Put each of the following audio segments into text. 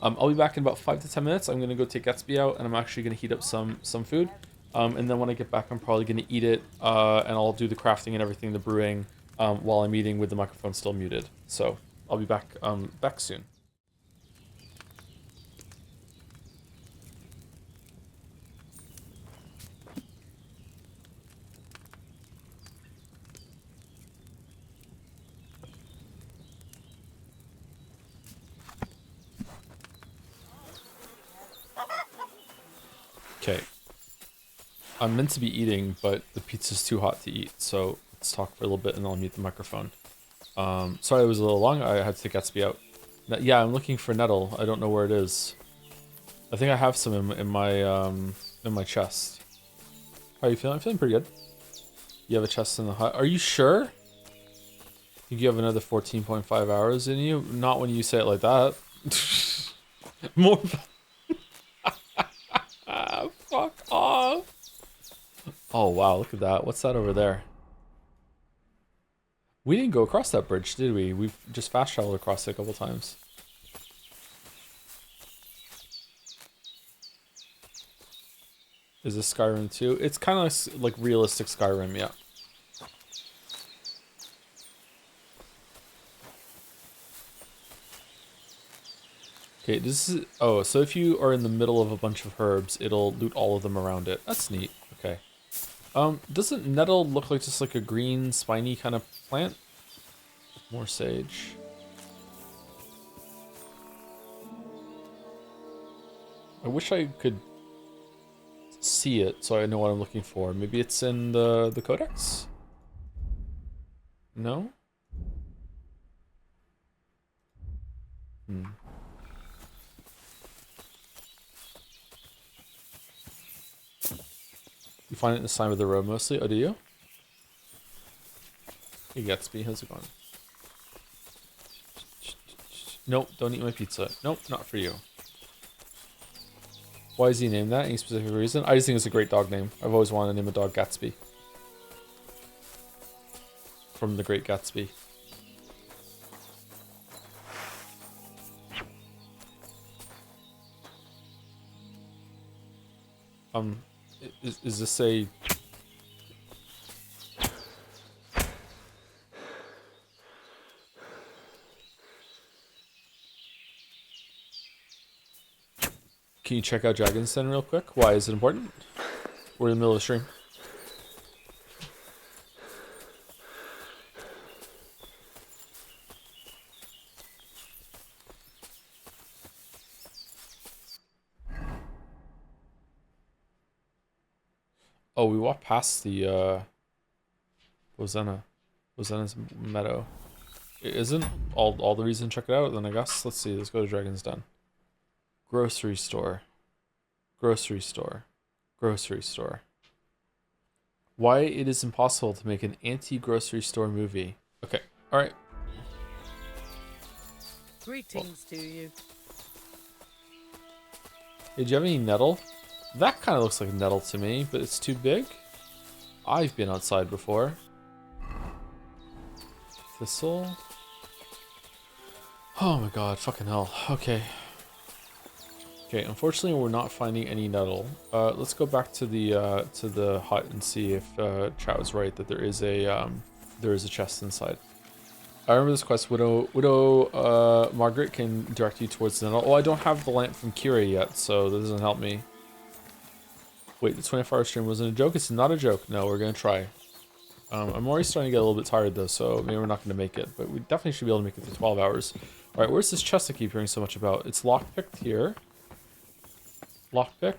I'll be back in about 5 to 10 minutes. I'm gonna go take Gatsby out, and I'm actually gonna heat up some food. And then when I get back, I'm probably gonna eat it, and I'll do the crafting and everything, the brewing, while I'm eating with the microphone still muted. So I'll be back soon. Okay. I'm meant to be eating, but the pizza's too hot to eat, so let's talk for a little bit and I'll mute the microphone. Sorry it was a little long, I had to take Gatsby out. Yeah, I'm looking for nettle. I don't know where it is. I think I have some in my chest. How are you feeling? I'm feeling pretty good. You have a chest in the hut. Are you sure? I think you have another 14.5 hours in you? Not when you say it like that. More. Fuck off. Oh wow, look at that. What's that over there? We didn't go across that bridge, did we? We've just fast traveled across it a couple times. Is this Skyrim 2? It's kind of like realistic Skyrim, yeah. Okay, this is... Oh, so if you are in the middle of a bunch of herbs, it'll loot all of them around it. That's neat. Okay. Doesn't nettle look like just like a green, spiny kind of plant? More sage. I wish I could see it so I know what I'm looking for. Maybe it's in the codex? No? Hmm. You find it in the side of the road mostly? Oh, do you? Hey Gatsby, how's it going? Nope, don't eat my pizza. Nope, not for you. Why is he named that? Any specific reason? I just think it's a great dog name. I've always wanted to name a dog Gatsby. From The Great Gatsby. Is this a... Can you check out Dragon's Den real quick? Why is it important? We're in the middle of the stream. Oh, we walked past the Rosena's meadow. Isn't all the reason to check it out? Then I guess let's see. Let's go to Dragon's Den. Grocery store. Grocery store. Grocery store. Why it is impossible to make an anti-grocery store movie. Okay, alright. Greetings to you. Hey, do you have any nettle? That kind of looks like nettle to me, but it's too big. I've been outside before. Thistle. Oh my god, fucking hell. Okay. Okay, unfortunately we're not finding any nettle. Let's go back to the hut and see if chat was right that there is a chest inside. I remember this quest. Widow Margaret can direct you towards the nettle. Oh, I don't have the lamp from Kira yet, so that doesn't help me. Wait, the 24-hour stream wasn't a joke? It's not a joke. No, we're gonna try. I'm already starting to get a little bit tired though, so maybe we're not gonna make it, but we definitely should be able to make it to 12 hours. Alright, where's this chest I keep hearing so much about? It's lockpicked here. Lockpick.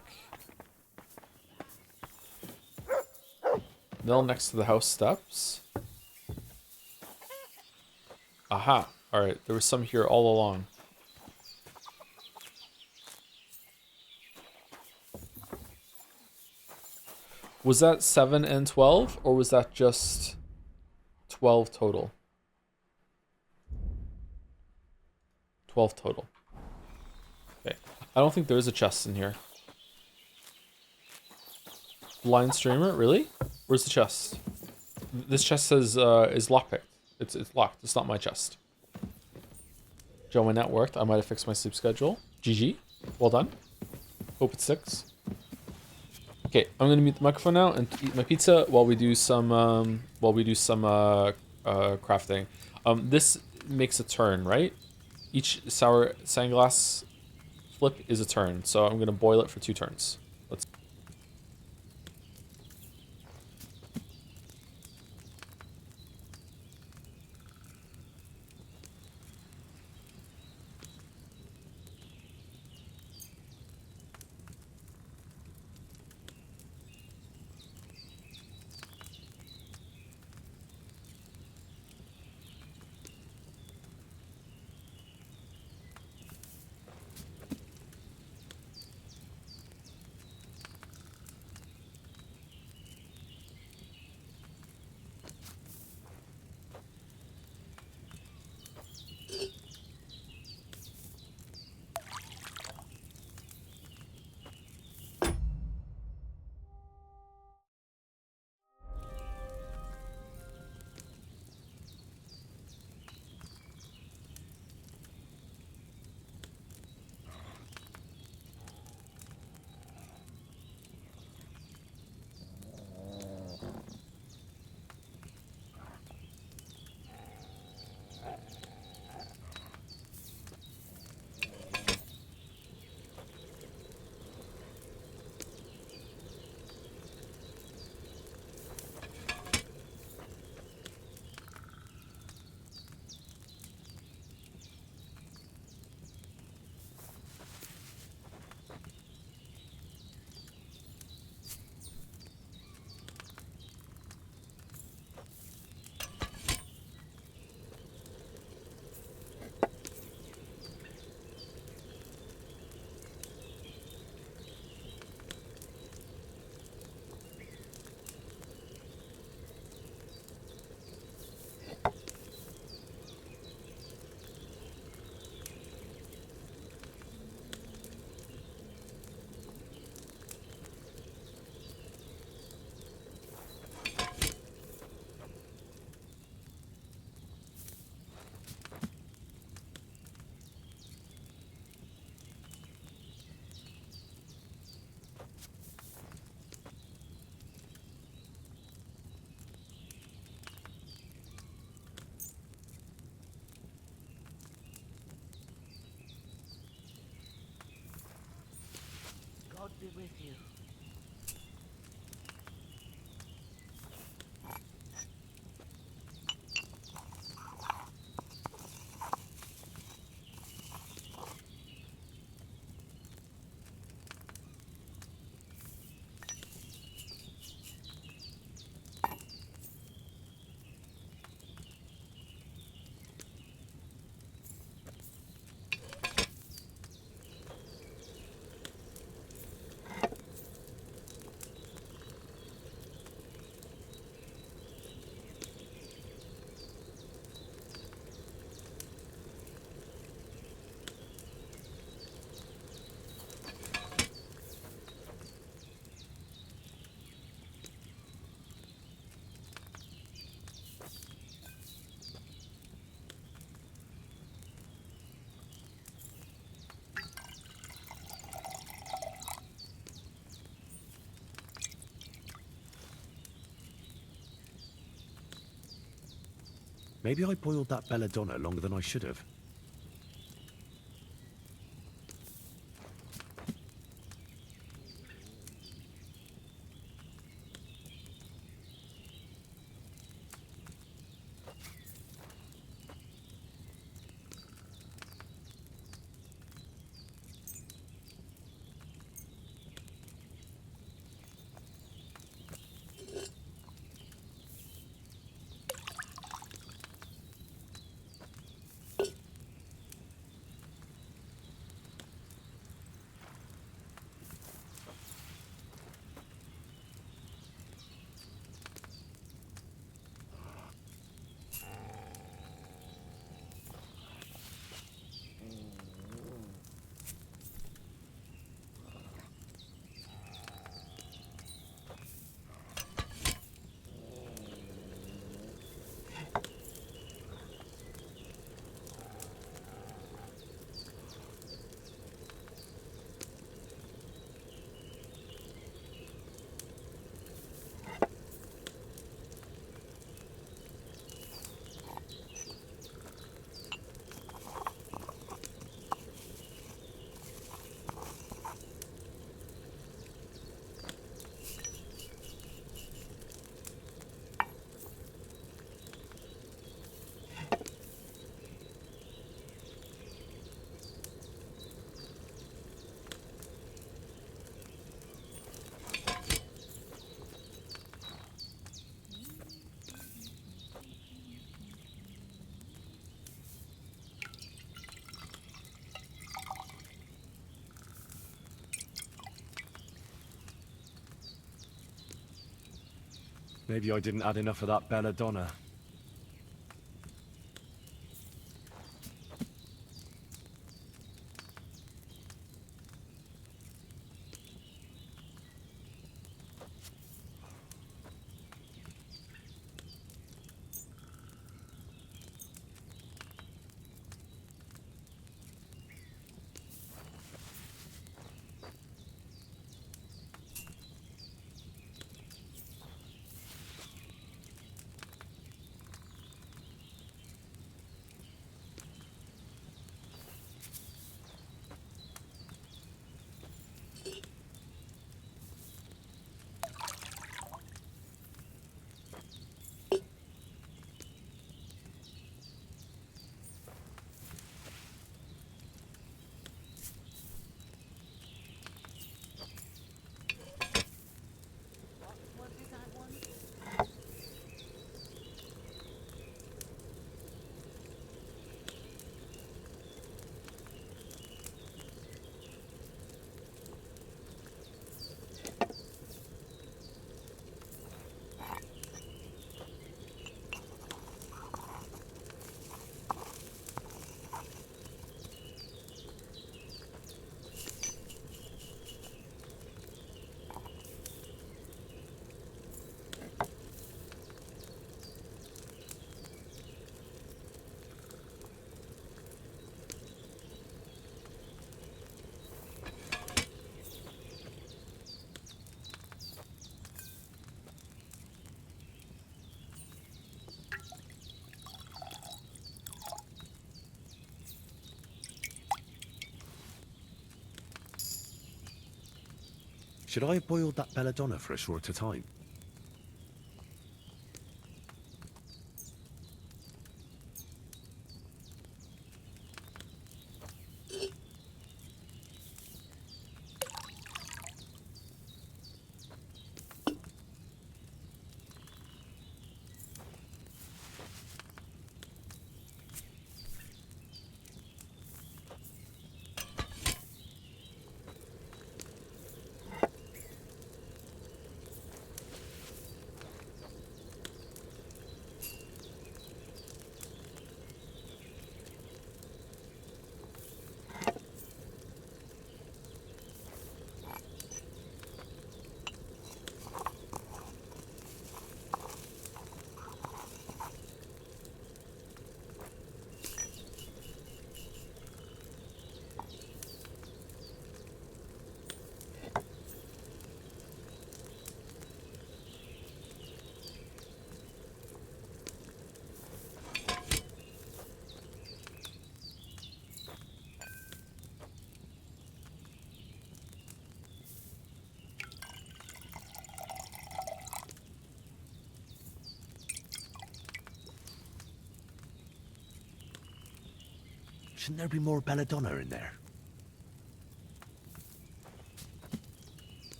Mill next to the house steps. Aha. Alright, there was some here all along. Was that 7 and 12, or was that just 12 total? 12 total. Okay. I don't think there is a chest in here. Blind streamer? Really? Where's the chest? This chest says is lockpicked. It's locked. It's not my chest. Join that worked. I might have fixed my sleep schedule. GG. Well done. Hope it sticks. Okay, I'm gonna mute the microphone now and eat my pizza while we do some crafting. This makes a turn, right? Each sour sandglass flip is a turn, so I'm gonna boil it for 2 turns. Let's. God be with you. Maybe I boiled that belladonna longer than I should have. Maybe I didn't add enough of that belladonna. What did I want? Should I have boiled that belladonna for a shorter time? Shouldn't there be more belladonna in there?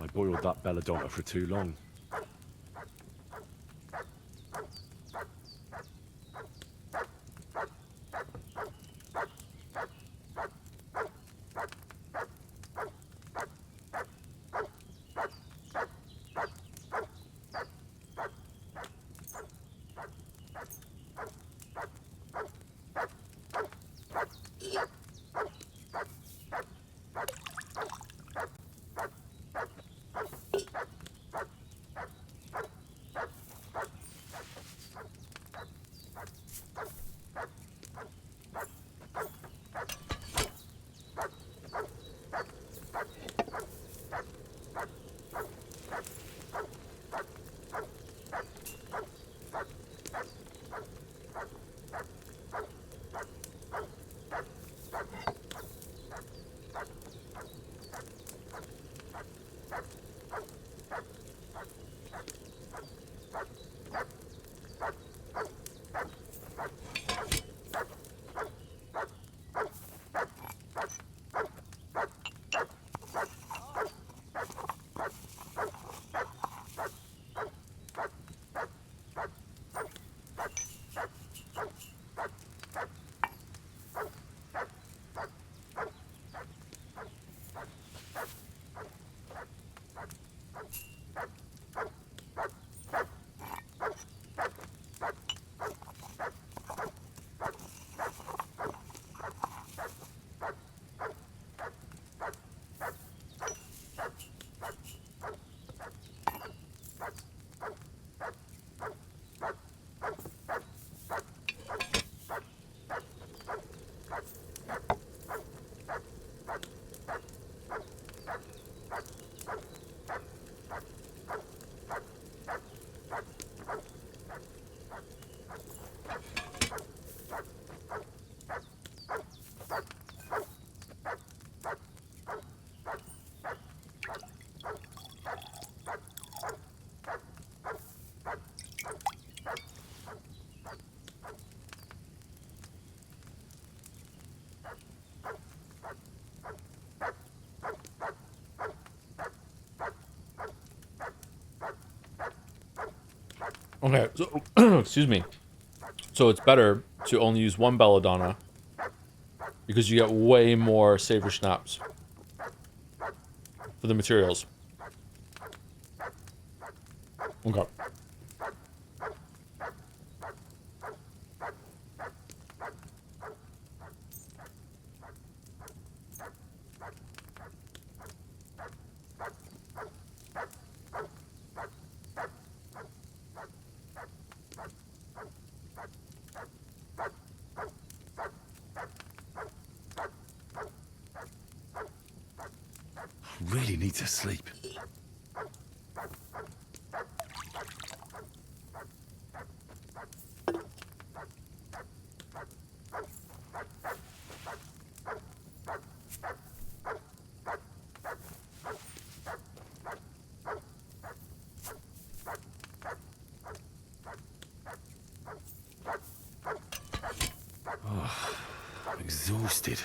I boiled that belladonna for too long. Okay, so excuse me. So it's better to only use one belladonna because you get way more savory schnapps for the materials. Okay. Really need to sleep. Exhausted.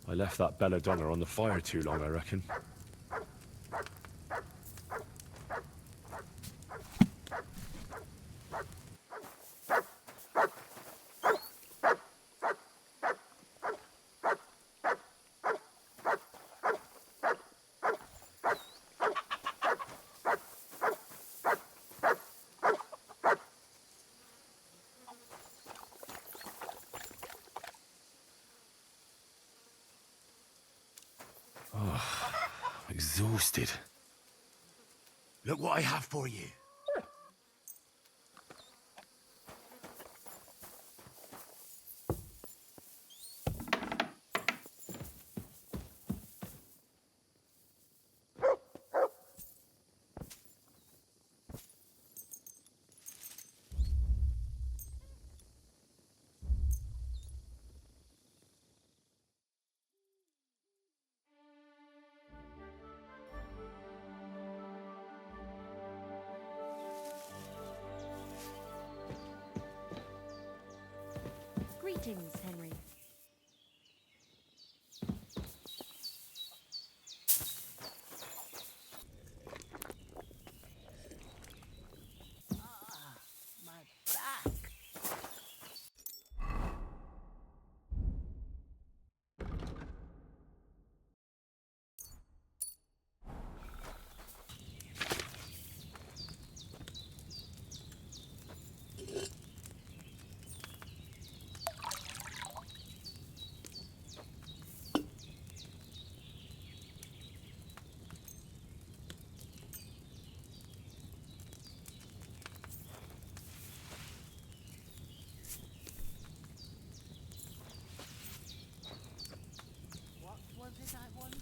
I left that belladonna on the fire too long, I reckon. Exhausted. Look what I have for you. Greetings, Henry. My back. What was it I wanted?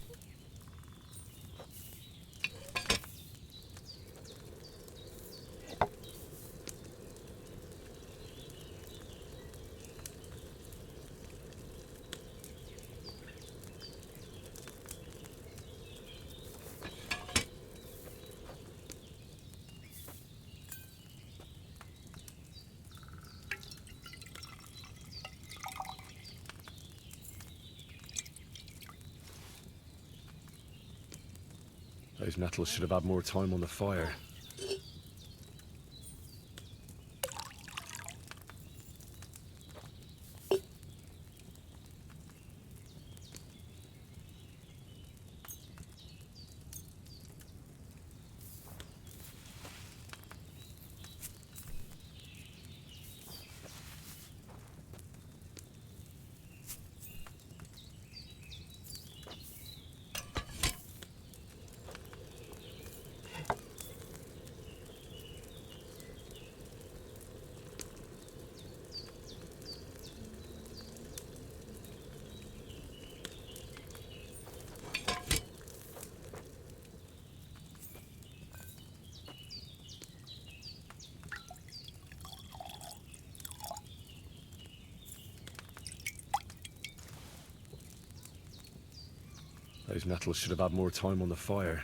Those nettles should have had more time on the fire. Those nettles should have had more time on the fire.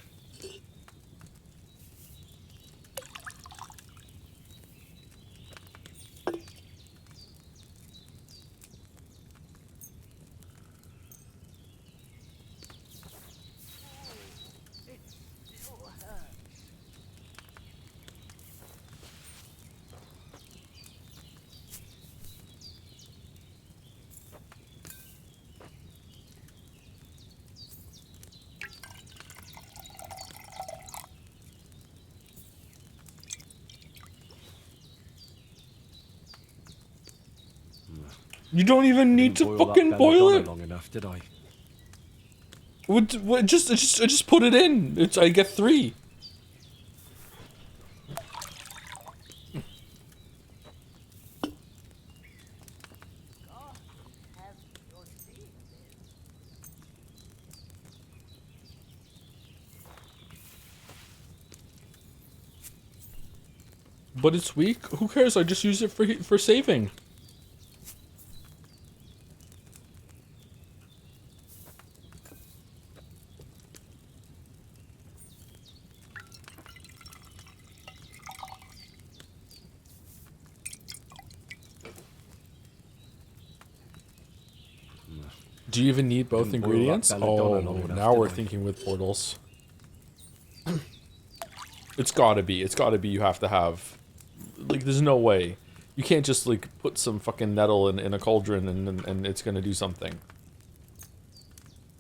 It still hurts. You don't even need to Didn't fucking that boil belladonna it. long enough, did I? I just put it in. I get 3. God have your say in this. But it's weak. Who cares? I just use it for saving. Do you even need both Didn't boil that ingredients? belladonna Oh, long enough, now did we're I? thinking with portals. It's gotta be. It's gotta be. You have to have. Like, there's no way. You can't just, like, put some fucking nettle in a cauldron and it's gonna do something.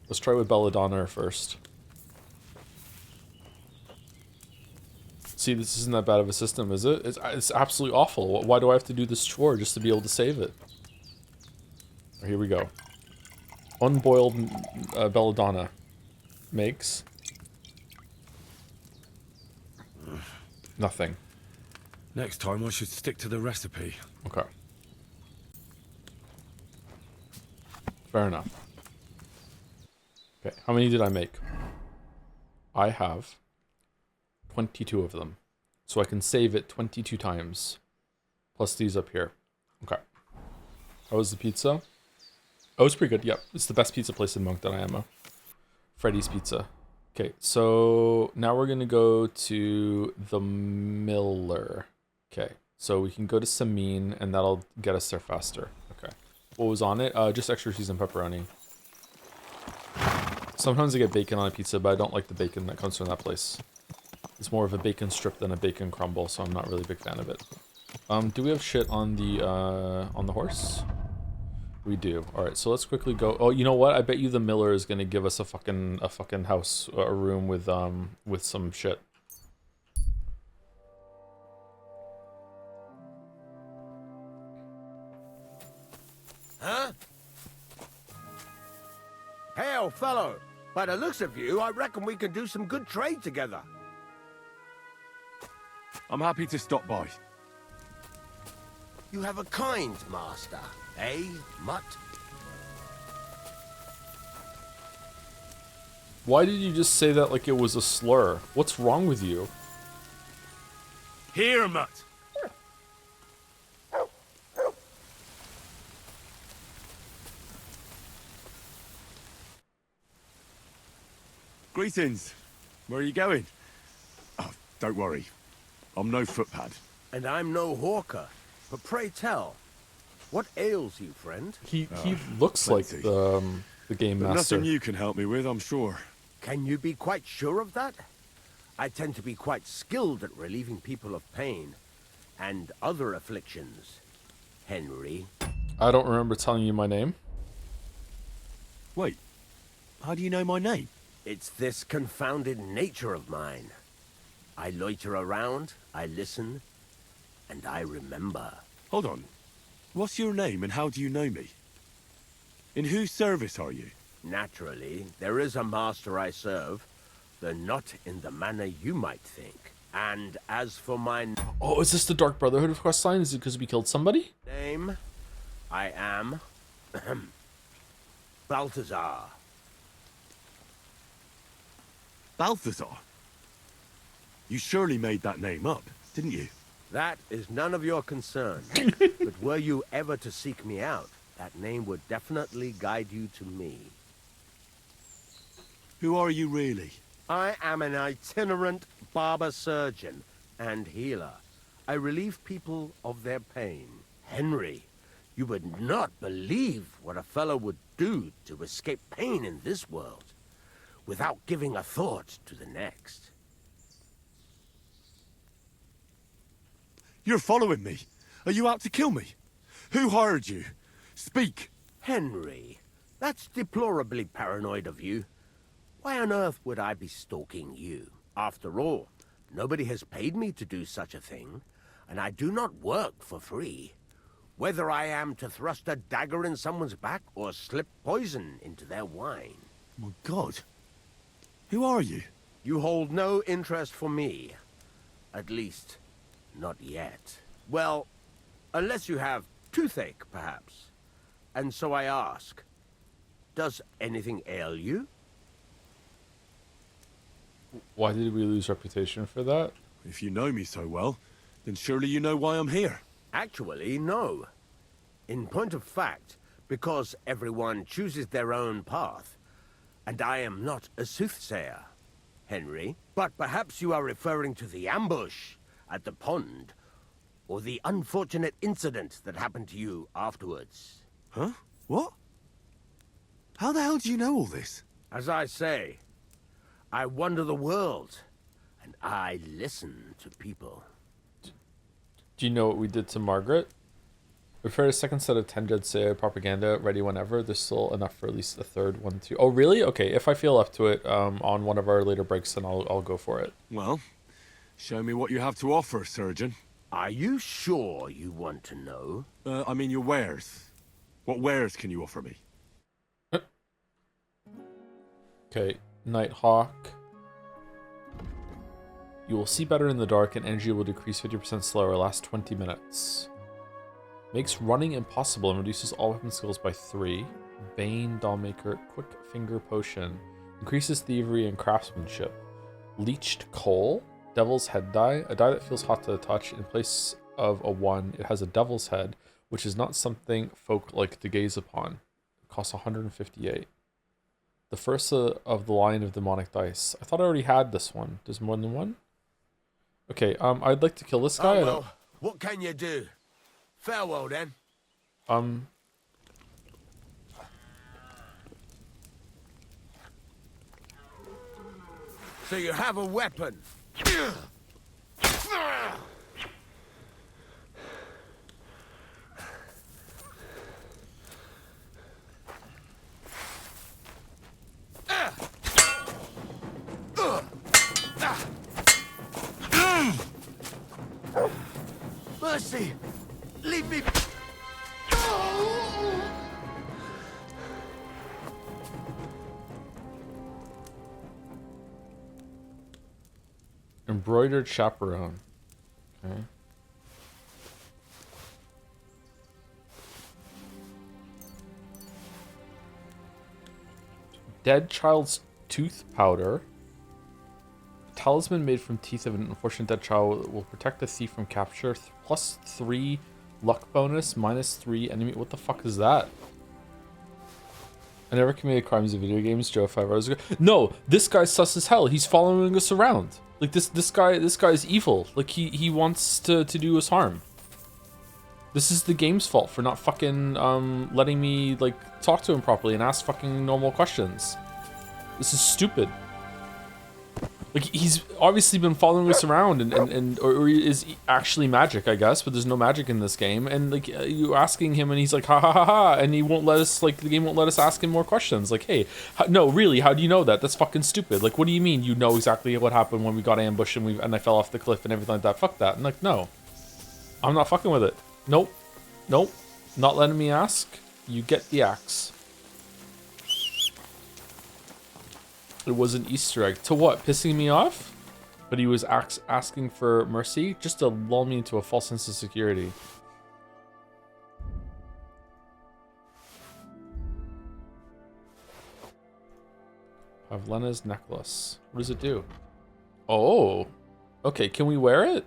Let's try with belladonna first. See, this isn't that bad of a system, is it? It's absolutely awful. Why do I have to do this chore just to be able to save it? Here we go. Unboiled belladonna makes nothing. Next time I should stick to the recipe. Okay. Fair enough. Okay, how many did I make? I have 22 of them. So I can save it 22 times. Plus these up here. Okay. How was the pizza? Oh, it's pretty good. Yep, it's the best pizza place in Moncton, I am. Freddy's Pizza. Okay, so now we're gonna go to the Miller. Okay, so we can go to Samin, and that'll get us there faster. Okay. what was on it. Just extra cheese and pepperoni. Sometimes I get bacon on a pizza, but I don't like the bacon that comes from that place. It's more of a bacon strip than a bacon crumble, so I'm not really a big fan of it. Do we have shit on the horse? We do. All right, so let's quickly go. Oh, you know what? I bet you the miller is gonna give us a fucking house, a room with some shit. Huh? Hail, fellow. By the looks of you, I reckon we can do some good trade together. I'm happy to stop by. You have a kind master, eh, mutt? Why did you just say that like it was a slur? What's wrong with you? Here, mutt. Greetings. Where are you going? Oh, don't worry. I'm no footpad. And I'm no hawker. But pray tell, what ails you, friend? He looks like plenty. the game But master. nothing you can help me with, I'm sure. Can you be quite sure of that? I tend to be quite skilled at relieving people of pain and other afflictions, Henry. I don't remember telling you my name. Wait, how do you know my name? It's this confounded nature of mine. I loiter around, I listen, and I remember. Hold on. What's your name and how do you know me? In whose service are you? Naturally, there is a master I serve, though not in the manner you might think. And as for my Oh, is this the Dark Brotherhood of Questline? Is it because we killed somebody? name, I am Balthazar. Balthazar? You surely made that name up, didn't you? That is none of your concern. But were you ever to seek me out, that name would definitely guide you to me. Who are you really? I am an itinerant barber surgeon and healer. I relieve people of their pain. Henry, you would not believe what a fellow would do to escape pain in this world without giving a thought to the next. You're following me. Are you out to kill me? Who hired you? Speak. Henry, that's deplorably paranoid of you. Why on earth would I be stalking you? After all, nobody has paid me to do such a thing, and I do not work for free. Whether I am to thrust a dagger in someone's back or slip poison into their wine. My God. Who are you? You hold no interest for me. At least, not yet. Well, unless you have toothache, perhaps. And so I ask, does anything ail you? Why did we lose reputation for that? If you know me so well, then surely you know why I'm here. Actually, no. In point of fact, because everyone chooses their own path, and I am not a soothsayer, Henry. But perhaps you are referring to the ambush at the pond, or the unfortunate incident that happened to you afterwards. Huh? What? How the hell do you know all this? As I say, I wander the world, and I listen to people. Do you know what we did to Margaret? We prepared a second set of 10 Dead Say propaganda ready whenever. There's still enough for at least a third one, too. Oh, really? Okay, if I feel up to it on one of our later breaks, then I'll go for it. Well, show me what you have to offer, surgeon. Are you sure you want to know? I mean your wares. What wares can you offer me? Okay, Nighthawk. You will see better in the dark and energy will decrease 50% slower, last 20 minutes. Makes running impossible and reduces all weapon skills by 3. Bane, Dollmaker, Quick Finger Potion. Increases thievery and craftsmanship. Leached Coal, Devil's Head die. A die that feels hot to the touch. In place of a 1, it has a Devil's Head, which is not something folk like to gaze upon. It costs 158. The first of the line of demonic dice. I thought I already had this one. There's more than one? Okay, I'd like to kill this guy. Oh, well, what can you do? Farewell, then. So you have a weapon. Mercy! Leave me. Embroidered chaperone. Okay. Dead child's tooth powder. Talisman made from teeth of an unfortunate dead child will protect the thief from capture. +3 luck bonus, -3 enemy. What the fuck is that? I never committed crimes in video games, Joe, 5 hours ago. No, this guy's sus as hell. He's following us around. Like this guy's evil. Like he wants to do us harm. This is the game's fault for not fucking letting me like talk to him properly and ask fucking normal questions. This is stupid. Like he's obviously been following us around or he is actually magic, I guess, but there's no magic in this game. And like you asking him and he's like ha ha ha ha, and he won't let us, like the game won't let us ask him more questions. Like, hey, no, really, how do you know that? That's fucking stupid. Like, what do you mean you know exactly what happened when we got ambushed and I fell off the cliff and everything like that? Fuck that. And like, no, I'm not fucking with it. Nope, nope, not letting me ask. You get the axe. It was an Easter egg. To what? Pissing me off? But he was asking for mercy just to lull me into a false sense of security. Pavlena's necklace. What does it do? Oh. Okay, can we wear it?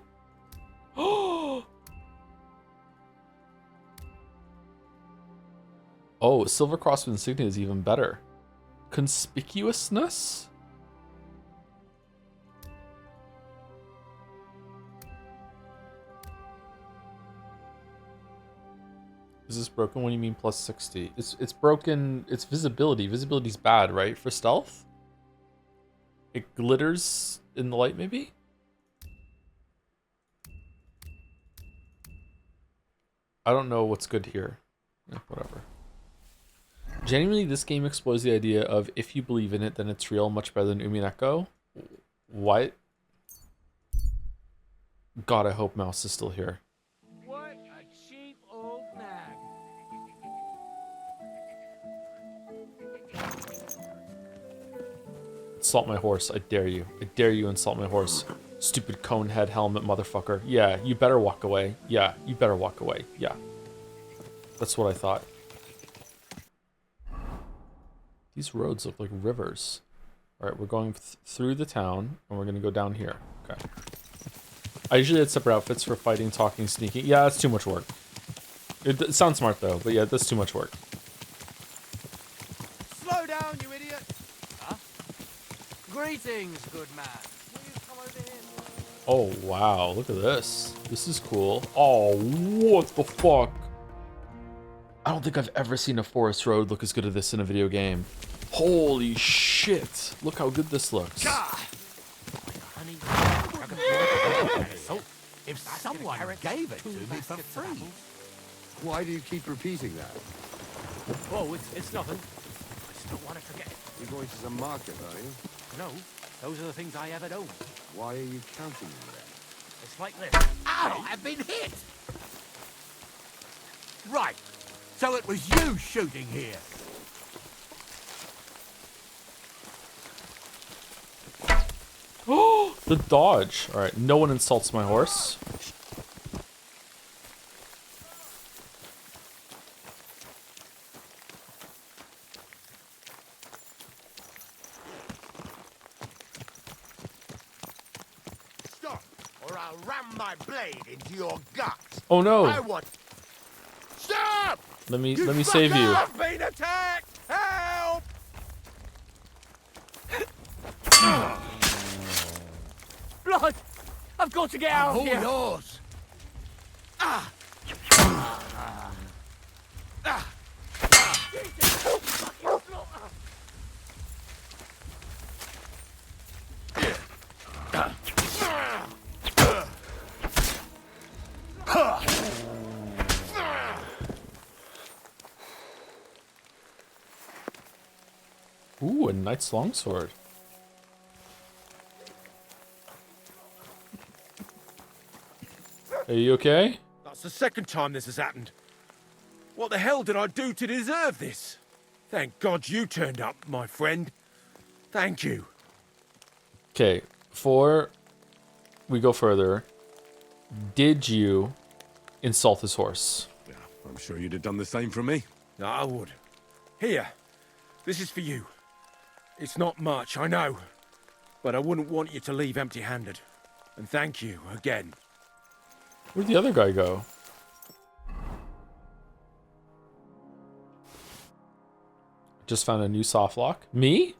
Oh, Silver Cross with insignia is even better. Conspicuousness? Is this broken? What do you mean +60? It's broken. It's visibility. Visibility's bad, right? For stealth? It glitters in the light, maybe? I don't know what's good here. Yeah, whatever. Genuinely, this game explores the idea of if you believe in it, then it's real, much better than Umineko. What? God, I hope Mouse is still here. What a cheap old nag. Insult my horse, I dare you. I dare you insult my horse. Stupid cone head helmet motherfucker. Yeah, you better walk away. Yeah, you better walk away. Yeah. That's what I thought. These roads look like rivers. Alright, we're going through the town, and we're gonna go down here. Okay. I usually had separate outfits for fighting, talking, sneaking. Yeah, that's too much work. It sounds smart, though, but yeah, that's too much work. Slow down, you idiot! Huh? Greetings, good man. Will you come over here? Oh, wow. Look at this. This is cool. Oh, what the fuck? I don't think I've ever seen a forest road look as good as this in a video game. Holy shit. Look how good this looks. If someone gave it to me for free. Why do you keep repeating that? Oh, it's nothing. I just don't want to forget it. You're going to the market, are you? No, those are the things I haven't owned. Why are you counting them then? It's like this. Ow! I've been hit! Right. So it was you shooting here. Oh, the dodge. All right, no one insults my horse. Stop, or I'll ram my blade into your guts. Oh no. I want. Stop! Let me save you. I've been attacked! Help! Blood! I've got to get out of All here! yours. Ah! Ooh, a knight's longsword. Are you okay? That's the second time this has happened. What the hell did I do to deserve this? Thank God you turned up, my friend. Thank you. Okay, before we go further, did you insult his horse? Yeah, I'm sure you'd have done the same for me. I would. Here, this is for you. It's not much, I know. But I wouldn't want you to leave empty-handed. And thank you again. Where'd the other guy go? Just found a new soft lock. Me?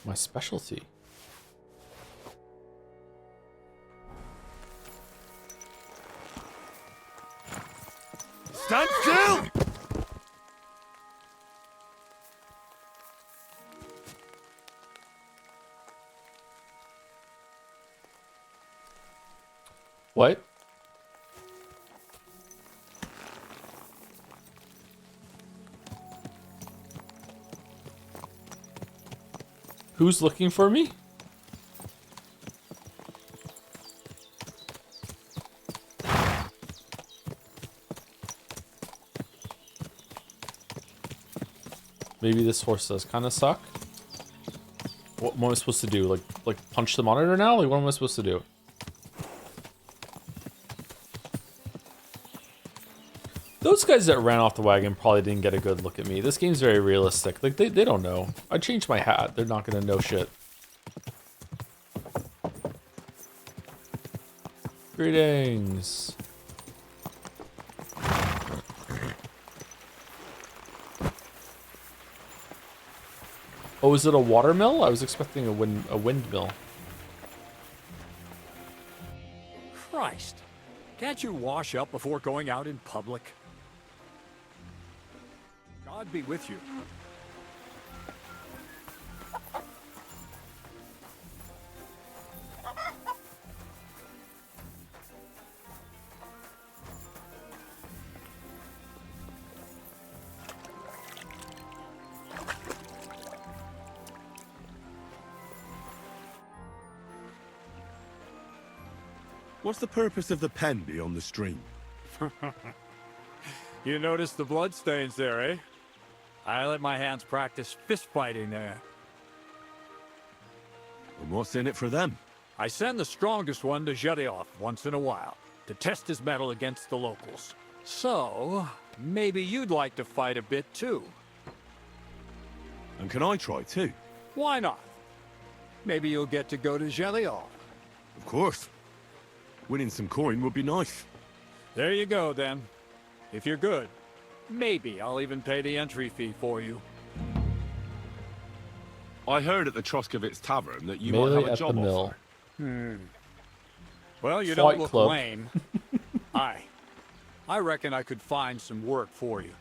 My specialty. Stand still! What? Who's looking for me? Maybe this horse does kind of suck. What am I supposed to do? Like punch the monitor now? Like, what am I supposed to do? Those guys that ran off the wagon probably didn't get a good look at me. This game's very realistic. Like, they don't know. I changed my hat. They're not gonna know shit. Greetings. Oh, is it a watermill? I was expecting a windmill. Christ. Can't you wash up before going out in public? God be with you. What's the purpose of the pen beyond the stream? You noticed the bloodstains there, eh? I let my hands practice fist fighting there. And what's in it for them? I send the strongest one to Zhedioff once in a while, to test his mettle against the locals. So, maybe you'd like to fight a bit too. And can I try too? Why not? Maybe you'll get to go to Zhedioff. Of course. Winning some coin would be nice. There you go, then. If you're good, maybe I'll even pay the entry fee for you. I heard at the Troskovitz Tavern that you Melee might have a at job the mill. offer. Well, you Fight don't look Club. lame. I reckon I could find some work for you.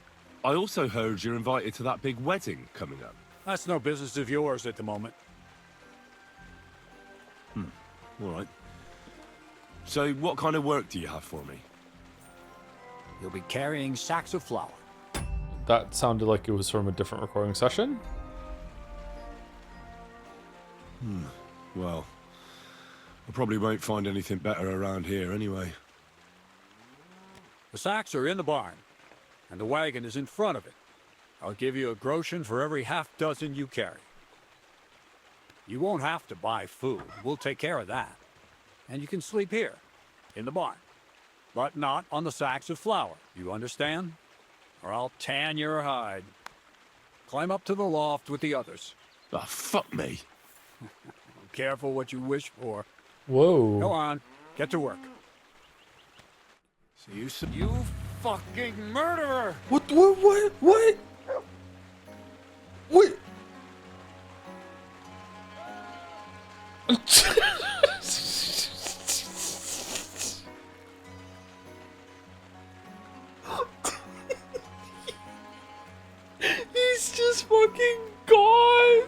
I also heard you're invited to that big wedding coming up. That's no business of yours at the moment. All right. So what kind of work do you have for me? You'll be carrying sacks of flour. That sounded like it was from a different recording session. Well, I probably won't find anything better around here anyway. The sacks are in the barn, and the wagon is in front of it. I'll give you a groschen for every half dozen you carry. You won't have to buy food. We'll take care of that. And you can sleep here, in the barn. But not on the sacks of flour. You understand? Or I'll tan your hide. Climb up to the loft with the others. Ah, fuck me. Careful what you wish for. Whoa. Go on, get to work. See you soon. You fucking murderer! What? What? He's just fucking gone.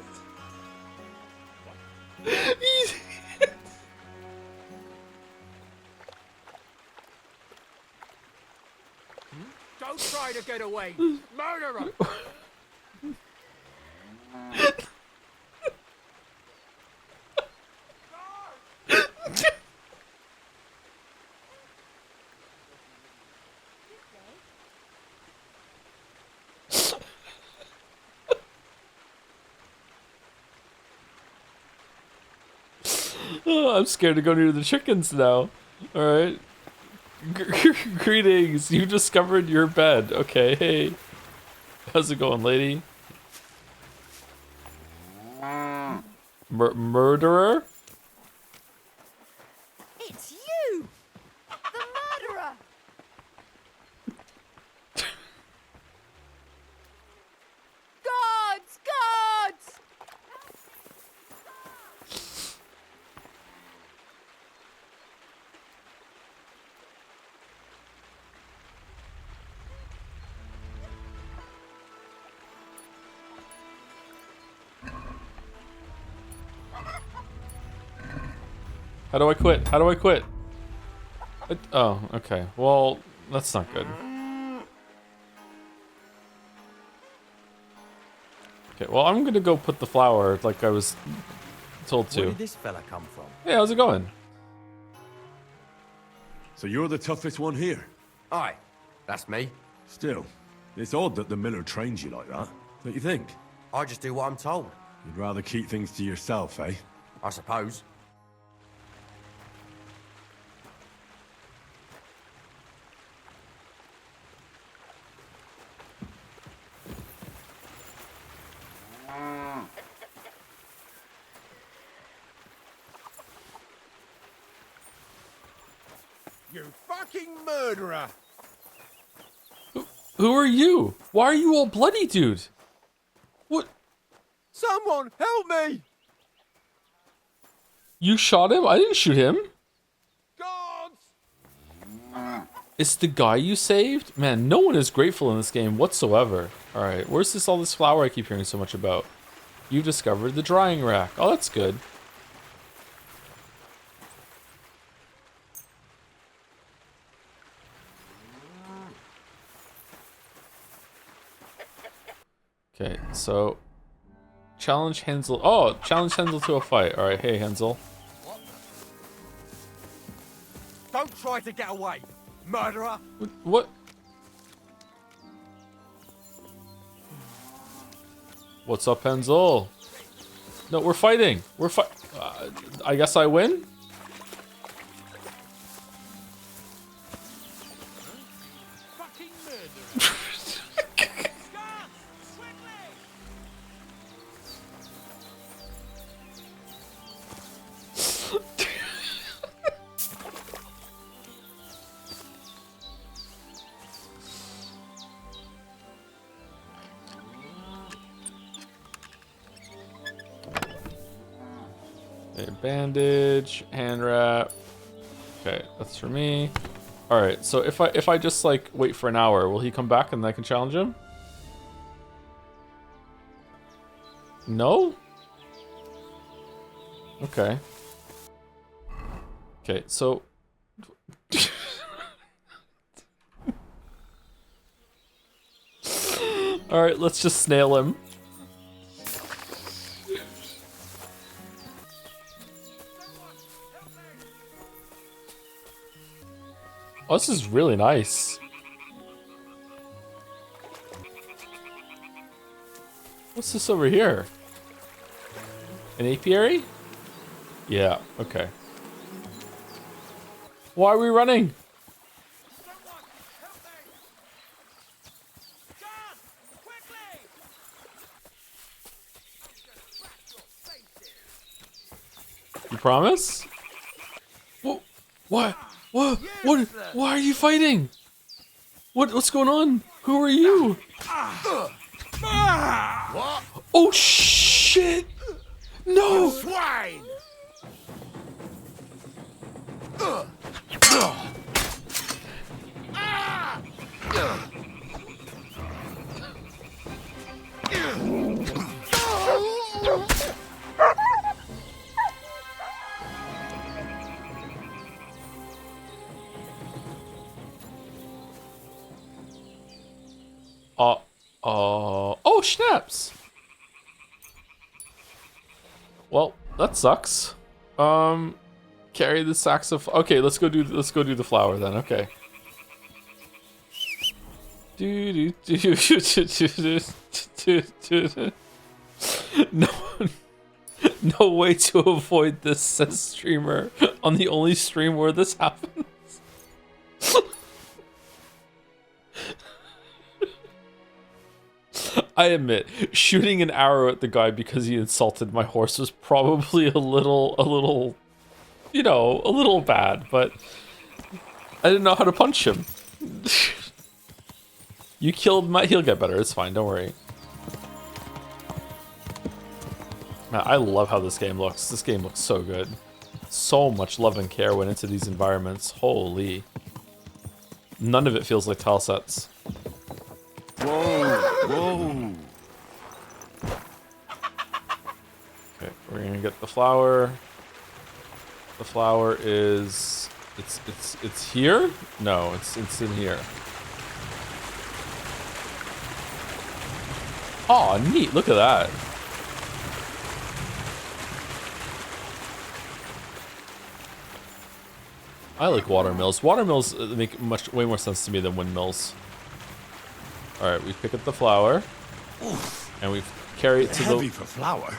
Don't try to get away! Murderer! Oh, I'm scared to go near the chickens now. Alright. Greetings. You discovered your bed. Okay, hey. How's it going, lady? Murderer? It's you! The murderer! Gods! Gods! How do I quit? How do I quit? Oh, okay. Well, that's not good. Okay, well, I'm gonna go put the flour like I was told Where to. did this fella come from? Hey, how's it going? So you're the toughest one here? Aye, that's me. Still, it's odd that the miller trains you like that. Don't you think? I just do what I'm told, You'd rather keep things to yourself, eh? I suppose. You fucking murderer! Who are you? Why are you all bloody, dude? What? Someone help me! You shot him? I didn't shoot him. Gods! It's the guy you saved? Man, no one is grateful in this game whatsoever. Alright, where's all this flour I keep hearing so much about? You've discovered the drying rack. Oh, that's good. Okay, so challenge Hensel. Oh, challenge Hensel to a fight. All right, hey Hensel. Don't try to get away, murderer! What? What's up, Hensel? No, we're fighting. I guess I win. Fucking murderer! Okay, bandage, hand wrap. Okay, that's for me. All right, so if I just like wait for an hour, will he come back and I can challenge him? No? Okay. Okay, so all right, let's just snail him. Oh, this is really nice. What's this over here? An apiary? Yeah, okay. Why are we running? You promise? What? What? What? What? Why are you fighting? What's going on? Who are you? Oh shit! No! Swine! Oh, snaps. Well, that sucks. Carry the sacks of. Okay, let's go do the flour then. Okay. No, no way to avoid this, says streamer on the only stream where this happens. I admit, shooting an arrow at the guy because he insulted my horse was probably a little, you know, a little bad, but I didn't know how to punch him. You killed my... He'll get better, it's fine, don't worry. Man, I love how this game looks. This game looks so good. So much love and care went into these environments. Holy. None of it feels like tile sets. Whoa, whoa. Okay, we're gonna get the flour. The flour is... It's here? No, it's in here. Oh, neat, look at that. I like watermills. Watermills make way more sense to me than windmills. Alright, we pick up the flour. Oof. And we carry it to Heavy the... for flour.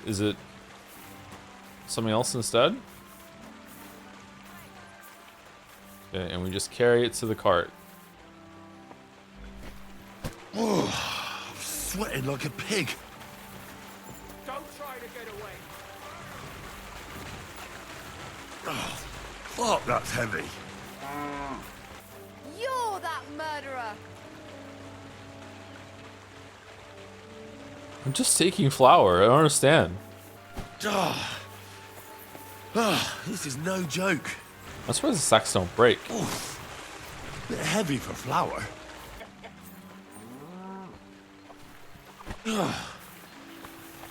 Is it something else instead? Okay, and we just carry it to the cart. Oh, I'm sweating like a pig. Don't try to get away. Oh, fuck, that's heavy. You're that murderer. I'm just taking flour. I don't understand. This is no joke. I'm surprised the sacks don't break. Oof. Bit heavy for flour.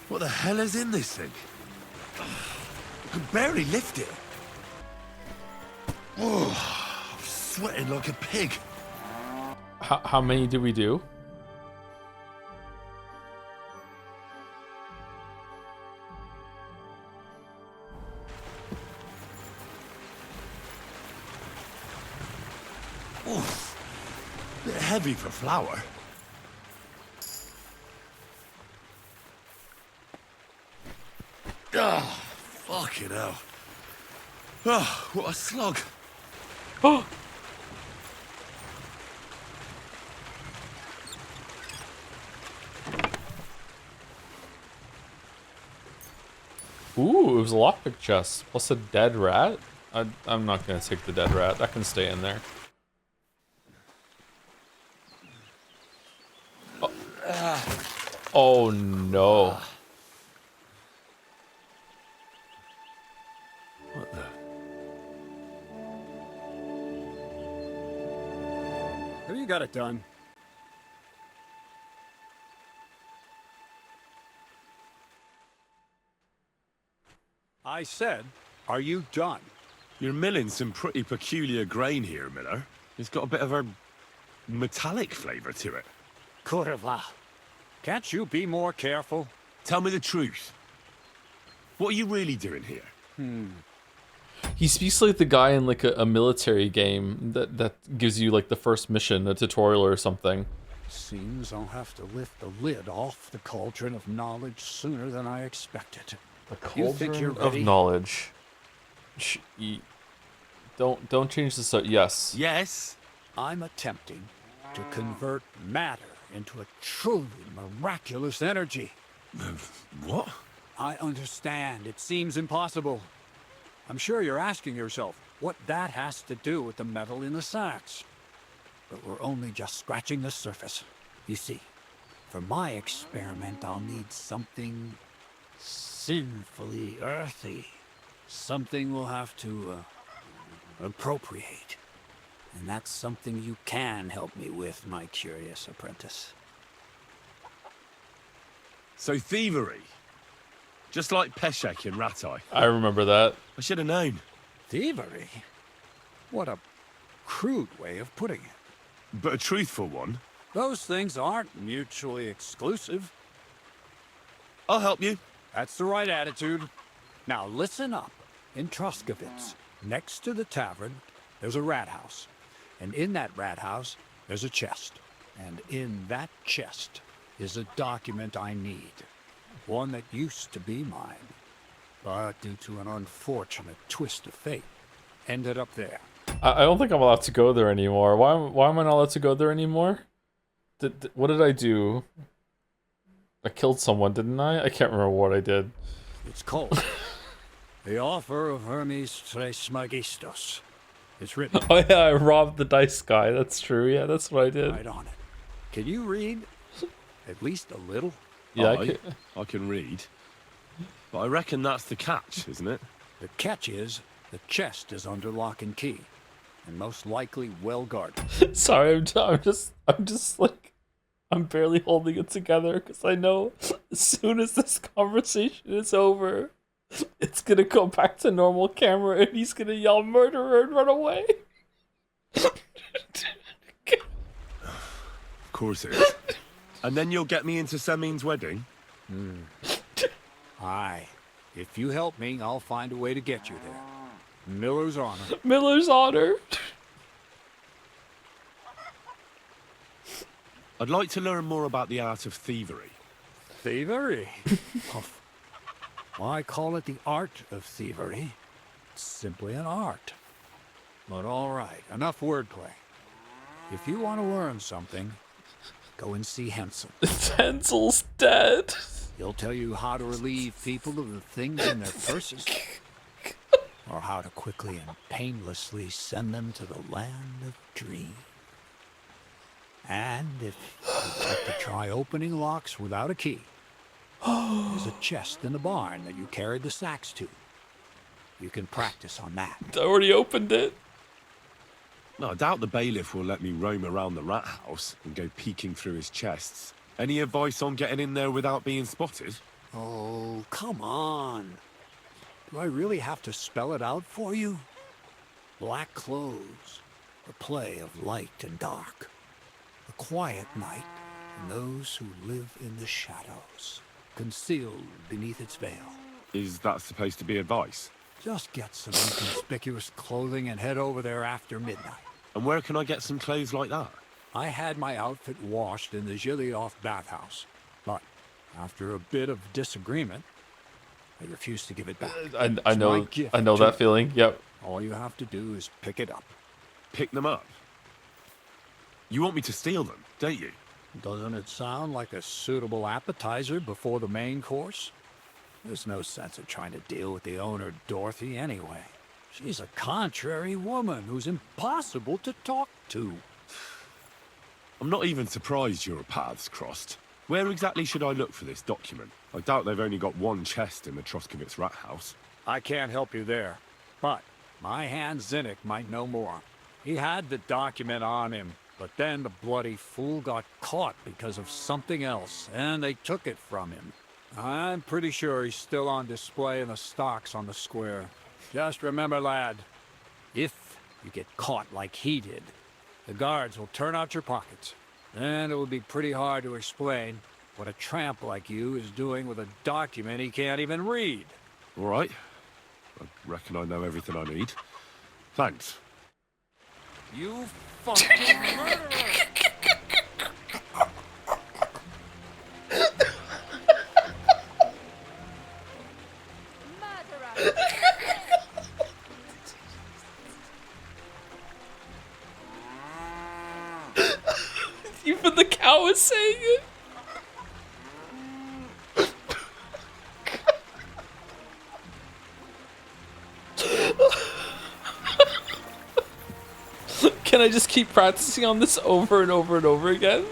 What the hell is in this thing? I can barely lift it. Oh, I'm sweating like a pig. How many did we do? Oof. Bit heavy for flour. Ah, fucking hell. Oh, what a slog. Oh! Ooh, it was a lockpick chest plus a dead rat. I'm not gonna take the dead rat. That can stay in there. Oh, oh no. What the? Have you got it done? I said, are you done? You're milling some pretty peculiar grain here, Miller. It's got a bit of a metallic flavour to it. Kurva. Can't you be more careful? Tell me the truth. What are you really doing here? He speaks like the guy in like a military game that gives you like the first mission, a tutorial or something. Seems I'll have to lift the lid off the cauldron of knowledge sooner than I expected. The You think you're of ready? knowledge. Don't change the subject. Yes. Yes. I'm attempting to convert matter into a truly miraculous energy. What? I understand. It seems impossible. I'm sure you're asking yourself what that has to do with the metal in the sacks. But we're only just scratching the surface. You see, for my experiment, I'll need something sinfully earthy. Something we'll have to appropriate. And that's something you can help me with, my curious apprentice. So thievery. Just like Peshek in Ratai. I remember that. I should have known. Thievery? What a crude way of putting it. But a truthful one. Those things aren't mutually exclusive. I'll help you. That's the right attitude. Now listen up. In Truskovitz, next to the tavern, there's a rat house. And in that rat house, there's a chest. And in that chest is a document I need. One that used to be mine. But due to an unfortunate twist of fate, ended up there. I don't think I'm allowed to go there anymore. Why am I not allowed to go there anymore? What did I do? I killed someone, didn't I? I can't remember what I did. It's called The Offer of Hermes Trismegistos. It's written Oh yeah, I robbed the dice guy. That's true. Yeah, that's what I did. right on it. Can you read? At least a little? Yeah, I can read. But I reckon that's the catch, isn't it? The catch is the chest is under lock and key, and most likely well guarded. Sorry, I'm just like, I'm barely holding it together because I know as soon as this conversation is over, it's gonna go back to normal camera and he's gonna yell murderer and run away. Of course it is. And then you'll get me into Semin's wedding? Aye. If you help me, I'll find a way to get you there. Miller's honor. Miller's honor. I'd like to learn more about the art of thievery. Thievery? Why call it the art of thievery? It's simply an art. But all right, enough wordplay. If you want to learn something, go and see Hansel. Hansel's dead. He'll tell you how to relieve people of the things in their purses, or how to quickly and painlessly send them to the land of dreams. And if you'd like to try opening locks without a key, there's a chest in the barn that you carried the sacks to. You can practice on that. I already opened it. No, I doubt the bailiff will let me roam around the rat house and go peeking through his chests. Any advice on getting in there without being spotted? Oh, come on. Do I really have to spell it out for you? Black clothes, the play of light and dark, the quiet night, and those who live in the shadows, concealed beneath its veil. Is that supposed to be advice? Just get some inconspicuous clothing and head over there after midnight. And where can I get some clothes like that? I had my outfit washed in the Gilioff bathhouse, but after a bit of disagreement, I refused to give it back. I It's know my gift I know to that you. feeling. Yep. All you have to do is pick it up. Pick them up? You want me to steal them, don't you? Doesn't it sound like a suitable appetizer before the main course? There's no sense of trying to deal with the owner, Dorothy, anyway. She's a contrary woman who's impossible to talk to. I'm not even surprised your paths crossed. Where exactly should I look for this document? I doubt they've only got one chest in the Troskovitz rat house. I can't help you there, but my hand Zinnik might know more. He had the document on him, but then the bloody fool got caught because of something else, and they took it from him. I'm pretty sure he's still on display in the stocks on the square. Just remember, lad, if you get caught like he did, the guards will turn out your pockets. Then it will be pretty hard to explain what a tramp like you is doing with a document he can't even read. All right. I reckon I know everything I need. Thanks. You fucking murderer! Murderer! Even the cow is saying it. Can I just keep practicing on this over and over and over again?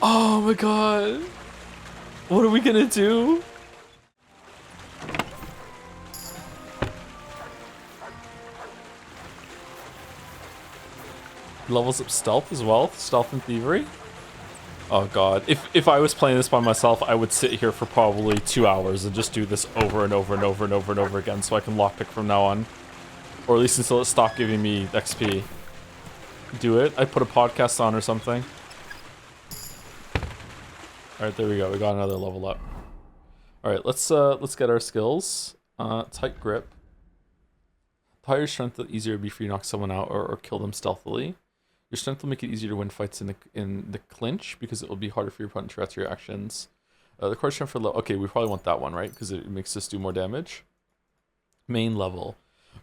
Oh my god. What are we gonna do? Levels up stealth as well, stealth and thievery. Oh god. If I was playing this by myself, I would sit here for probably 2 hours and just do this over and over and over and over and over again so I can lockpick from now on. Or at least until it stopped giving me XP. Do it. I put a podcast on or something. Alright, there we go. We got another level up. Alright, let's get our skills. Tight grip. The higher strength, the easier it'll be for you to knock someone out or kill them stealthily. Your strength will make it easier to win fights in the clinch because it will be harder for your opponent to react to your actions. The core strength for low. Okay, we probably want that one, right? Because it makes us do more damage. Main level.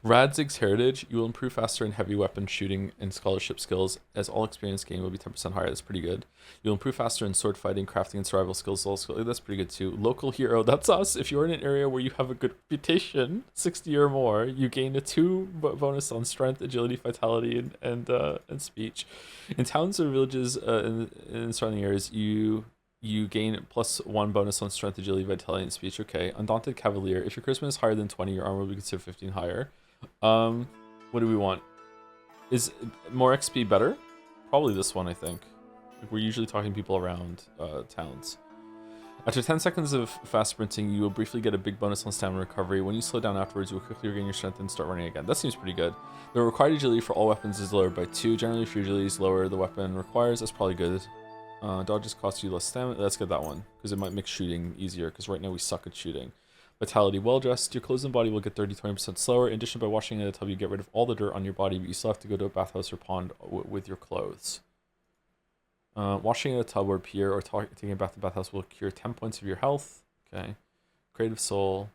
Radzig's Heritage. You will improve faster in heavy weapon shooting and scholarship skills, as all experience gain will be 10% higher. That's pretty good. You'll improve faster in sword fighting, crafting, and survival skills. That's pretty good too. Local hero. That's us. If you're in an area where you have a good reputation, 60 or more, you gain a 2 bonus on strength, agility, vitality, and speech. In towns or villages in surrounding areas, you gain +1 bonus on strength, agility, vitality, and speech. Okay. Undaunted Cavalier. If your charisma is higher than 20, your armor will be considered 15 higher. What do we want? Is more XP better? Probably this one, I think. Like, we're usually talking people around towns. After 10 seconds of fast sprinting, you will briefly get a big bonus on stamina recovery. When you slow down afterwards, you will quickly regain your strength and start running again. That seems pretty good. The required agility for all weapons is lowered by 2. Generally, if your agility is lower, the weapon requires. That's probably good. Dodges cost you less stamina. Let's get that one, because it might make shooting easier, because right now we suck at shooting. Vitality. Well dressed. Your clothes and body will get 30-20% slower. In addition, by washing in a tub, you get rid of all the dirt on your body, but you still have to go to a bathhouse or pond with your clothes. Washing in a tub or pier or taking a bath in a bathhouse will cure 10 points of your health. Okay. Creative soul.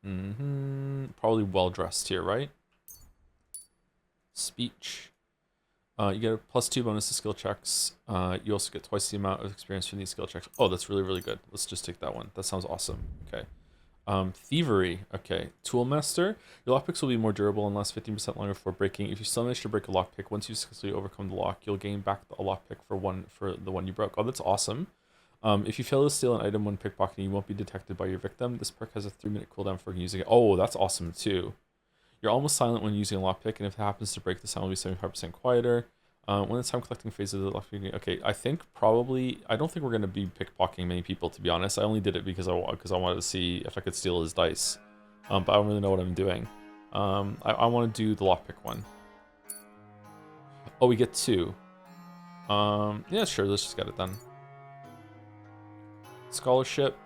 Probably well dressed here, right? Speech. You get a +2 bonus to skill checks. You also get twice the amount of experience from these skill checks. Oh, that's really, really good. Let's just take that one. That sounds awesome. Okay. Thievery. Okay. Toolmaster. Your lockpicks will be more durable and last 15% longer before breaking. If you still manage to break a lockpick, once you successfully overcome the lock, you'll gain back a lockpick for the one you broke. Oh, that's awesome. If you fail to steal an item when pickpocketing, you won't be detected by your victim. This perk has a 3-minute cooldown for using it. Oh, that's awesome too. You're almost silent when using a lockpick, and if it happens to break, the sound will be 75% quieter. When it's time collecting phase of the lockpicking, okay, I don't think we're going to be pickpocketing many people, to be honest. I only did it because I wanted to see if I could steal his dice. But I don't really know what I'm doing. I want to do the lockpick one. Oh, we get 2. Yeah, sure, let's just get it done. Scholarship.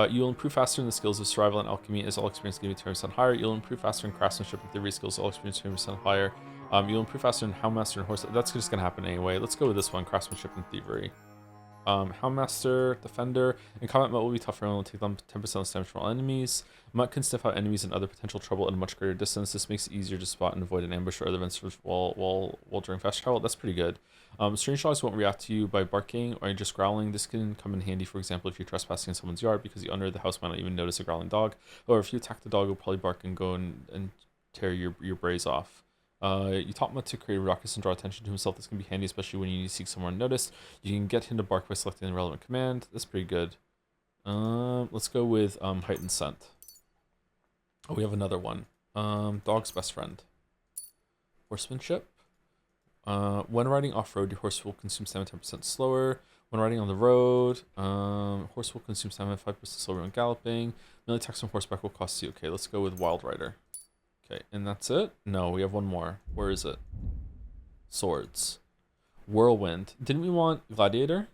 You'll improve faster in the skills of survival and alchemy as all experience give you 20% higher. You'll improve faster in craftsmanship and theory skills, all experience 20% higher. You'll improve faster in Houndmaster and Horse. That's just going to happen anyway. Let's go with this one, craftsmanship and thievery. Houndmaster, Defender. In combat, Mutt will be tougher and will take them 10% less damage from all enemies. Mutt can sniff out enemies and other potential trouble at a much greater distance. This makes it easier to spot and avoid an ambush or other events while during fast travel. That's pretty good. Strange dogs won't react to you by barking or just growling. This can come in handy, for example, if you're trespassing in someone's yard, because the owner of the house might not even notice a growling dog. Or if you attack the dog, it will probably bark and go and tear your brace off. You taught Mutt to create a ruckus and draw attention to himself. This can be handy, especially when you need to seek someone unnoticed. You can get him to bark by selecting the relevant command. That's pretty good. Let's go with heightened scent. Oh, we have another one. Dog's best friend. Horsemanship. When riding off-road, your horse will consume stamina 10% slower. When riding on the road, horse will consume stamina 5% slower when galloping. Melee attacks on horseback will cost you. Okay, let's go with Wild Rider. Okay, and that's it? No, we have one more. Where is it? Swords. Whirlwind. Didn't we want Gladiator?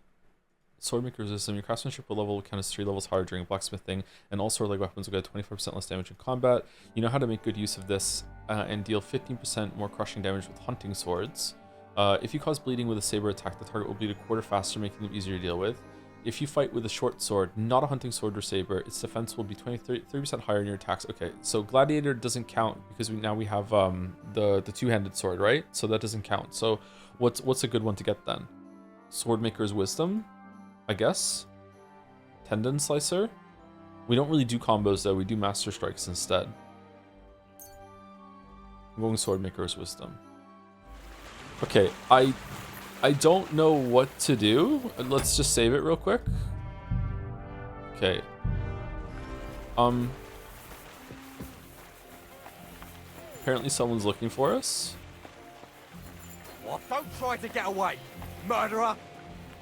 Swordmaker's Wisdom. Your craftsmanship will count as 3 levels higher during blacksmithing, and all sword-like weapons will get 25% less damage in combat. You know how to make good use of this and deal 15% more crushing damage with hunting swords. If you cause bleeding with a saber attack, the target will bleed a quarter faster, making them easier to deal with. If you fight with a short sword, not a hunting sword or saber, its defense will be 30% higher in your attacks. Okay, so Gladiator doesn't count because we have the two-handed sword, right? So that doesn't count. So what's a good one to get then? Swordmaker's Wisdom, I guess. Tendon Slicer. We don't really do combos though. We do Master Strikes instead. I'm going Swordmaker's Wisdom. Okay, I don't know what to do. Let's just save it real quick. Okay. Apparently someone's looking for us. What? Don't try to get away, murderer!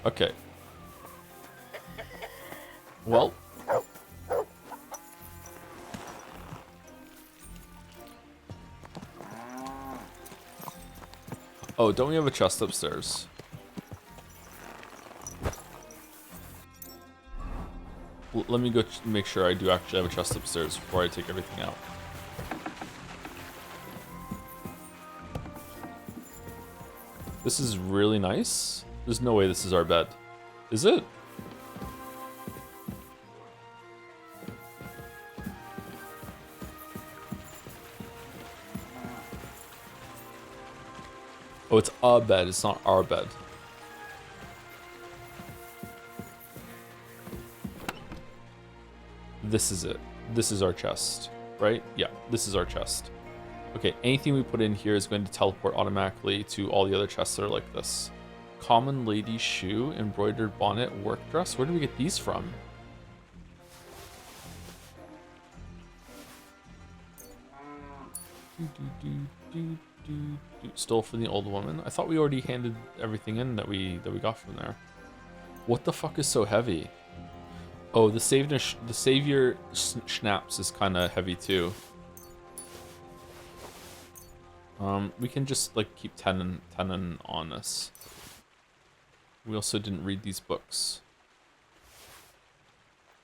Okay. Well. Oh, don't we have a chest upstairs? Let me go make sure I do actually have a chest upstairs before I take everything out. This is really nice. There's no way this is our bed. Is it? Oh, it's a bed. It's not our bed. This is it. This is our chest, right? Yeah, this is our chest. Okay, anything we put in here is going to teleport automatically to all the other chests that are like this. Common lady shoe, embroidered bonnet, work dress. Where do we get these from? Stole from the old woman. I thought we already handed everything in that we got from there. What the fuck is so heavy? Oh, the savior schnapps is kind of heavy too. We can just like keep tenon on us. We also didn't read these books.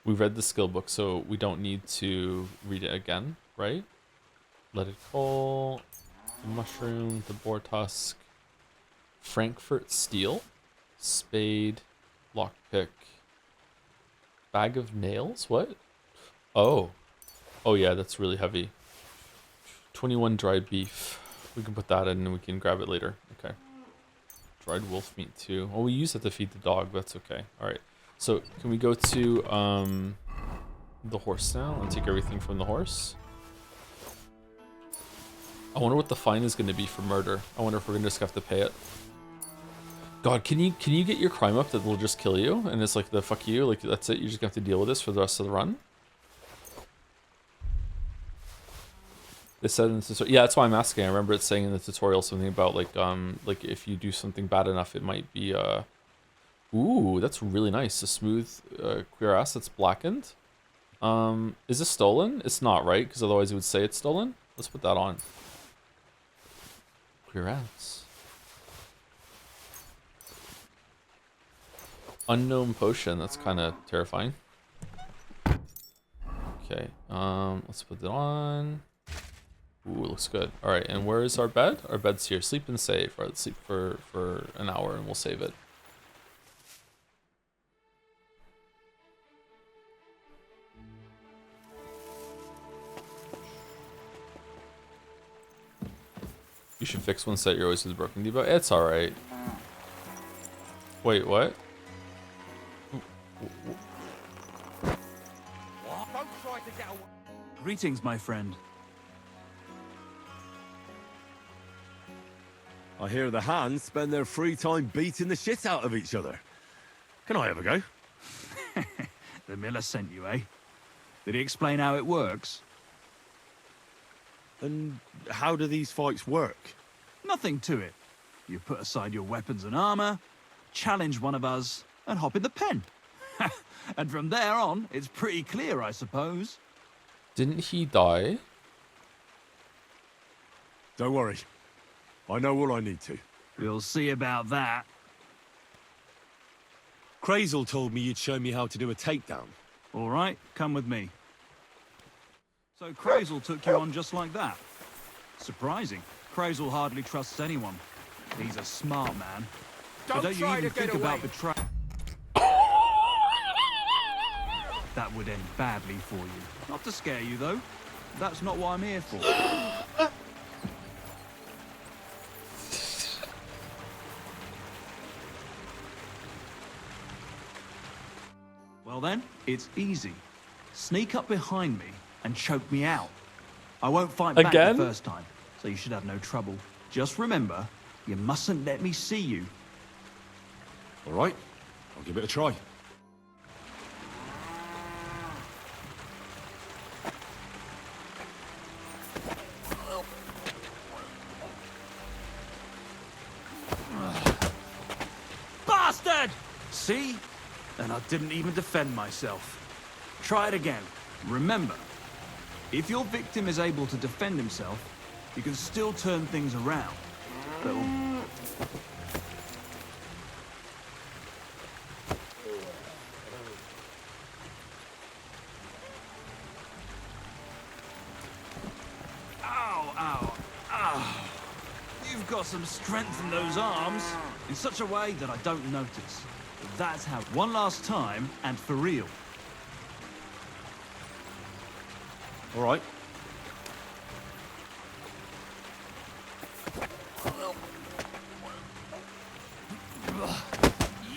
We read the skill book, so we don't need to read it again, right? Leaded coal, the mushroom, the boar tusk, Frankfurt steel, spade, lockpick, bag of nails. What? Oh yeah, that's really heavy. 21 dried beef. We can put that in and we can grab it later. Okay. Dried wolf meat too. Well, we use it to feed the dog, but that's okay. All right. So can we go to the horse now and take everything from the horse? I wonder what the fine is going to be for murder. I wonder if we're going to just have to pay it. God, can you get your crime up that will just kill you? And it's like the fuck you, like that's it. You just have to deal with this for the rest of the run. They said in the tutorial, yeah, that's why I'm asking. I remember it saying in the tutorial something about like if you do something bad enough, it might be ooh, that's really nice. A smooth queer ass that's blackened. Is this stolen? It's not, right? Because otherwise it would say it's stolen. Let's put that on. Queer ass. Unknown potion. That's kind of terrifying. Okay. Let's put it on. Ooh, looks good. All right, and where is our bed? Our bed's here. Sleep and save. All right, let's sleep for an hour and we'll save it. You should fix one set. You're always with broken debug. It's all right. Wait, what? Greetings, my friend. I hear the hands spend their free time beating the shit out of each other. Can I have a go? The miller sent you, eh? Did he explain how it works? And how do these fights work? Nothing to it. You put aside your weapons and armor, challenge one of us, and hop in the pen. And from there on, it's pretty clear, I suppose. Didn't he die? Don't worry. I know all I need to. We'll see about that. Crazel told me you'd show me how to do a takedown. All right, come with me. So Crazel took you on just like that. Surprising. Crazel hardly trusts anyone. He's a smart man. But don't you even think about betrayal? That would end badly for you. Not to scare you, though. That's not what I'm here for. Well then, it's easy. Sneak up behind me and choke me out. I won't fight back the first time, so you should have no trouble. Just remember, you mustn't let me see you. All right, I'll give it a try. Bastard! See? And I didn't even defend myself. Try it again. Remember, if your victim is able to defend himself, you can still turn things around. But ow, ow, ow. You've got some strength in those arms, in such a way that I don't notice. But that's how. One last time, and for real. All right.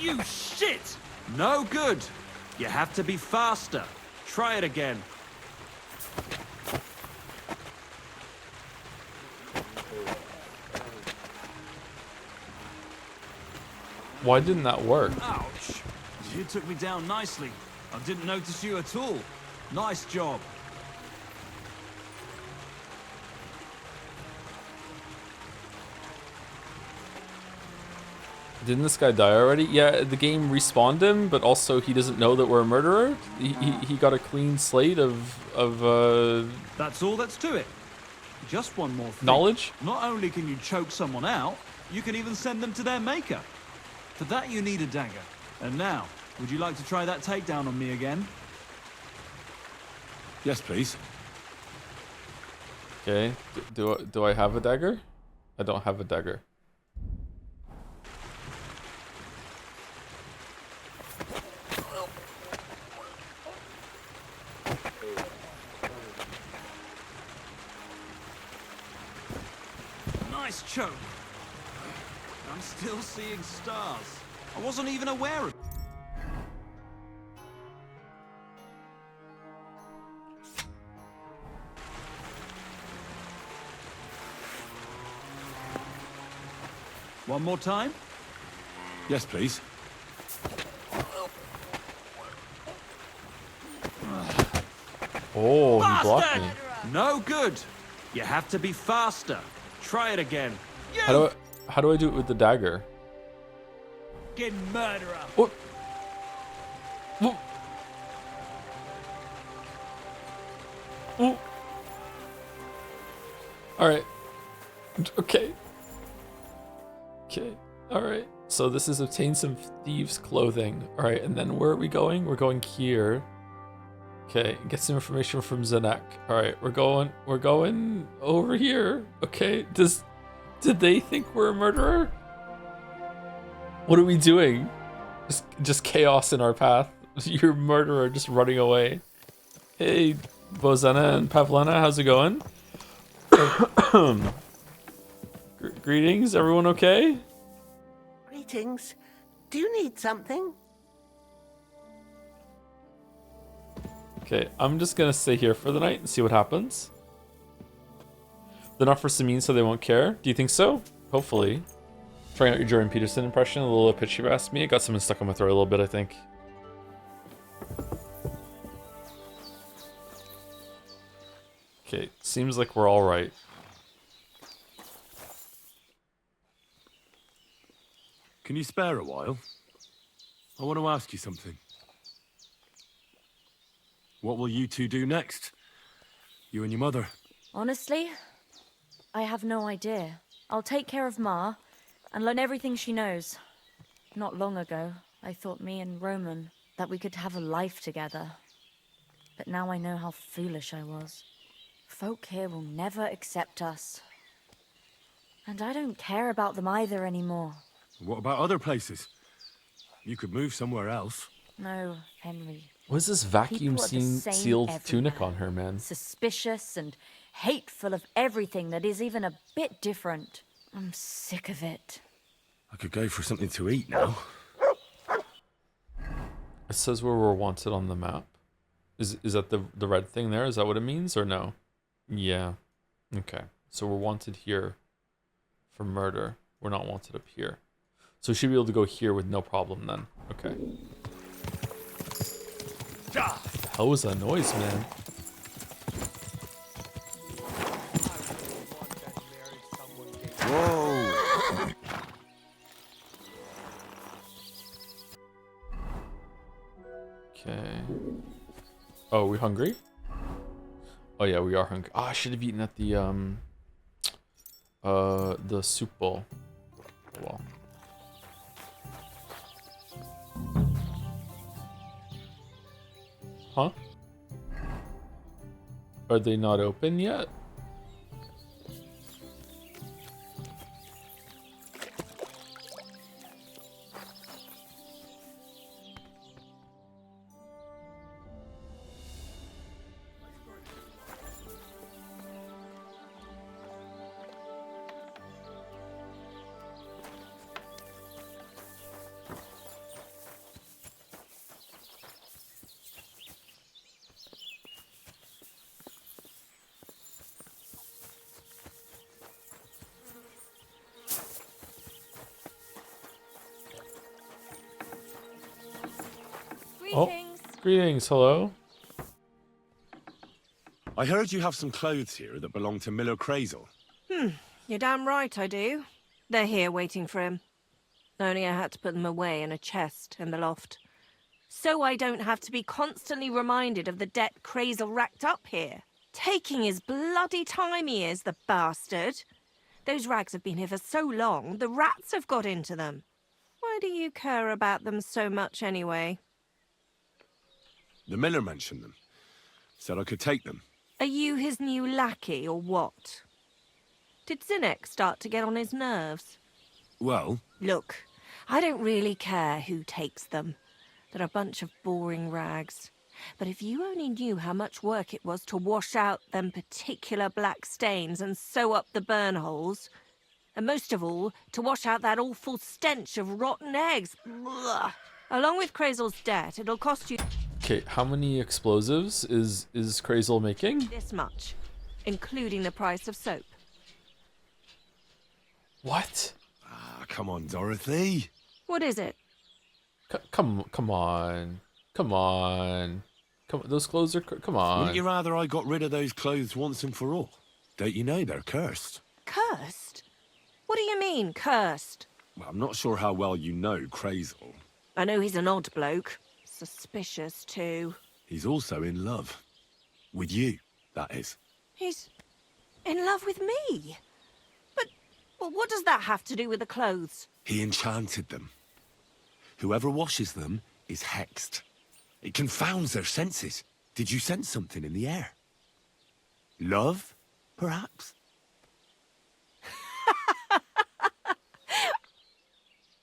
You shit! No good. You have to be faster. Try it again. Why didn't that work? Ouch. You took me down nicely. I didn't notice you at all. Nice job. Didn't this guy die already? Yeah, the game respawned him, but also he doesn't know that we're a murderer. He got a clean slate of That's all that's to it. Just one more thing. knowledge. Not only can you choke someone out, you can even send them to their maker. For that you need a dagger. And now, would you like to try that takedown on me again? Yes, please. Okay, do I have a dagger? I don't have a dagger. Nice choke. I'm still seeing stars. I wasn't even aware of. One more time? Yes, please. Oh, he blocked Bastard! me. No good. You have to be faster. Try it again. You How do I do it with the dagger? fucking murderer. What? What? Oh. All right. Okay. Okay. All right. So this is obtain some thieves' clothing. All right, and then where are we going? We're going here. Okay, get some information from Zanek. All right, we're going over here. Okay, did they think we're a murderer? What are we doing? Just chaos in our path. You're a murderer, just running away. Hey, Bozena and Pavlena, how's it going? Greetings, everyone okay? Greetings. Do you need something? Okay, I'm just gonna stay here for the night and see what happens. They're not for Samin, so they won't care. Do you think so? Hopefully. Trying out your Jordan Peterson impression, a little pitch you asked me. It got something stuck on my throat a little bit, I think. Okay, seems like we're all right. Can you spare a while? I want to ask you something. What will you two do next? You and your mother? Honestly, I have no idea. I'll take care of Ma and learn everything she knows. Not long ago, I thought me and Roman that we could have a life together. But now I know how foolish I was. Folk here will never accept us. And I don't care about them either anymore. What about other places? You could move somewhere else. No, Henry. What is this vacuum People are the same sealed everywhere. tunic on her, man? Suspicious and hateful of everything that is even a bit different. I'm sick of it. I could go for something to eat now. It says where we're wanted on the map. Is that the red thing there? Is that what it means or no? Yeah. Okay. So we're wanted here for murder. We're not wanted up here. So we should be able to go here with no problem then. Okay. What the hell was that noise, man? Whoa! Okay. Oh, are we hungry? Oh yeah, we are hungry. Ah, I should have eaten at the soup bowl. Oh, well. Huh? Are they not open yet? Greetings. Oh, greetings, hello. I heard you have some clothes here that belong to Miller Crazel. You're damn right I do. They're here waiting for him. Only I had to put them away in a chest in the loft. So I don't have to be constantly reminded of the debt Crazel racked up here. Taking his bloody time he is, the bastard. Those rags have been here for so long, the rats have got into them. Why do you care about them so much anyway? The miller mentioned them. Said I could take them. Are you his new lackey or what? Did Zinnek start to get on his nerves? Well, Look, I don't really care who takes them. They're a bunch of boring rags. But if you only knew how much work it was to wash out them particular black stains and sew up the burn holes, and most of all, to wash out that awful stench of rotten eggs. Blah. Along with Crazel's debt, it'll cost you Okay, how many explosives is Crazel making? this much, including the price of soap. What? ah, come on, Dorothy. What is it? Come on. Those clothes are, come on. Wouldn't you rather I got rid of those clothes once and for all? Don't you know they're cursed? Cursed? What do you mean, cursed? Well, I'm not sure how well you know Crazel. I know he's an odd bloke. Suspicious, too. He's also in love. With you, that is. He's in love with me? But, well, what does that have to do with the clothes? He enchanted them. Whoever washes them is hexed. It confounds their senses. Did you sense something in the air? Love, perhaps?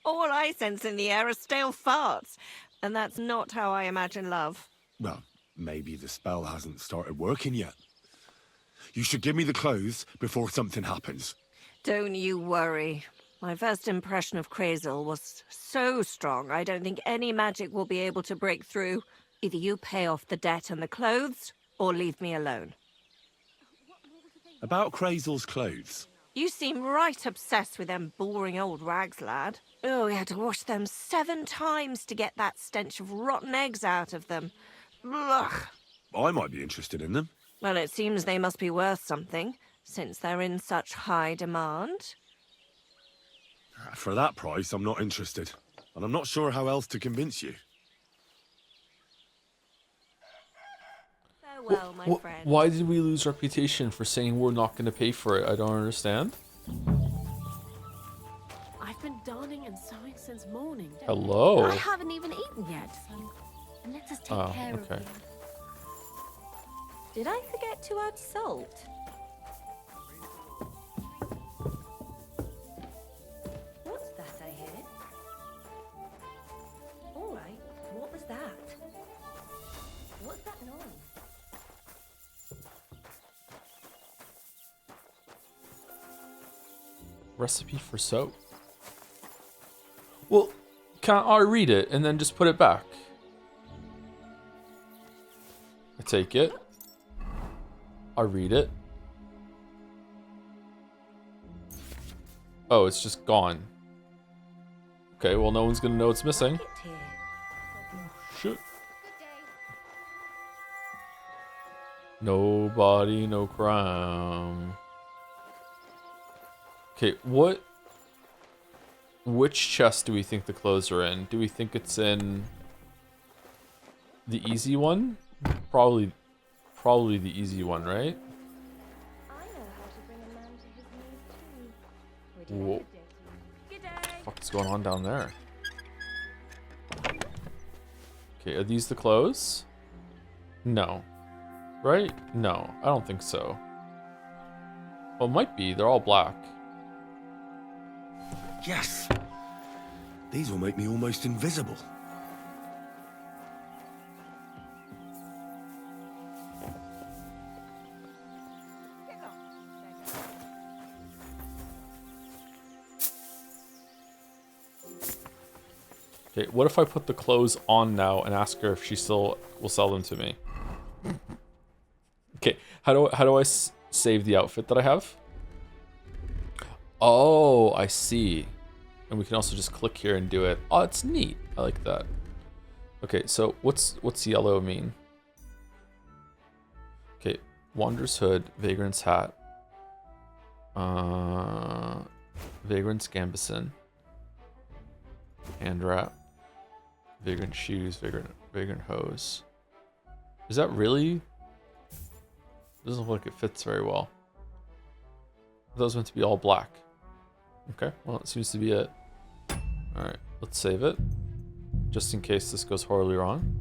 All I sense in the air are stale farts. And that's not how I imagine love. Well, maybe the spell hasn't started working yet. You should give me the clothes before something happens. Don't you worry. My first impression of Crazel was so strong, I don't think any magic will be able to break through. Either you pay off the debt and the clothes, or leave me alone. About Crazel's clothes. You seem right obsessed with them boring old rags, lad. Oh, we had to wash them 7 times to get that stench of rotten eggs out of them. Ugh. I might be interested in them. Well, it seems they must be worth something, since they're in such high demand. For that price, I'm not interested. And I'm not sure how else to convince you. Farewell, my friend. Why did we lose reputation for saying we're not going to pay for it? I don't understand. I've been darning and sewing since morning. Hello. I haven't even eaten yet. Let us take care of you. Did I forget to add salt? What's that I hear? All right, what was that? What's that noise? Recipe for soap. Well, can't I read it and then just put it back? I take it. I read it. Oh, it's just gone. Okay, well, no one's gonna know it's missing. Shit. Nobody, no crime. Okay, which chest do we think the clothes are in? Do we think it's in the easy one? probably the easy one, right? Whoa. What the fuck is going on down there? Okay, are these the clothes? No. Right? No, I don't think so. Well, it might be. They're all black. Yes! These will make me almost invisible. Okay, what if I put the clothes on now and ask her if she still will sell them to me? Okay, how do I save the outfit that I have? Oh, I see. And we can also just click here and do it. Oh, it's neat. I like that. Okay, so what's yellow mean? Okay, Wanderer's Hood, Vagrant's Hat, Vagrant's Gambeson, Hand Wrap, Vagrant Shoes, Vagrant Hose. Is that really? Doesn't look like it fits very well. Those meant to be all black. Okay, well, it seems to be it. Alright, let's save it. Just in case this goes horribly wrong.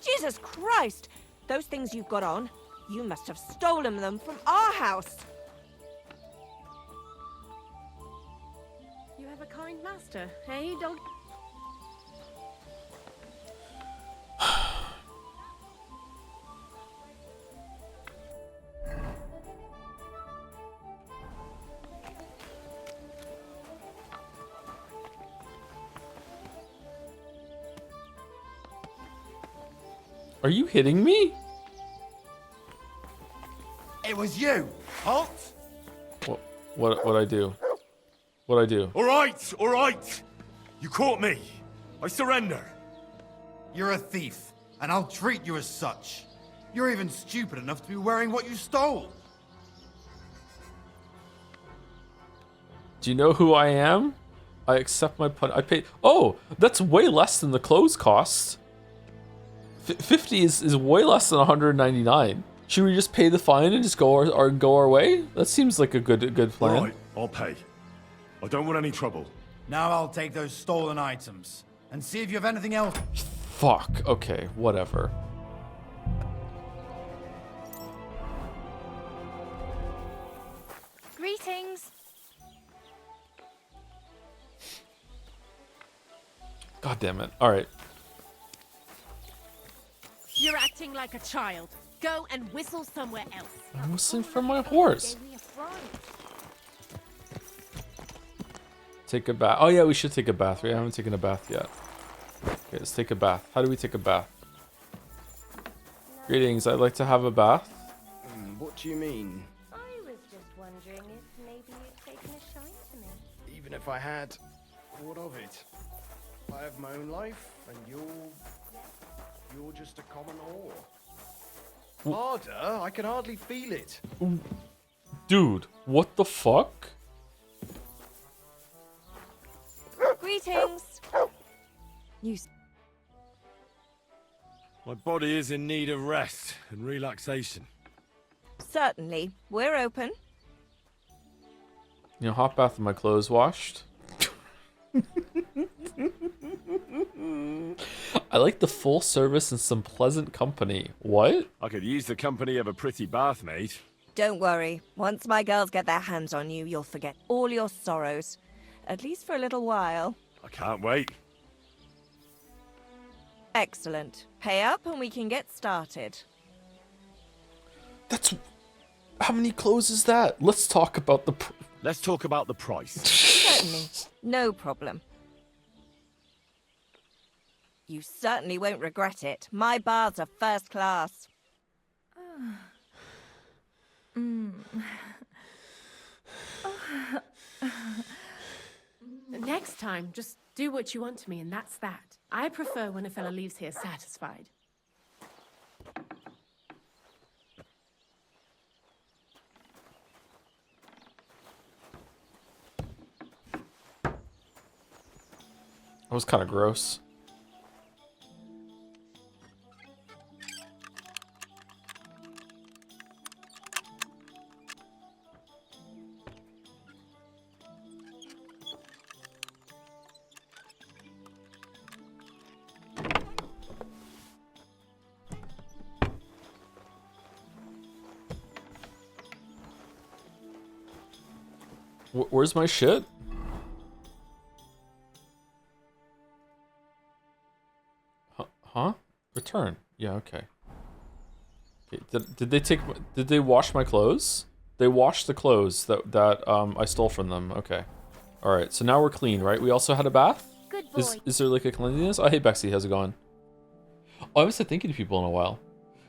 Jesus Christ! Those things you've got on, you must have stolen them from our house. You have a kind master, eh, dog? Are you hitting me? It was you. Halt. What I do? What I do? All right. You caught me. I surrender. You're a thief, and I'll treat you as such. You're even stupid enough to be wearing what you stole. Do you know who I am? I accept my pun. I paid. Oh, that's way less than the clothes cost. 50 is way less than 199. Should we just pay the fine and just go our way? That seems like a good plan. All right, I'll pay. I don't want any trouble. Now I'll take those stolen items and see if you have anything else. Fuck. Okay, whatever. Greetings. God damn it. All right. You're acting like a child. Go and whistle somewhere else. I'm whistling for my horse. Take a bath. Oh yeah, we should take a bath. We haven't taken a bath yet. Okay, let's take a bath. How do we take a bath? Greetings, I'd like to have a bath. What do you mean? I was just wondering if maybe you'd taken a shine to me. Even if I had, what of it? I have my own life, and you're just a common whore. Harder? I can hardly feel it. Dude, what the fuck? Greetings. You. My body is in need of rest and relaxation. Certainly. We're open. You know, hot bath with my clothes washed. I like the full service and some pleasant company. What? I could use the company of a pretty bath maid. Don't worry. Once my girls get their hands on you, you'll forget all your sorrows. At least for a little while. I can't wait. Excellent. Pay up and we can get started. That's... How many clothes is that? Let's talk about the... Let's talk about the price. Certainly. No problem. You certainly won't regret it. My baths are first class. Next time, just do what you want to me, and that's that. I prefer when a fella leaves here satisfied. That was kind of gross. Where's my shit? Huh? Return. Yeah, okay. Did they take? Did they wash my clothes? They washed the clothes that I stole from them. Okay. All right. So now we're clean, right? We also had a bath. Good boy. Is there like a cleanliness? Oh, hey Bexy, how's it going? Oh, I haven't said thank you to people in a while.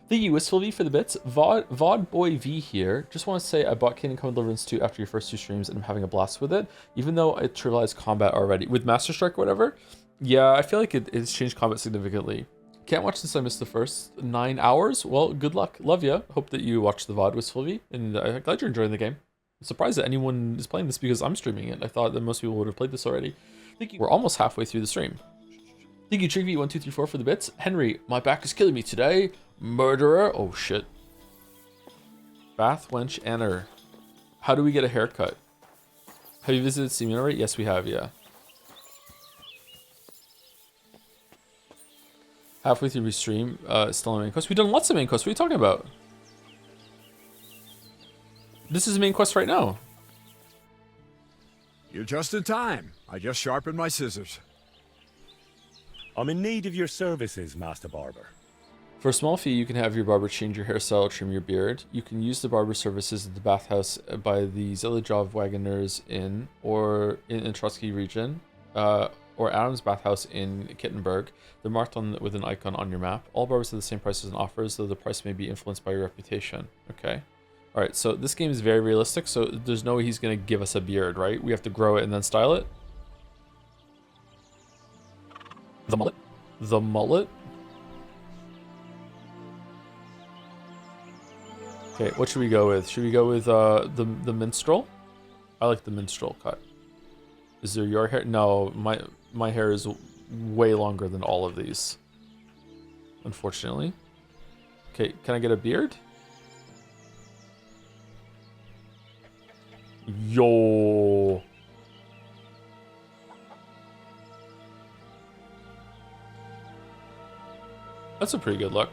Thank you, Wistful V, for the bits. Vod Boy V here. Just want to say I bought Come Deliverance 2 after your first 2 streams and I'm having a blast with it, even though I trivialized combat already. With Master Strike or whatever, yeah, I feel like it's changed combat significantly. Can't watch this, I missed the first 9 hours. Well, good luck. Love ya. Hope that you watch the VOD, Wistful V, and I'm glad you're enjoying the game. I'm surprised that anyone is playing this because I'm streaming it. I thought that most people would have played this already. Thank you. We're almost halfway through the stream. Thank you, Triggy1234 for the bits. Henry, my back is killing me today. Murderer. Oh, shit. Bath, wench, Anner. How do we get a haircut? Have you visited Simeon already? Yes, we have, yeah. Halfway through the stream, still on main quest. We've done lots of main quests. What are you talking about? This is main quest right now. You're just in time. I just sharpened my scissors. I'm in need of your services, Master Barber. For a small fee, you can have your barber change your hairstyle, trim your beard. You can use the barber services at the bathhouse by the Zillajov Wagoners Inn, or in Trotsky region, or Adam's Bathhouse in Kittenberg. They're marked on with an icon on your map. All barbers have the same prices and offers, though the price may be influenced by your reputation. Okay. Alright, so this game is very realistic, so there's no way he's going to give us a beard, right? We have to grow it and then style it. The mullet? The mullet? Okay, what should we go with? Should we go with the minstrel? I like the minstrel cut. Is there your hair? No, my hair is way longer than all of these. Unfortunately. Okay, can I get a beard? Yo. That's a pretty good look.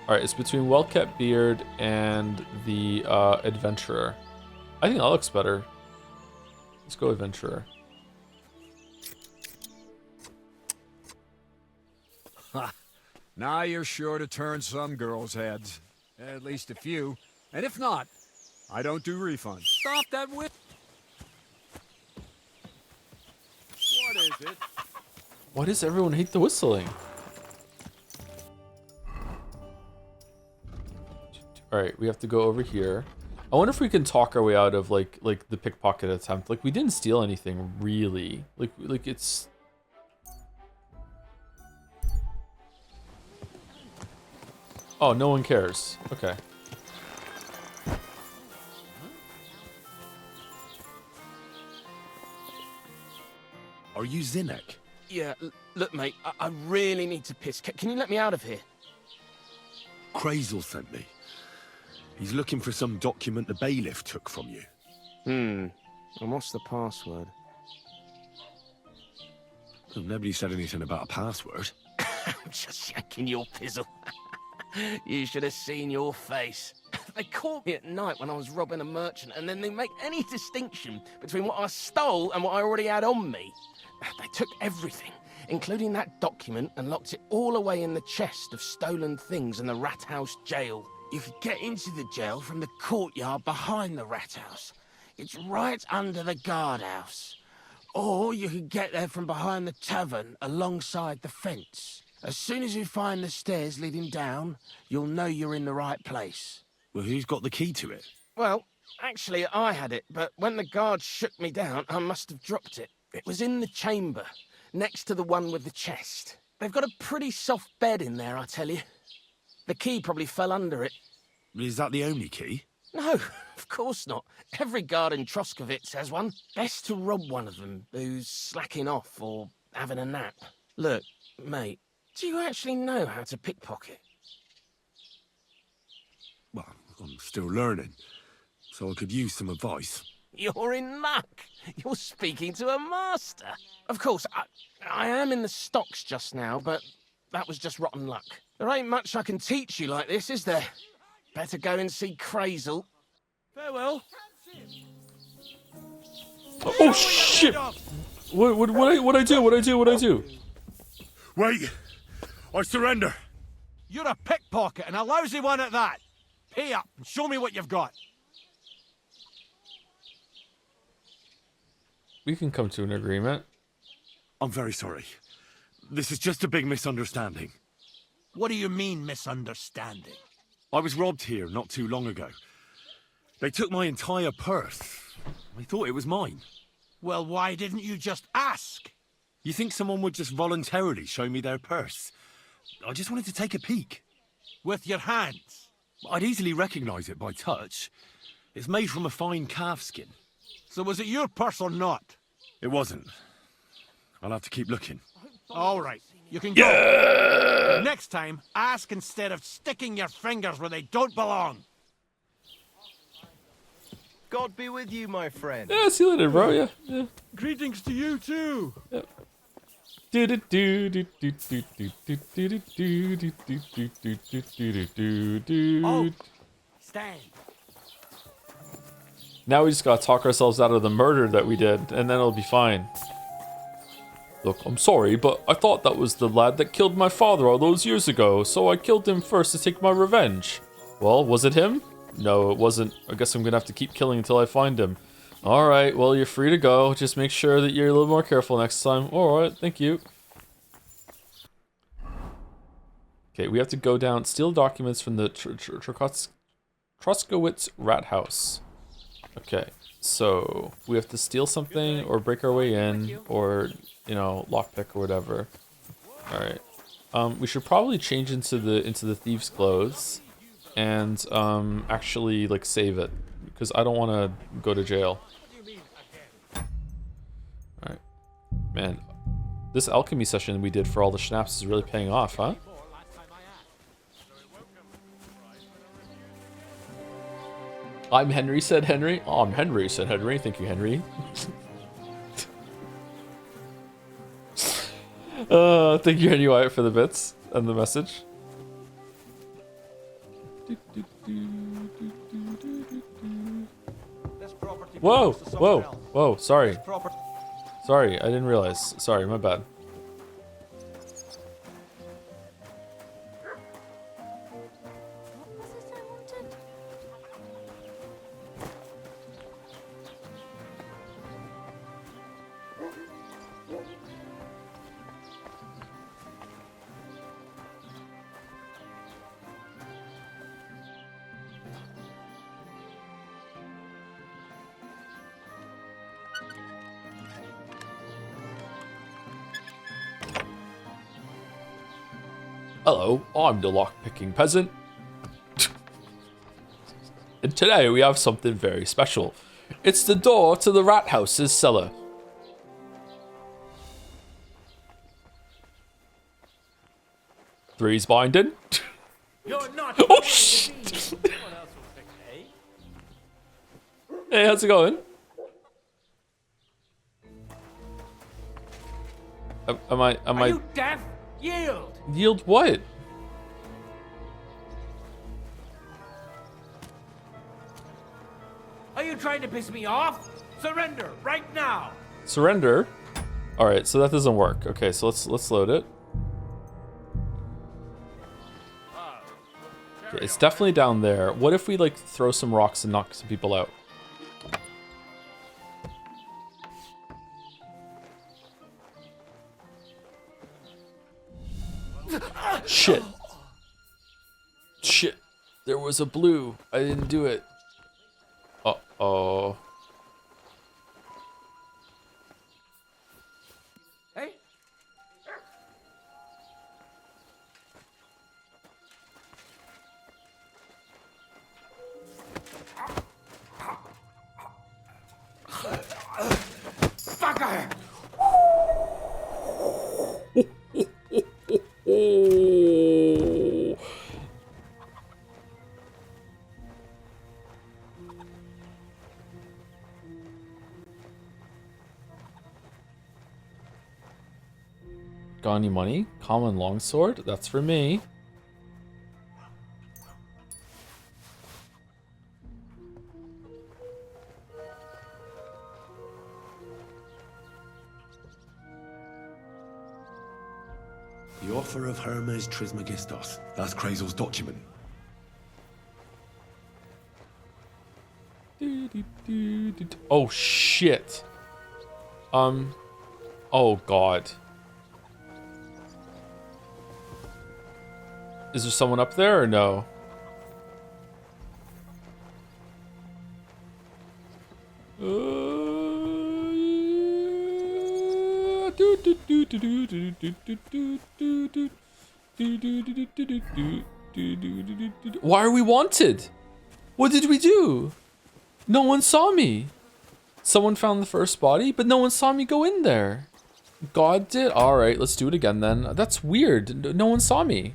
Alright, it's between well-kept beard and the adventurer. I think that looks better. Let's go adventurer. Ha! Now you're sure to turn some girls' heads. At least a few. And if not, I don't do refunds. Stop that whip! What is it? Why does everyone hate the whistling? Alright, we have to go over here. I wonder if we can talk our way out of like the pickpocket attempt. Like, we didn't steal anything really. Like it's... Oh, no one cares. Okay. Are you Zinnek? Yeah, look, mate, I really need to piss. Can you let me out of here? Crazel sent me. He's looking for some document the bailiff took from you. And what's the password? Well, nobody said anything about a password. I'm just shaking your pizzle. You should have seen your face. They caught me at night when I was robbing a merchant, and then they make any distinction between what I stole and what I already had on me. They took everything, including that document, and locked it all away in the chest of stolen things in the rat house jail. You could get into the jail from the courtyard behind the rat house. It's right under the guardhouse. Or you could get there from behind the tavern alongside the fence. As soon as you find the stairs leading down, you'll know you're in the right place. Well, who's got the key to it? Well, actually I had it, but when the guards shook me down, I must have dropped it. It was in the chamber, next to the one with the chest. They've got a pretty soft bed in there, I tell you. The key probably fell under it. Is that the only key? No, of course not. Every guard in Troskovitz has one. Best to rob one of them who's slacking off or having a nap. Look, mate, do you actually know how to pickpocket? Well, I'm still learning, so I could use some advice. You're in luck. You're speaking to a master. Of course, I am in the stocks just now, but that was just rotten luck. There ain't much I can teach you like this, is there? Better go and see Crazel. Farewell. Oh shit! What I do? Wait! I surrender! You're a pickpocket, and a lousy one at that. Pay up and show me what you've got. We can come to an agreement. I'm very sorry. This is just a big misunderstanding. What do you mean, misunderstanding? I was robbed here not too long ago. They took my entire purse. I thought it was mine. Well, why didn't you just ask? You think someone would just voluntarily show me their purse? I just wanted to take a peek. With your hands? I'd easily recognize it by touch. It's made from a fine calf skin. So was it your purse or not? It wasn't. I'll have to keep looking. All right, you can go. But next time, ask instead of sticking your fingers where they don't belong. God be with you, my friend. Yeah, see you later, bro. Yeah. Greetings to you too. Yep. Oh, stand. Now we just gotta talk ourselves out of the murder that we did, and then it'll be fine. Look, I'm sorry, but I thought that was the lad that killed my father all those years ago, so I killed him first to take my revenge. Well, was it him? No, it wasn't. I guess I'm gonna have to keep killing until I find him. Alright, well, you're free to go. Just make sure that you're a little more careful next time. Alright, thank you. Okay, we have to go down, steal documents from the Troskowitz rat house. Okay, so we have to steal something or break our way in or, you know, lockpick or whatever. Alright. We should probably change into the thieves' clothes and actually like save it because I don't want to go to jail. Alright. Man, this alchemy session we did for all the schnapps is really paying off, huh? I'm Henry, said Henry. Oh, I'm Henry, said Henry. Thank you, Henry. Thank you, Henry Wyatt, for the bits and the message. Whoa, whoa, whoa, sorry. Sorry, I didn't realize. Sorry, my bad. Hello, I'm the lockpicking peasant. And today we have something very special. It's the door to the rat house's cellar. Three's binding. You're not. Oh shit! Hey, how's it going? Am I? Are you deaf? Yield. Yield what? Are you trying to piss me off? Surrender right now. Surrender? Alright, so that doesn't work. Okay, so let's load it. Okay, it's definitely down there. What if we like throw some rocks and knock some people out? Shit. Shit. There was a blue. I didn't do it. Uh-oh. Hey. Fucker. Got any money? Common longsword? That's for me. The offer of Hermes Trismegistos. That's Krazel's document. Oh shit. Oh god. Is there someone up there or no? Why are we wanted? What did we do? No one saw me. Someone found the first body, but no one saw me go in there. God did? Alright, let's do it again then. That's weird. No one saw me.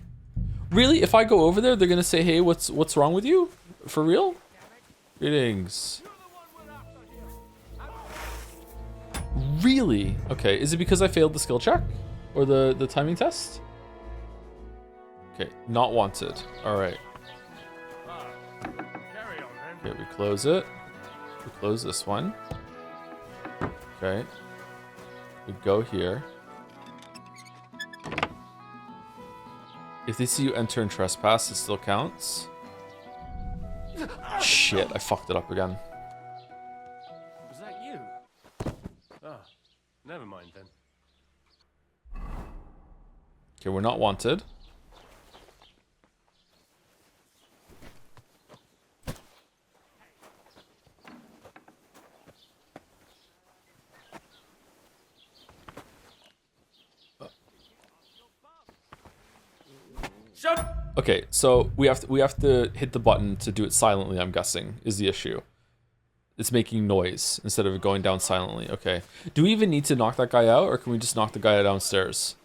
Really? If I go over there, they're gonna say, hey, what's wrong with you? For real? Greetings. Really? Okay, is it because I failed the skill check? Or the timing test? Okay, not wanted. Alright. Okay, we close it. We close this one. Okay. We go here. If they see you enter and trespass, it still counts. Shit, I fucked it up again. Was that you? Oh, never mind then. Okay, we're not wanted. Okay, so we have to hit the button to do it silently, I'm guessing, is the issue. It's making noise instead of going down silently. Okay. Do we even need to knock that guy out, or can we just knock the guy downstairs?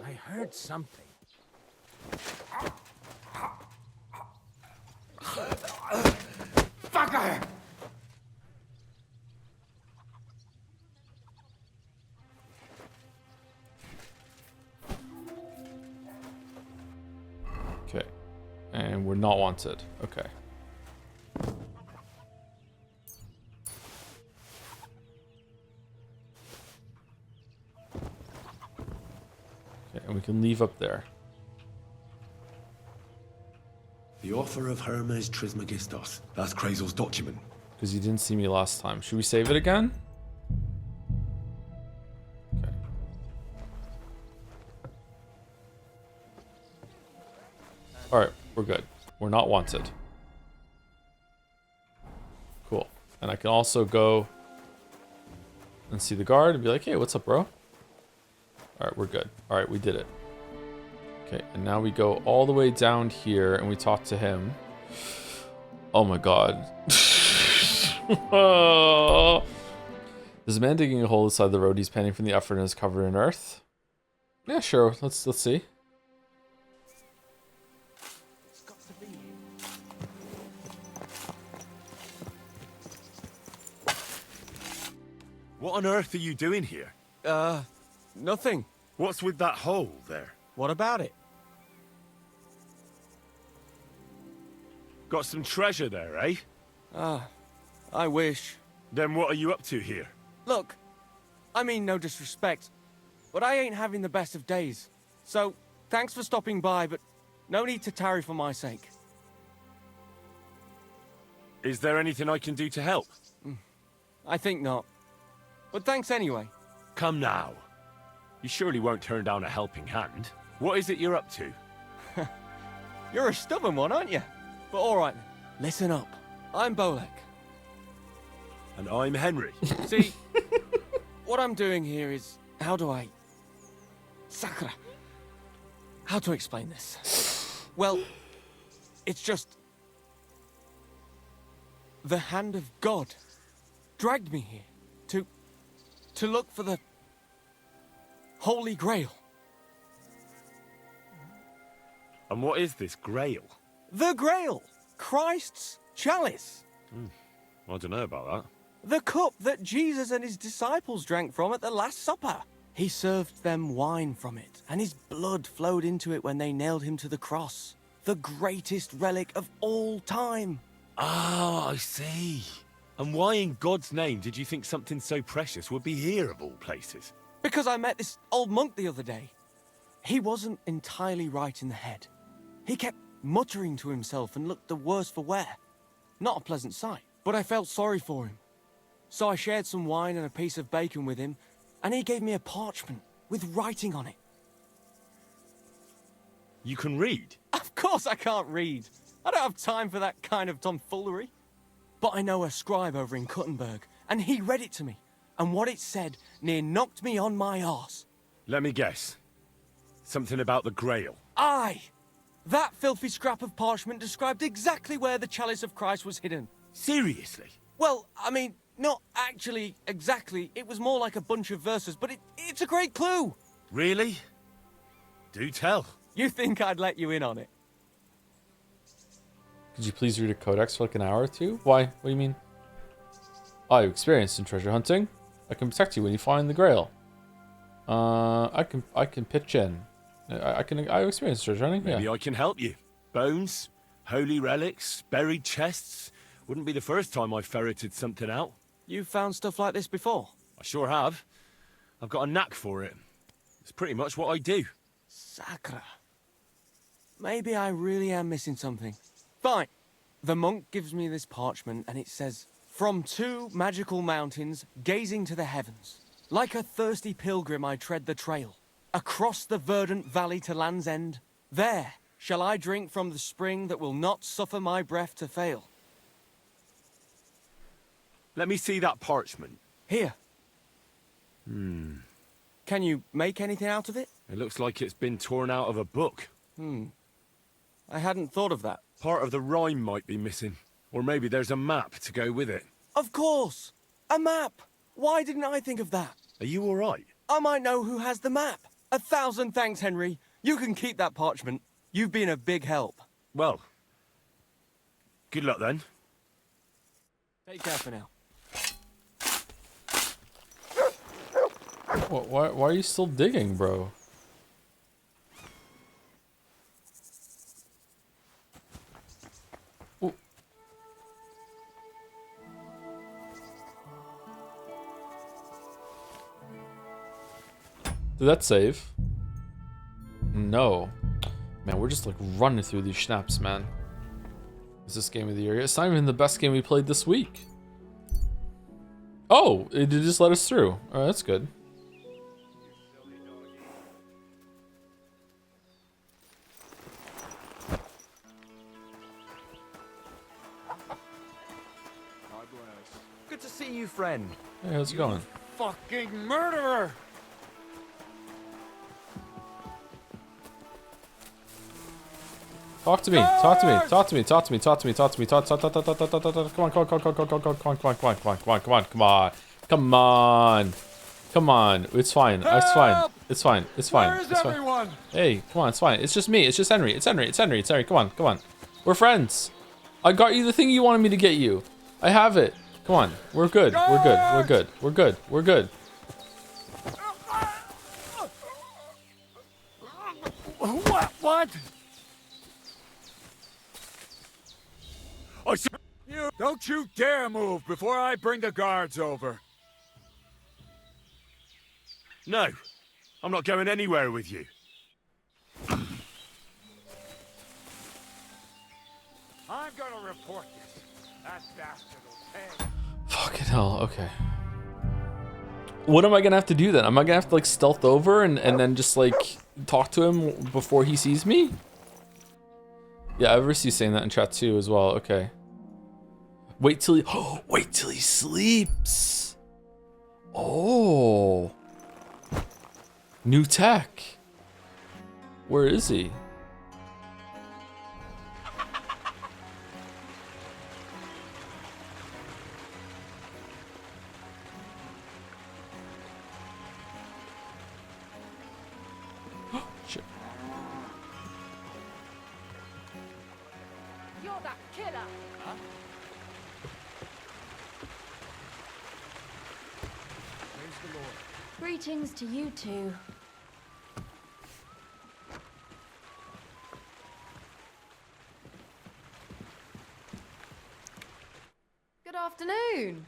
I heard something. Fucker! Okay. And we're not wanted. Okay. Okay, and we can leave up there. The offer of Hermes Trismegistos. That's Krazel's document. Because you didn't see me last time. Should we save it again? Okay. Alright, we're good. We're not wanted. Cool. And I can also go and see the guard and be like, hey, what's up, bro? Alright, we're good. Alright, we did it. Okay, and now we go all the way down here and we talk to him. Oh my god. There's a man digging a hole inside the road. He's panting from the effort and is covered in earth. Yeah, sure. Let's see. What on earth are you doing here? Nothing. What's with that hole there? What about it? Got some treasure there, eh? I wish. Then what are you up to here? Look, I mean no disrespect, but I ain't having the best of days. So, thanks for stopping by, but no need to tarry for my sake. Is there anything I can do to help? I think not. But thanks anyway. Come now. You surely won't turn down a helping hand. What is it you're up to? You're a stubborn one, aren't you? But alright, listen up. I'm Bolek. And I'm Henry. See, what I'm doing here is... How do I... Sakura. How to explain this? Well, it's just... The hand of God dragged me here to look for the Holy Grail. And what is this Grail? The Grail! Christ's chalice! I don't know about that. The cup that Jesus and his disciples drank from at the Last Supper. He served them wine from it, and his blood flowed into it when they nailed him to the cross. The greatest relic of all time. Ah, I see. And why in God's name did you think something so precious would be here of all places? Because I met this old monk the other day. He wasn't entirely right in the head. He kept muttering to himself and looked the worse for wear. Not a pleasant sight, but I felt sorry for him. So I shared some wine and a piece of bacon with him, and he gave me a parchment with writing on it. You can read? Of course I can't read. I don't have time for that kind of tomfoolery. But I know a scribe over in Kuttenberg, and he read it to me. And what it said near knocked me on my arse. Let me guess. Something about the Grail. Aye! That filthy scrap of parchment described exactly where the chalice of Christ was hidden. Seriously? Well, I mean, not actually exactly. It was more like a bunch of verses, but it's a great clue. Really? Do tell. You think I'd let you in on it? Could you please read a codex for like an hour or two? Why? What do you mean? Are you experienced in treasure hunting? I can protect you when you find the Grail. I can pitch in. I experience treasure hunting. Maybe yeah. I can help you. Bones, holy relics, buried chests. Wouldn't be the first time I ferreted something out. You've found stuff like this before? I sure have. I've got a knack for it. It's pretty much what I do. Sacre. Maybe I really am missing something. Fine. The monk gives me this parchment and it says, "From 2 magical mountains, gazing to the heavens. Like a thirsty pilgrim I tread the trail. Across the verdant valley to land's end. There shall I drink from the spring that will not suffer my breath to fail." Let me see that parchment. Here. Can you make anything out of it? It looks like it's been torn out of a book. I hadn't thought of that. Part of the rhyme might be missing. Or maybe there's a map to go with it. Of course! A map! Why didn't I think of that? Are you all right? I might know who has the map. 1,000 thanks, Henry. You can keep that parchment. You've been a big help. Well, good luck then. Take care for now. Why are you still digging, bro? Ooh. Did that save? No. Man, we're just like running through these schnapps, man. Is this game of the year? It's not even the best game we played this week. Oh, it did just let us through. Oh, that's good. Good to see you, friend. Hey, how's it going? Fucking murderer! Talk to me, talk to me, talk to me, talk to me, talk to me, talk to me, talk, come on, come on, it's fine, it's fine, it's fine, it's fine, it's fine. Hey, come on, it's fine, it's just me, it's just Henry, it's Henry, it's Henry, it's Henry, come on, come on. We're friends. I got you the thing you wanted me to get you. I have it. Come on, we're good, we're good, we're good, we're good, we're good. What? You don't you dare move before I bring the guards over. No, I'm not going anywhere with you. I'm gonna report this. That bastard will pay. Fucking hell, okay. What am I gonna have to do then? Am I gonna have to like stealth over and then just like talk to him before he sees me? Yeah, Eversy's saying that in chat too as well. Okay. Wait till he sleeps. Oh. New tech. Where is he? Shit. You're that killer. Huh? Greetings to you two. Good afternoon.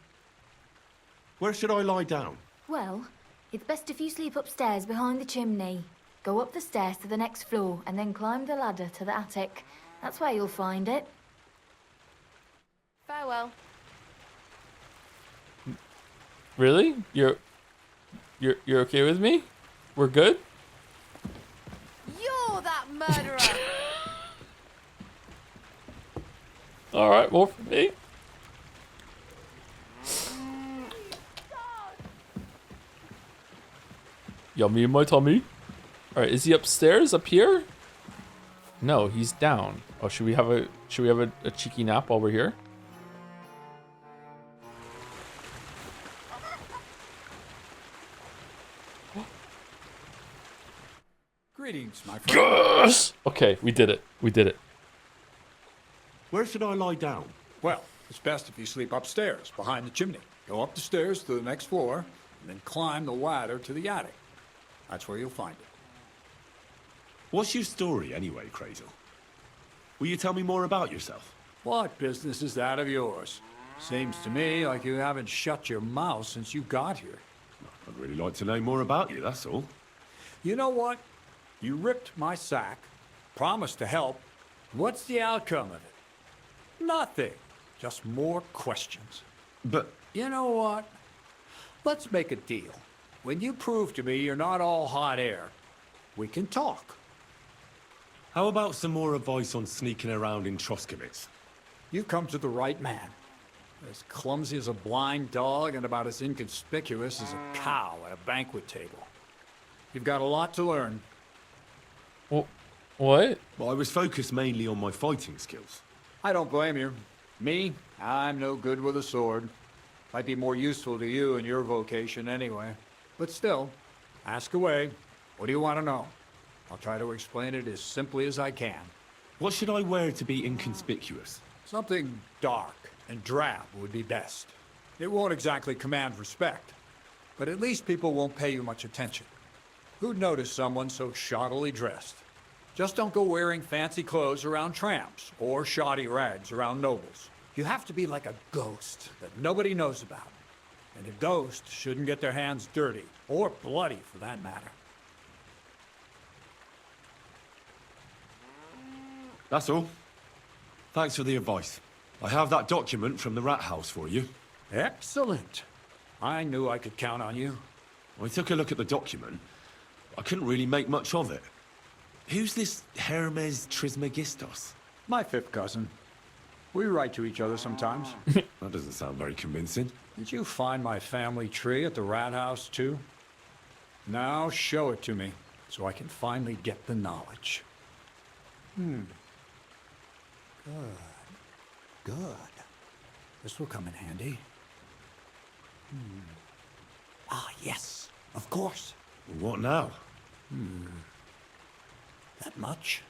Where should I lie down? Well, it's best if you sleep upstairs behind the chimney. Go up the stairs to the next floor and then climb the ladder to the attic. That's where you'll find it. Farewell. Really? You're okay with me? We're good? You're that murderer! Alright, more for me. Yummy in my tummy. Alright, is he upstairs? Up here? No, he's down. Oh, should we have a cheeky nap while we're here? Greetings, my friend. Yes! Okay, we did it. We did it. Where should I lie down? Well, it's best if you sleep upstairs, behind the chimney. Go up the stairs to the next floor, and then climb the ladder to the attic. That's where you'll find it. What's your story anyway, Crazel? Will you tell me more about yourself? What business is that of yours? Seems to me like you haven't shut your mouth since you got here. I'd really like to know more about you, that's all. You know what? You ripped my sack, promised to help. What's the outcome of it? Nothing. Just more questions. But... You know what? Let's make a deal. When you prove to me you're not all hot air, we can talk. How about some more advice on sneaking around in Troskowitz? You've come to the right man. As clumsy as a blind dog and about as inconspicuous as a cow at a banquet table. You've got a lot to learn. What? Well, I was focused mainly on my fighting skills. I don't blame you. Me, I'm no good with a sword. Might be more useful to you in your vocation anyway. But still, ask away. What do you want to know? I'll try to explain it as simply as I can. What should I wear to be inconspicuous? Something dark and drab would be best. It won't exactly command respect, but at least people won't pay you much attention. Who'd notice someone so shoddily dressed? Just don't go wearing fancy clothes around tramps or shoddy rags around nobles. You have to be like a ghost that nobody knows about. And a ghost shouldn't get their hands dirty, or bloody for that matter. That's all. Thanks for the advice. I have that document from the rat house for you. Excellent. I knew I could count on you. I took a look at the document. I couldn't really make much of it. Who's this Hermes Trismegistos? My fifth cousin. We write to each other sometimes. That doesn't sound very convincing. Did you find my family tree at the rat house, too? Now show it to me, so I can finally get the knowledge. Good. Good. This will come in handy. Ah, yes. Of course. What now? That much?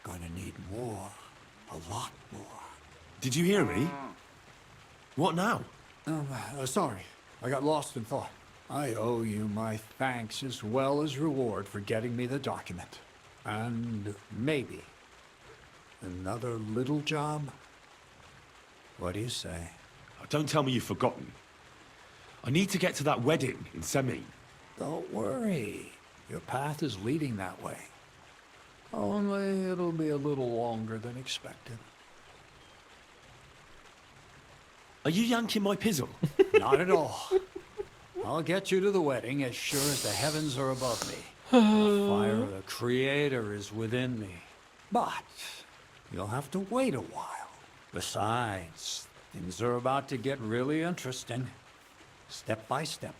Gonna need more. A lot more. Did you hear me? What now? Sorry. I got lost in thought. I owe you my thanks as well as reward for getting me the document. And maybe another little job? What do you say? Oh, don't tell me you've forgotten. I need to get to that wedding in Semin. Don't worry. Your path is leading that way. Only it'll be a little longer than expected. Are you yanking my pizzle? Not at all. I'll get you to the wedding as sure as the heavens are above me. The fire of the Creator is within me. But you'll have to wait a while. Besides, things are about to get really interesting. Step by step,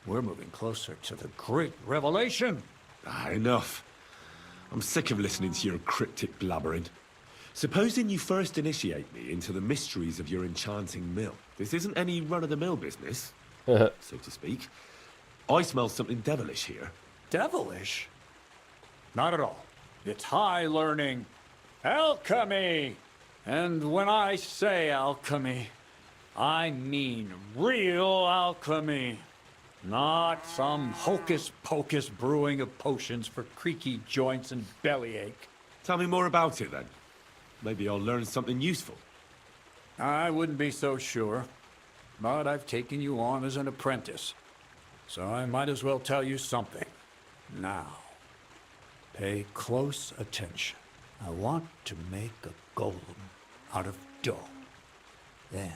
we're moving closer to the great revelation. Enough. I'm sick of listening to your cryptic blabbering. Supposing you first initiate me into the mysteries of your enchanting mill. This isn't any run-of-the-mill business, so to speak. I smell something devilish here. Devilish? Not at all. It's high learning. Alchemy! And when I say alchemy, I mean real alchemy. Not some hocus-pocus brewing of potions for creaky joints and bellyache. Tell me more about it, then. Maybe I'll learn something useful. I wouldn't be so sure, but I've taken you on as an apprentice, so I might as well tell you something. Now, pay close attention. I want to make a golem out of dough. Then,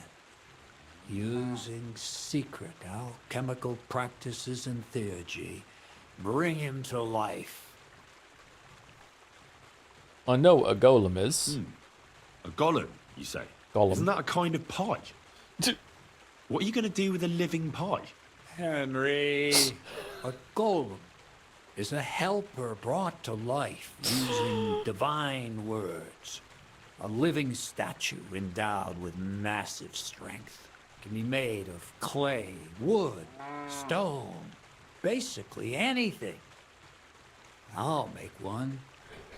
using secret alchemical practices and theurgy, bring him to life. I know what a golem is. A golem, you say? Golem. Isn't that a kind of pie? What are you going to do with a living pie? Henry, a golem is a helper brought to life using divine words. A living statue endowed with massive strength. Can be made of clay, wood, stone, basically anything. I'll make one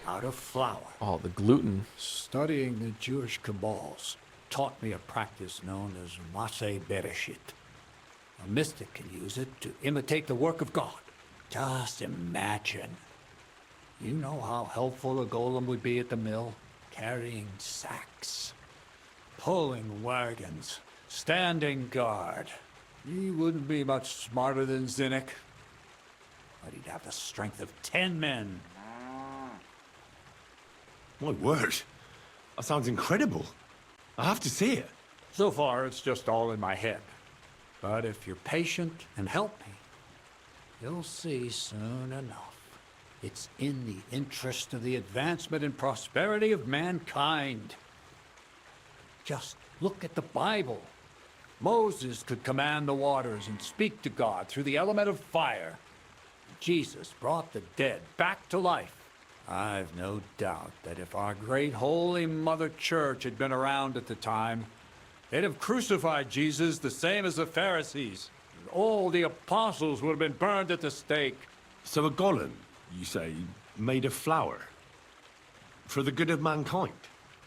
out of flour. Oh, the gluten. Studying the Jewish Kabbals taught me a practice known as Maseh Bereshit. A mystic can use it to imitate the work of God. Just imagine. You know how helpful a golem would be at the mill? Carrying sacks, pulling wagons, standing guard. He wouldn't be much smarter than Zinnik, but he'd have the strength of 10 men. My word. That sounds incredible. I have to see it. So far, it's just all in my head. But if you're patient and help me, you'll see soon enough. It's in the interest of the advancement and prosperity of mankind. Just look at the Bible. Moses could command the waters and speak to God through the element of fire. Jesus brought the dead back to life. I've no doubt that if our great Holy Mother Church had been around at the time, they'd have crucified Jesus the same as the Pharisees. All the apostles would have been burned at the stake. So a golem, you say, made of flour? For the good of mankind?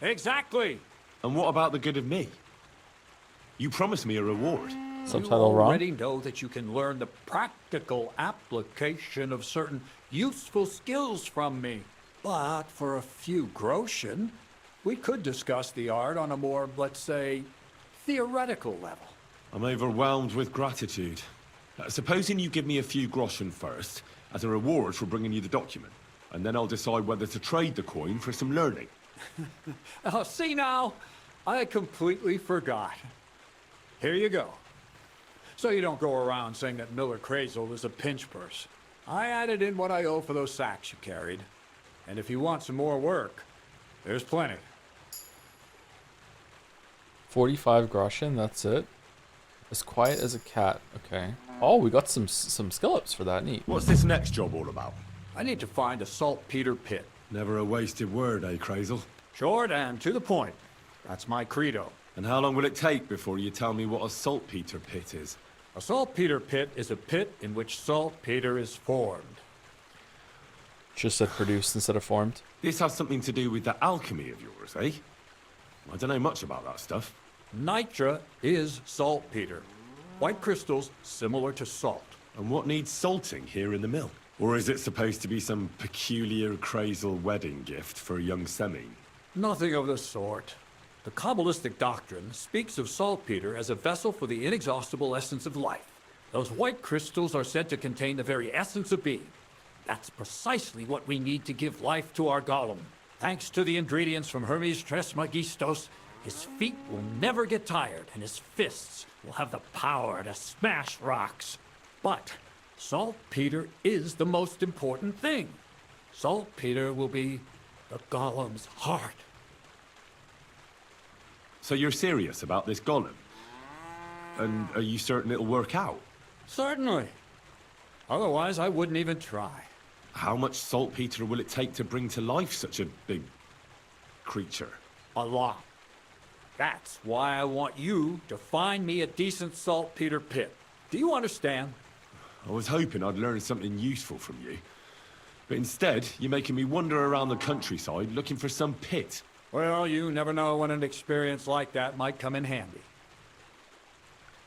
Exactly! And what about the good of me? You promised me a reward. Subtitle you wrong? already know that you can learn the practical application of certain useful skills from me. But for a few groschen, we could discuss the art on a more, let's say, theoretical level. I'm overwhelmed with gratitude. Supposing you give me a few groschen first, as a reward for bringing you the document, and then I'll decide whether to trade the coin for some learning. Oh, see now, I completely forgot. Here you go. So you don't go around saying that Miller Crazel is a pinch purse. I added in what I owe for those sacks you carried. And if you want some more work, there's plenty. 45 groschen, that's it. As quiet as a cat. Okay. Oh, we got some skill ups for that. Neat. What's this next job all about? I need to find a saltpeter pit. Never a wasted word, eh, Crazel? Short and to the point. That's my credo. And how long will it take before you tell me what a saltpeter pit is? A saltpeter pit is a pit in which saltpeter is formed. Just said produced instead of formed. This has something to do with that alchemy of yours, eh? I don't know much about that stuff. Nitra is saltpeter. White crystals similar to salt. And what needs salting here in the mill? Or is it supposed to be some peculiar Crazel wedding gift for a young Semine? Nothing of the sort. The Kabbalistic doctrine speaks of saltpeter as a vessel for the inexhaustible essence of life. Those white crystals are said to contain the very essence of being. That's precisely what we need to give life to our golem. Thanks to the ingredients from Hermes Trismegistos, his feet will never get tired, and his fists will have the power to smash rocks. But saltpeter is the most important thing. Saltpeter will be the golem's heart. So you're serious about this golem? And are you certain it'll work out? Certainly. Otherwise, I wouldn't even try. How much saltpeter will it take to bring to life such a big creature? A lot. That's why I want you to find me a decent saltpeter pit. Do you understand? I was hoping I'd learn something useful from you. But instead, you're making me wander around the countryside looking for some pit. Well, you never know when an experience like that might come in handy.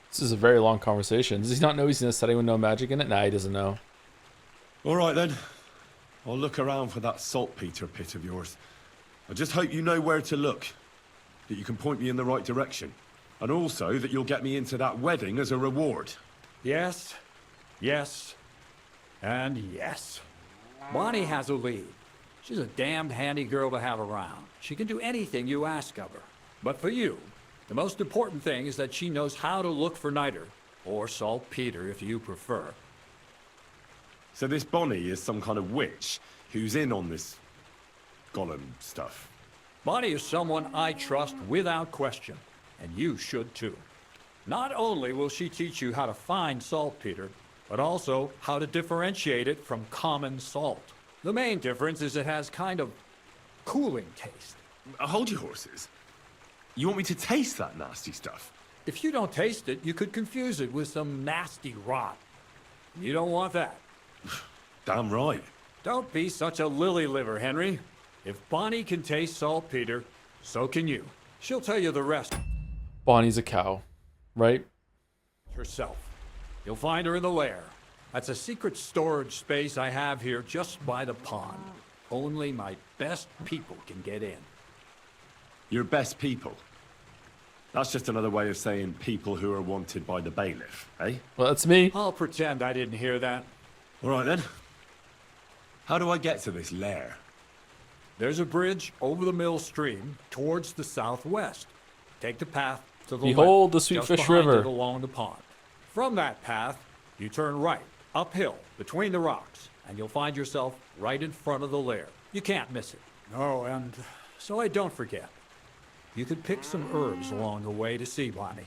This is a very long conversation. Does he not know he's in a setting with no magic in it? Nah, he doesn't know. All right, then. I'll look around for that saltpeter pit of yours. I just hope you know where to look. That you can point me in the right direction. And also that you'll get me into that wedding as a reward. Yes, yes, and yes. Bonnie has a lead. She's a damned handy girl to have around. She can do anything you ask of her. But for you, the most important thing is that she knows how to look for niter, or saltpeter if you prefer. So this Bonnie is some kind of witch who's in on this golem stuff. Bonnie is someone I trust without question, and you should too. Not only will she teach you how to find saltpeter, but also how to differentiate it from common salt. The main difference is it has kind of cooling taste. Hold your horses. You want me to taste that nasty stuff? If you don't taste it, you could confuse it with some nasty rot. You don't want that. Damn right. Don't be such a lily liver, Henry. If Bonnie can taste saltpeter, so can you. She'll tell you the rest. Bonnie's a cow, right? Herself. You'll find her in the lair. That's a secret storage space I have here just by the pond. Only my best people can get in. Your best people? That's just another way of saying people who are wanted by the bailiff, eh? Well, that's me. I'll pretend I didn't hear that. All right, then. How do I get to this lair? There's a bridge over the mill stream towards the southwest. Take the path to the Behold left, the just Sweetfish behind River. it along the pond. From that path, you turn right, uphill, between the rocks, and you'll find yourself right in front of the lair. You can't miss it. Oh, and so I don't forget. You could pick some herbs along the way to see Bonnie.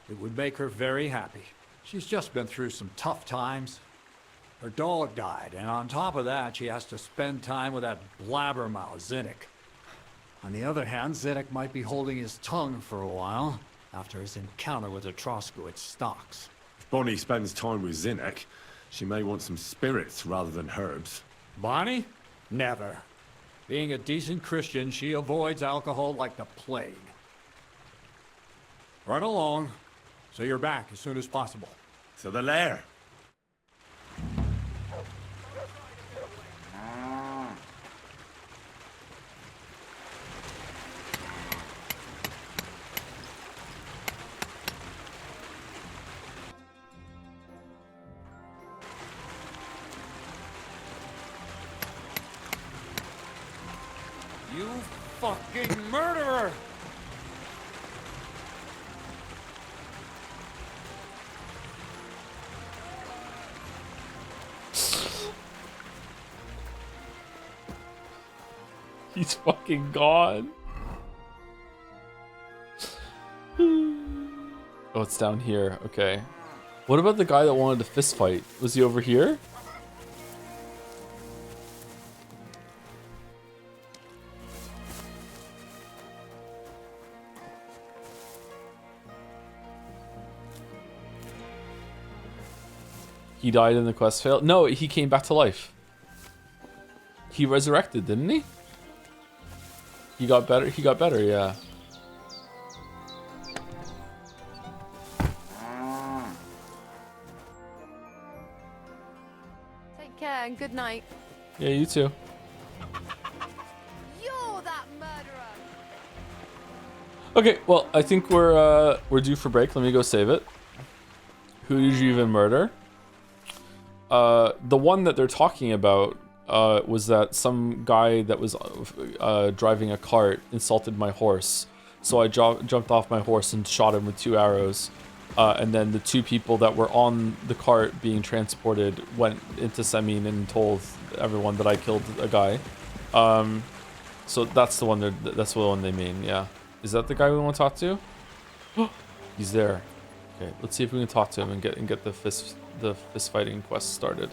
It would make her very happy. She's just been through some tough times. Her dog died, and on top of that, she has to spend time with that blabbermouth, Zinnik. On the other hand, Zinnik might be holding his tongue for a while after his encounter with the Troskowitz stocks. If Bonnie spends time with Zinnik, she may want some spirits rather than herbs. Bonnie? Never. Being a decent Christian, she avoids alcohol like the plague. Run along, so you're back as soon as possible. To the lair. You fucking murderer! He's fucking gone. Oh, it's down here. Okay. What about the guy that wanted to fist fight? Was he over here? He died and the quest failed? No, he came back to life. He resurrected, didn't he? He got better, yeah. Take care and good night. Yeah, you too. You're that murderer. Okay, well, I think we're due for break. Let me go save it. Who did you even murder? The one that they're talking about was that some guy that was driving a cart insulted my horse. So I jumped off my horse and shot him with 2 arrows. And then the 2 people that were on the cart being transported went into Semin and told everyone that I killed a guy. So that's the one they mean, yeah. Is that the guy we want to talk to? He's there. Okay, let's see if we can talk to him and get the fist fighting quest started.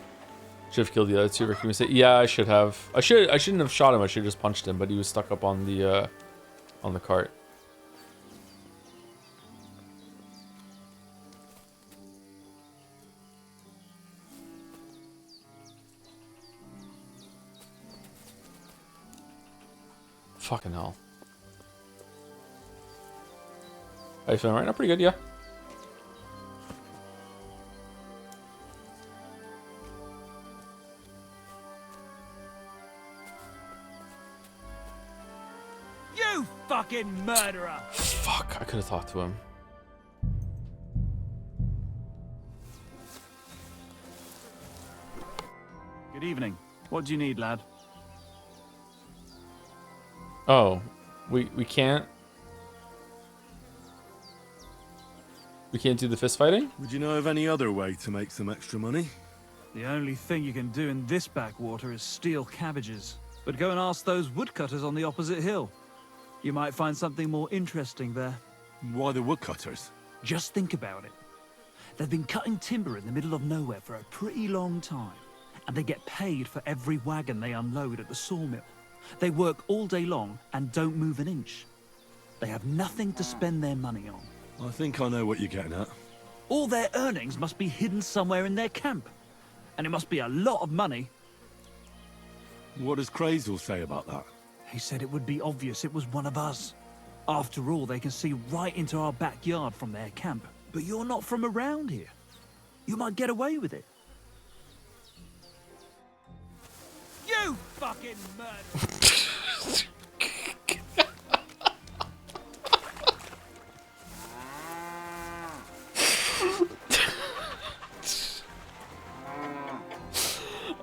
Should have killed the other 2. Ricky would say, yeah, I should have. I shouldn't have shot him. I should have just punched him, but he was stuck up on the cart. Fucking hell. How you feeling right now? Pretty good, yeah. fucking murderer! Fuck, I could have talked to him. Good evening. What do you need, lad? Oh, we can't. We can't do the fist fighting? Would you know of any other way to make some extra money? The only thing you can do in this backwater is steal cabbages. But go and ask those woodcutters on the opposite hill. You might find something more interesting there. Why the woodcutters? Just think about it. They've been cutting timber in the middle of nowhere for a pretty long time, and they get paid for every wagon they unload at the sawmill. They work all day long and don't move an inch. They have nothing to spend their money on. I think I know what you're getting at. All their earnings must be hidden somewhere in their camp. And it must be a lot of money. What does Crazel say about that? He said it would be obvious it was one of us. After all, they can see right into our backyard from their camp. But you're not from around here. You might get away with it. You fucking murderer!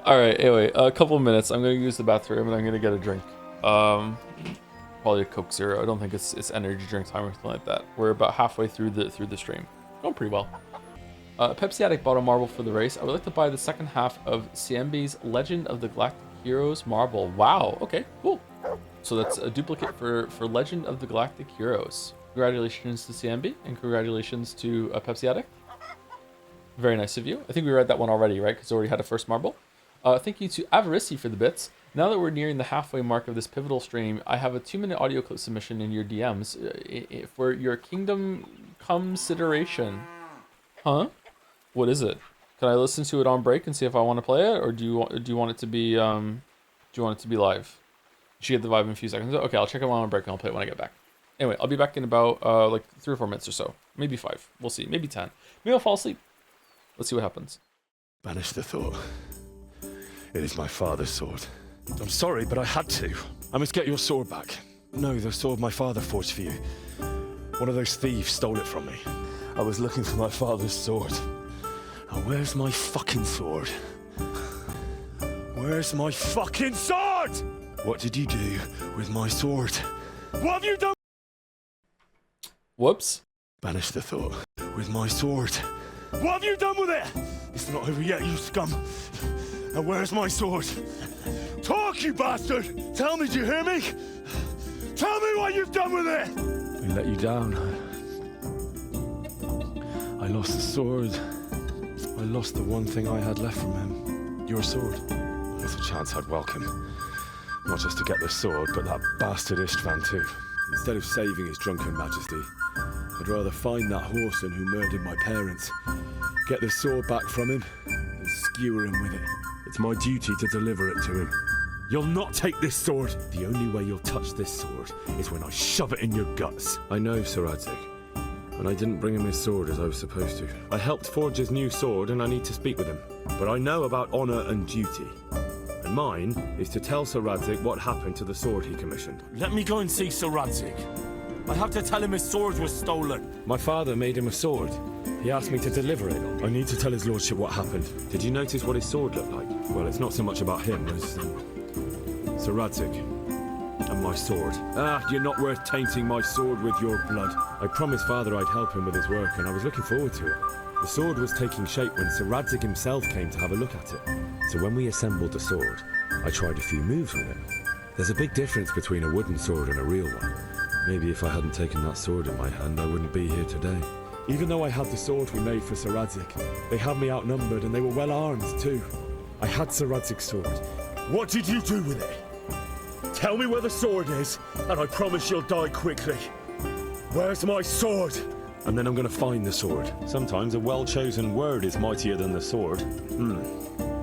Alright, anyway, a couple minutes. I'm going to use the bathroom and I'm going to get a drink. Probably a Coke Zero. I don't think it's energy drink time or anything like that. We're about halfway through the stream. Going pretty well. Pepsi Addict bought a marble for the race. I would like to buy the second half of Siambi's Legend of the Galactic Heroes marble. Wow, okay, cool. So that's a duplicate for Legend of the Galactic Heroes. Congratulations to Siambi and congratulations to Pepsi Addict. Very nice of you. I think we read that one already, right? Because we already had a first marble. Thank you to Avarici for the bits. Now that we're nearing the halfway mark of this pivotal stream, I have a 2-minute audio clip submission in your DMs for your Kingdom consideration. Huh? What is it? Can I listen to it on break and see if I want to play it, or do you want it to be live? You should get the vibe in a few seconds. Okay, I'll check it while on break and I'll play it when I get back. Anyway, I'll be back in about like 3 or 4 minutes or so, maybe 5. We'll see. Maybe 10. Maybe I'll fall asleep. Let's see what happens. Banish the thought. It is my father's sword. I'm sorry, but I had to. I must get your sword back. No, the sword my father forged for you. One of those thieves stole it from me. I was looking for my father's sword. Now, where's my fucking sword? Where's my fucking sword? What did you do with my sword? What have you done? Whoops. Banish the thought. With my sword. What have you done with it? It's not over yet, you scum. Now where's my sword? Talk, you bastard! Tell me, do you hear me? Tell me what you've done with it! I let you down. I lost the sword. I lost the one thing I had left from him. Your sword. There's a chance I'd welcome. Not just to get the sword, but that bastard Istvan too. Instead of saving his drunken majesty, I'd rather find that whoreson who murdered my parents, get the sword back from him, and skewer him with it. It's my duty to deliver it to him. You'll not take this sword! The only way you'll touch this sword is when I shove it in your guts. I know Sir Radzig, and I didn't bring him his sword as I was supposed to. I helped forge his new sword and I need to speak with him. But I know about honor and duty. And mine is to tell Sir Radzig what happened to the sword he commissioned. Let me go and see Sir Radzig. I have to tell him his sword was stolen. My father made him a sword. He asked me to deliver it. I need to tell his lordship what happened. Did you notice what his sword looked like? Well, it's not so much about him as Sir Radzig and my sword. Ah, you're not worth tainting my sword with your blood. I promised father I'd help him with his work, and I was looking forward to it. The sword was taking shape when Sir Radzig himself came to have a look at it. So when we assembled the sword, I tried a few moves with it. There's a big difference between a wooden sword and a real one. Maybe if I hadn't taken that sword in my hand, I wouldn't be here today. Even though I had the sword we made for Sir Radzig, they had me outnumbered and they were well armed too. I had Sir Radzig's sword. What did you do with it? Tell me where the sword is, and I promise you'll die quickly. Where's my sword? And then I'm gonna find the sword. Sometimes a well-chosen word is mightier than the sword.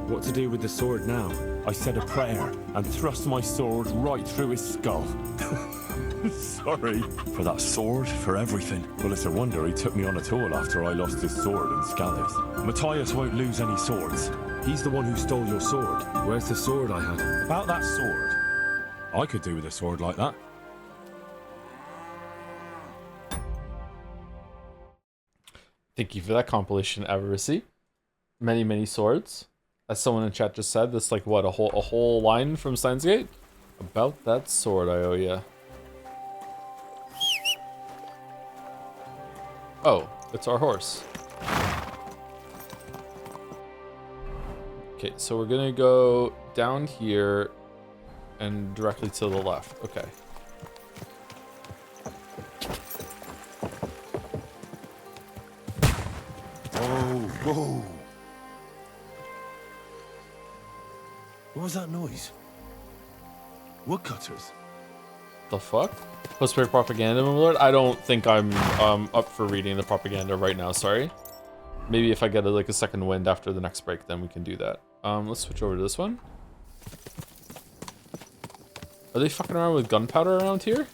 What to do with the sword now? I said a prayer and thrust my sword right through his skull. Sorry. For that sword, for everything. Well, it's a wonder he took me on at all after I lost his sword in Scalise. Matthias won't lose any swords. He's the one who stole your sword. Where's the sword I had? About that sword. I could do with a sword like that. Thank you for that compilation, Avarice. Many, many swords. As someone in chat just said, that's like what, a whole line from Steins Gate? About that sword I owe ya. Oh, it's our horse. Okay, so we're gonna go down here and directly to the left. Okay. Whoa. What was that noise? Woodcutters. The fuck? Post-brew propaganda, my lord? I don't think I'm up for reading the propaganda right now, sorry. Maybe if I get like a second wind after the next break, then we can do that. Let's switch over to this one. Are they fucking around with gunpowder around here?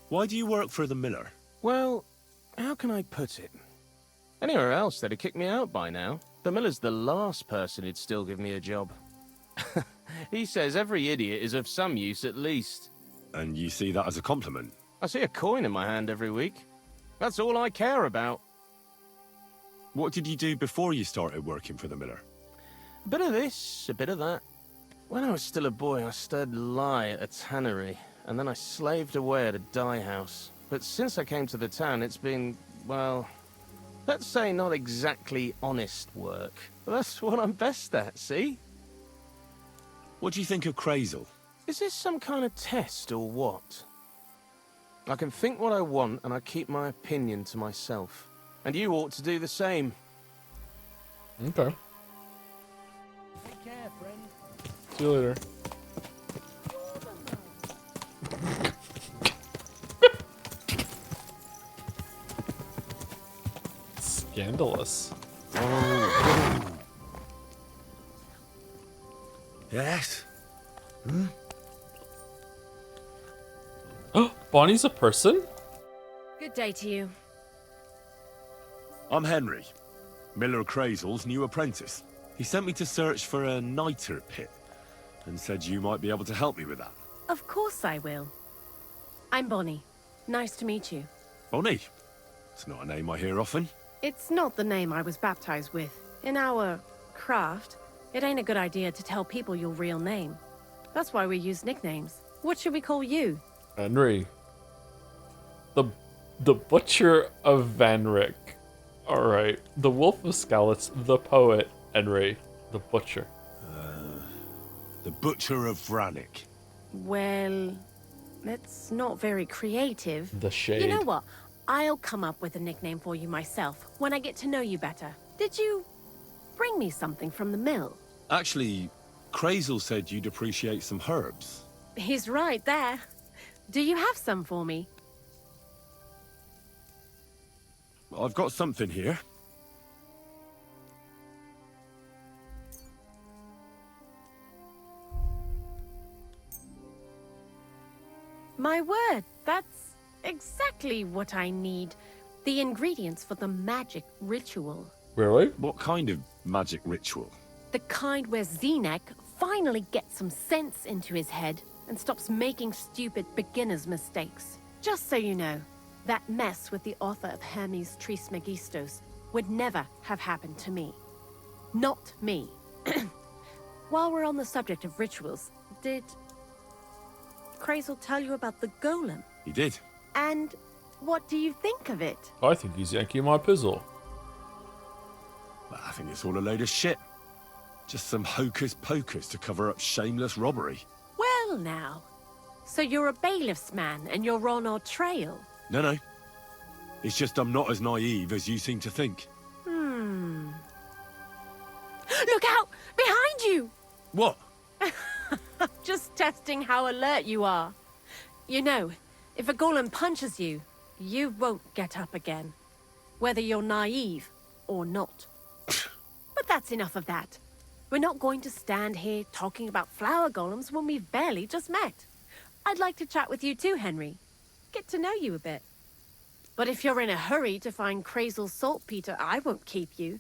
Why do you work for the miller? Well, how can I put it? Anywhere else, they'd have kicked me out by now. The miller's the last person who'd still give me a job. He says every idiot is of some use at least. And you see that as a compliment? I see a coin in my hand every week. That's all I care about. What did you do before you started working for the miller? A bit of this, a bit of that. When I was still a boy, I stirred lye at a tannery, and then I slaved away at a dye house. But since I came to the town, it's been, well, let's say not exactly honest work. But that's what I'm best at, see? What do you think of Crazel? Is this some kind of test or what? I can think what I want and I keep my opinion to myself. And you ought to do the same. Okay. Take care, friend. See you later. Scandalous. Oh. Yes. Hmm? Oh, Bonnie's a person? Good day to you. I'm Henry, Miller Crazel's new apprentice. He sent me to search for a niter pit and said you might be able to help me with that. Of course I will. I'm Bonnie. Nice to meet you. Bonnie? It's not a name I hear often. It's not the name I was baptized with. In our craft, it ain't a good idea to tell people your real name. That's why we use nicknames. What should we call you? Henry. The Butcher of Vanrick. Alright. The Wolf of Skalitz, the poet, Henry. The Butcher. The Butcher of Vranik. Well, that's not very creative. The Shade. You know what? I'll come up with a nickname for you myself when I get to know you better. Did you bring me something from the mill? Actually, Crazel said you'd appreciate some herbs. He's right there. Do you have some for me? I've got something here. My word, that's exactly what I need. The ingredients for the magic ritual. Really? What kind of magic ritual? The kind where Zenek finally gets some sense into his head and stops making stupid beginner's mistakes. Just so you know, that mess with the author of Hermes Trismegistos would never have happened to me. Not me. While we're on the subject of rituals, did Crazel tell you about the golem? He did. And what do you think of it? I think he's yanking my pizzle. I think it's all a load of shit. Just some hocus pocus to cover up shameless robbery. Well now, so you're a bailiff's man and you're on our trail? No. It's just I'm not as naive as you seem to think. Look out! Behind you! What? Just testing how alert you are. You know, if a golem punches you, you won't get up again. Whether you're naive or not. But that's enough of that. We're not going to stand here talking about flower golems when we've barely just met. I'd like to chat with you too, Henry. Get to know you a bit. But if you're in a hurry to find Crazel's saltpeter, I won't keep you.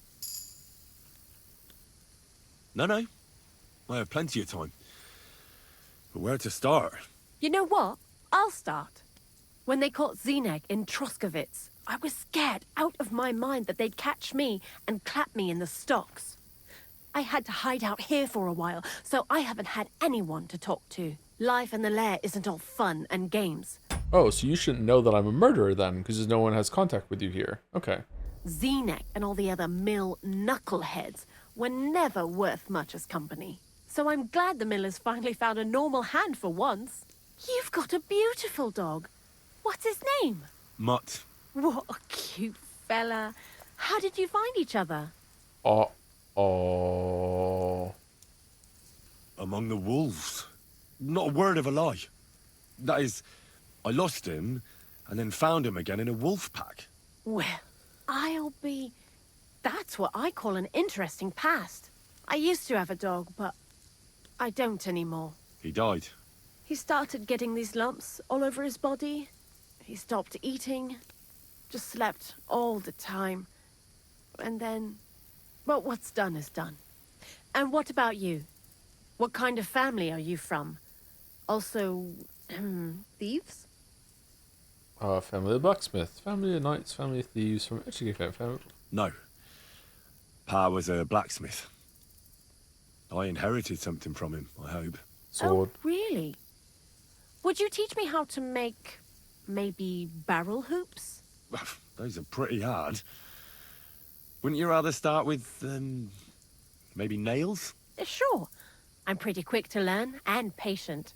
No. I have plenty of time. But where to start? You know what? I'll start. When they caught Zineg in Troskovitz, I was scared out of my mind that they'd catch me and clap me in the stocks. I had to hide out here for a while, so I haven't had anyone to talk to. Life in the lair isn't all fun and games. Oh, so you shouldn't know that I'm a murderer then, because no one has contact with you here. Okay. Zineg and all the other mill knuckleheads were never worth much as company. So I'm glad the miller's finally found a normal hand for once. You've got a beautiful dog. What's his name? Mutt. What a cute fella. How did you find each other? Among the wolves. Not a word of a lie. That is, I lost him and then found him again in a wolf pack. Well, I'll be... That's what I call an interesting past. I used to have a dog, but I don't anymore. He died. He started getting these lumps all over his body. He stopped eating. Just slept all the time. And then... Well, what's done is done. And what about you? What kind of family are you from? Also, thieves? Family of blacksmiths, family of knights, family of thieves, from education, family... No. Pa was a blacksmith. I inherited something from him, I hope. Sword. Oh, really? Would you teach me how to make, maybe, barrel hoops? Those are pretty hard. Wouldn't you rather start with, maybe nails? Sure. I'm pretty quick to learn and patient.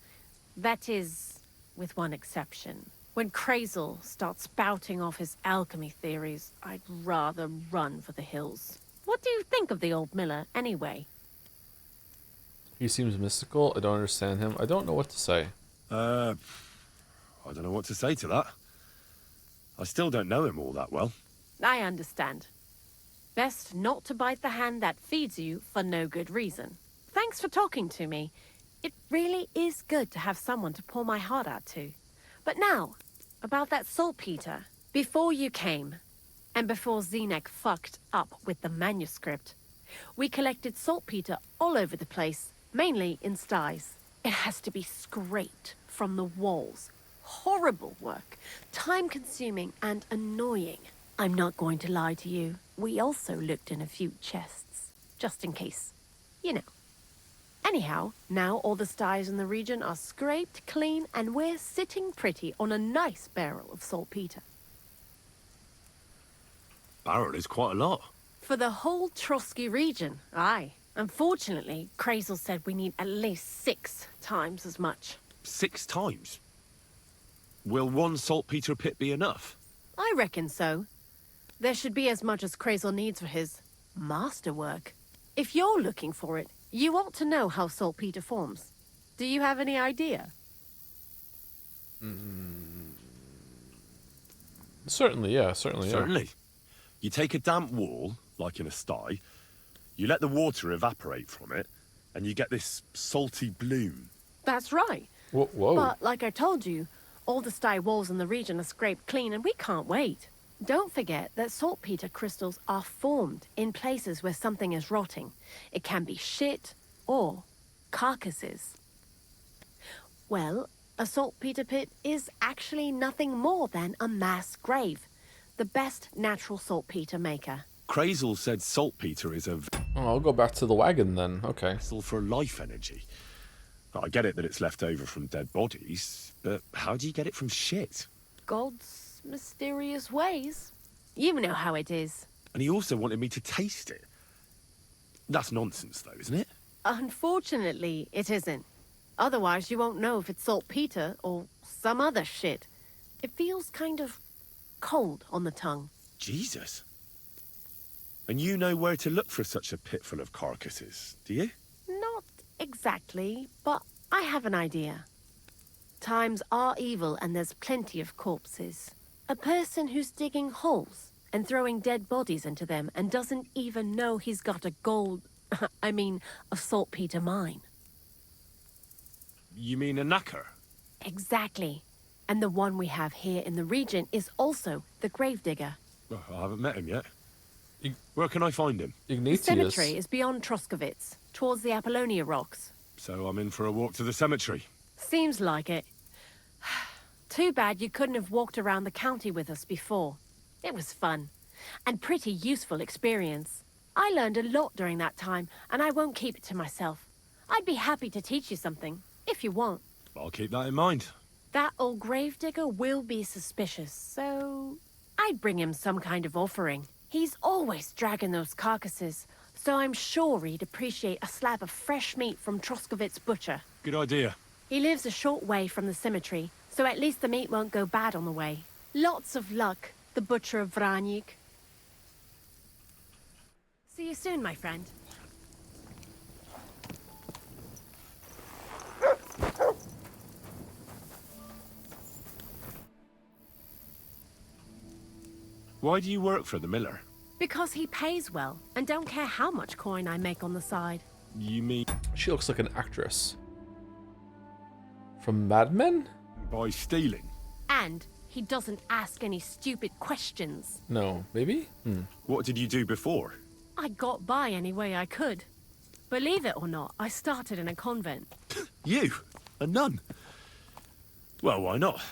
That is, with one exception. When Krazel starts spouting off his alchemy theories, I'd rather run for the hills. What do you think of the old miller, anyway? He seems mystical. I don't understand him. I don't know what to say. I don't know what to say to that. I still don't know him all that well. I understand. Best not to bite the hand that feeds you for no good reason. Thanks for talking to me. It really is good to have someone to pour my heart out to. But now, about that saltpeter. Before you came, and before Zineg fucked up with the manuscript, we collected saltpeter all over the place, mainly in sties. It has to be scraped from the walls. Horrible work, time-consuming and annoying. I'm not going to lie to you. We also looked in a few chests, just in case. You know. Anyhow, now all the sties in the region are scraped clean and we're sitting pretty on a nice barrel of saltpeter. Barrel is quite a lot. For the whole Trotsky region, aye. Unfortunately, Krazel said we need at least 6 times as much. 6 times? Will one saltpeter pit be enough? I reckon so. There should be as much as Krazel needs for his masterwork. If you're looking for it, you ought to know how saltpeter forms. Do you have any idea? Certainly, yeah, certainly. Certainly. You take a damp wall, like in a sty, you let the water evaporate from it, and you get this salty bloom. That's right. Whoa. But like I told you, all the sty walls in the region are scraped clean and we can't wait. Don't forget that saltpeter crystals are formed in places where something is rotting. It can be shit or carcasses. Well, a saltpeter pit is actually nothing more than a mass grave. The best natural saltpeter maker. Krazel said saltpeter is a I'll go back to the wagon then. Okay. vessel for life energy. I get it that it's left over from dead bodies, but how do you get it from shit? God's mysterious ways. You know how it is. And he also wanted me to taste it. That's nonsense though, isn't it? Unfortunately, it isn't. Otherwise, you won't know if it's saltpeter or some other shit. It feels kind of cold on the tongue. Jesus. And you know where to look for such a pit full of carcasses, do you? Not exactly, but I have an idea. Times are evil and there's plenty of corpses. A person who's digging holes and throwing dead bodies into them and doesn't even know he's got a a saltpeter mine. You mean a knacker? Exactly. And the one we have here in the region is also the Gravedigger. Well, I haven't met him yet. Where can I find him? The Ignatius. cemetery is beyond Troskovitz, towards the Apollonia rocks. So I'm in for a walk to the cemetery. Seems like it. Too bad you couldn't have walked around the county with us before. It was fun, and pretty useful experience. I learned a lot during that time, and I won't keep it to myself. I'd be happy to teach you something, if you want. I'll keep that in mind. That old gravedigger will be suspicious, so I'd bring him some kind of offering. He's always dragging those carcasses, so I'm sure he'd appreciate a slab of fresh meat from Troskovitz butcher. Good idea. He lives a short way from the cemetery, so at least the meat won't go bad on the way. Lots of luck, the butcher of Vranyik. See you soon, my friend. Why do you work for the miller? Because he pays well, and don't care how much coin I make on the side. You mean... She looks like an actress. From Mad Men? By stealing? And he doesn't ask any stupid questions. No, maybe? What did you do before? I got by any way I could. Believe it or not, I started in a convent. You? A nun? Well, why not?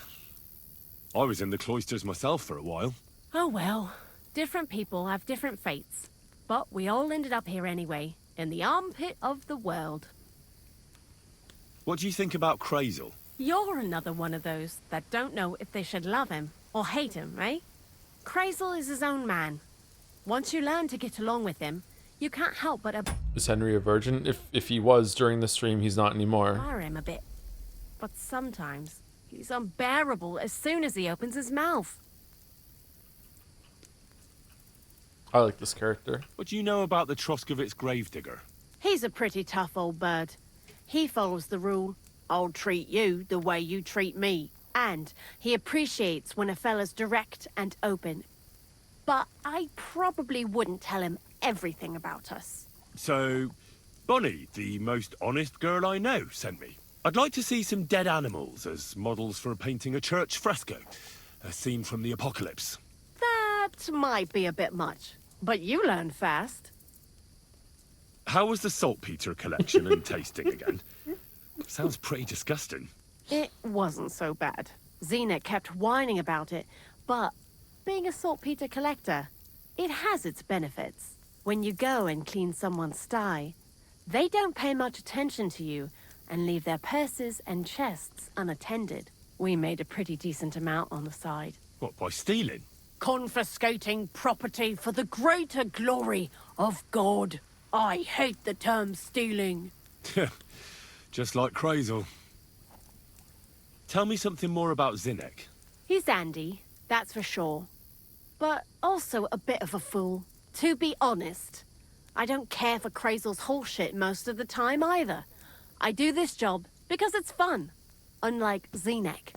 I was in the cloisters myself for a while. Oh well, different people have different fates. But we all ended up here anyway, in the armpit of the world. What do you think about Crazel? You're another one of those that don't know if they should love him or hate him, right? Crazel is his own man. Once you learn to get along with him, you can't help but Is Henry a virgin? If he was during the stream, he's not anymore. admire him a bit. But sometimes, he's unbearable as soon as he opens his mouth. I like this character. What do you know about the Troskovitz Gravedigger? He's a pretty tough old bird. He follows the rule, I'll treat you the way you treat me. And he appreciates when a fella's direct and open. But I probably wouldn't tell him everything about us. So, Bonnie, the most honest girl I know, sent me. I'd like to see some dead animals as models for painting a church fresco. A scene from the apocalypse. That might be a bit much, but you learn fast. How was the saltpeter collection and tasting again? Sounds pretty disgusting. It wasn't so bad. Xena kept whining about it, but being a saltpeter collector, it has its benefits. When you go and clean someone's sty, they don't pay much attention to you and leave their purses and chests unattended. We made a pretty decent amount on the side. What, by stealing? Confiscating property for the greater glory of God. I hate the term stealing. Just like Crazel. Tell me something more about Zinnek. He's Andy, that's for sure. But also a bit of a fool. To be honest, I don't care for Crazel's bullshit most of the time either. I do this job because it's fun, unlike Zinnek.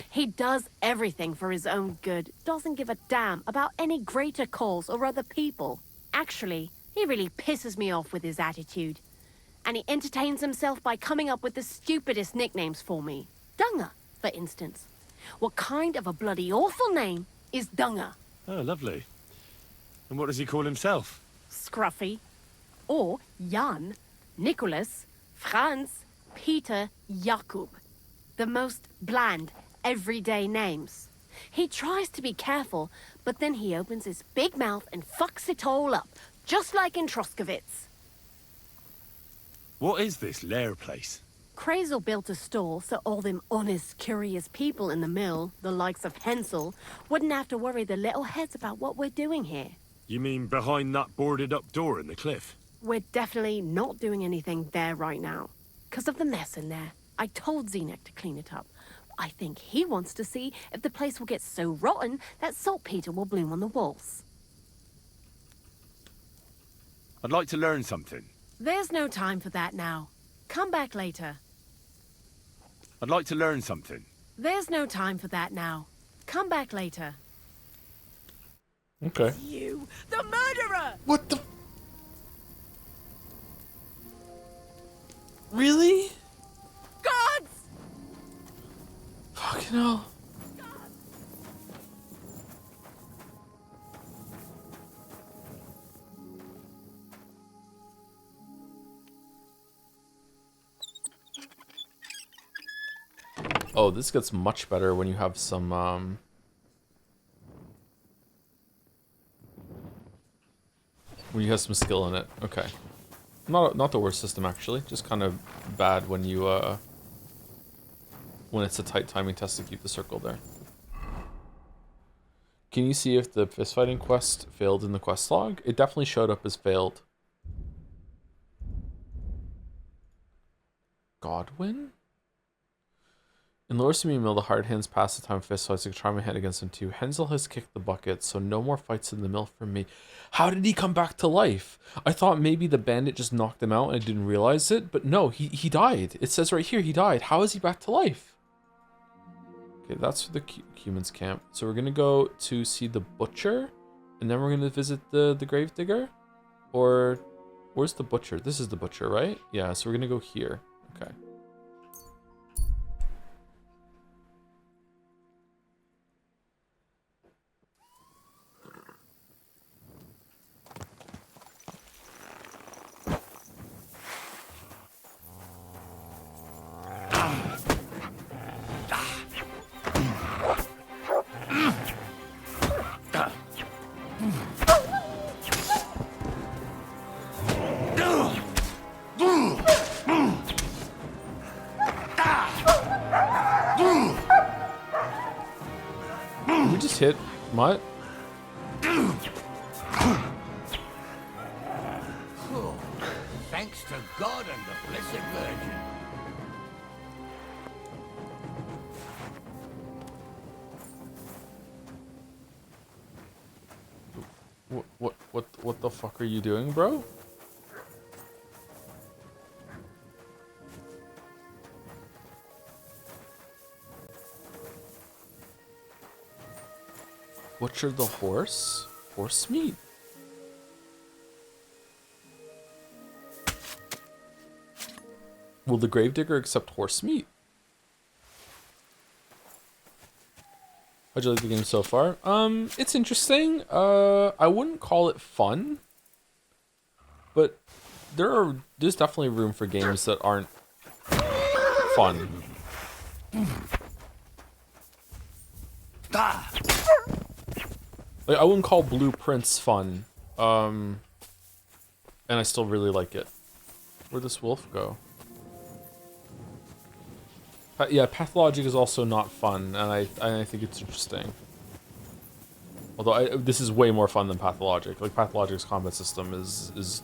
He does everything for his own good, doesn't give a damn about any greater cause or other people. Actually, he really pisses me off with his attitude. And he entertains himself by coming up with the stupidest nicknames for me. Dunga, for instance. What kind of a bloody awful name is Dunga? Oh, lovely. And what does he call himself? Scruffy. Or Jan, Nicholas, Franz, Peter, Jakub. The most bland, everyday names. He tries to be careful, but then he opens his big mouth and fucks it all up, just like in Troskovitz. What is this lair place? Crazel built a store so all them honest, curious people in the mill, the likes of Hensel, wouldn't have to worry their little heads about what we're doing here. You mean behind that boarded-up door in the cliff? We're definitely not doing anything there right now, because of the mess in there. I told Zinnek to clean it up. I think he wants to see if the place will get so rotten that saltpeter will bloom on the walls. I'd like to learn something. There's no time for that now. Come back later. I'd like to learn something. There's no time for that now. Come back later. Okay. You, the murderer! What the? Really? Gods! Fucking hell. Oh, this gets much better when you have some, when you have some skill in it. Okay. Not the worst system, actually. Just kind of bad when you, when it's a tight timing test to keep the circle there. Can you see if the fistfighting quest failed in the quest log? It definitely showed up as failed. Godwin? In Lower Simi Mill, the hard hands pass the time fistfights. I can try my hand against them too. Hensel has kicked the bucket, so no more fights in the mill for me. How did he come back to life? I thought maybe the bandit just knocked him out and I didn't realize it, but no, he died. It says right here he died. How is he back to life? Okay, that's the Cuman's camp. So we're gonna go to see the butcher, and then we're gonna visit the Gravedigger? Or, where's the butcher? This is the butcher, right? Yeah, so we're gonna go here. Okay. We just hit Mutt. Thanks to God and the Blessed Virgin. What the fuck are you doing, bro? Butcher the horse? Horse meat? Will the Gravedigger accept horse meat? How'd you like the game so far? It's interesting. I wouldn't call it fun, but there's definitely room for games that aren't fun. Like, I wouldn't call Blueprints fun, and I still really like it. Where'd this wolf go? Yeah, Pathologic is also not fun, and I think it's interesting. Although this is way more fun than Pathologic. Like, Pathologic's combat system is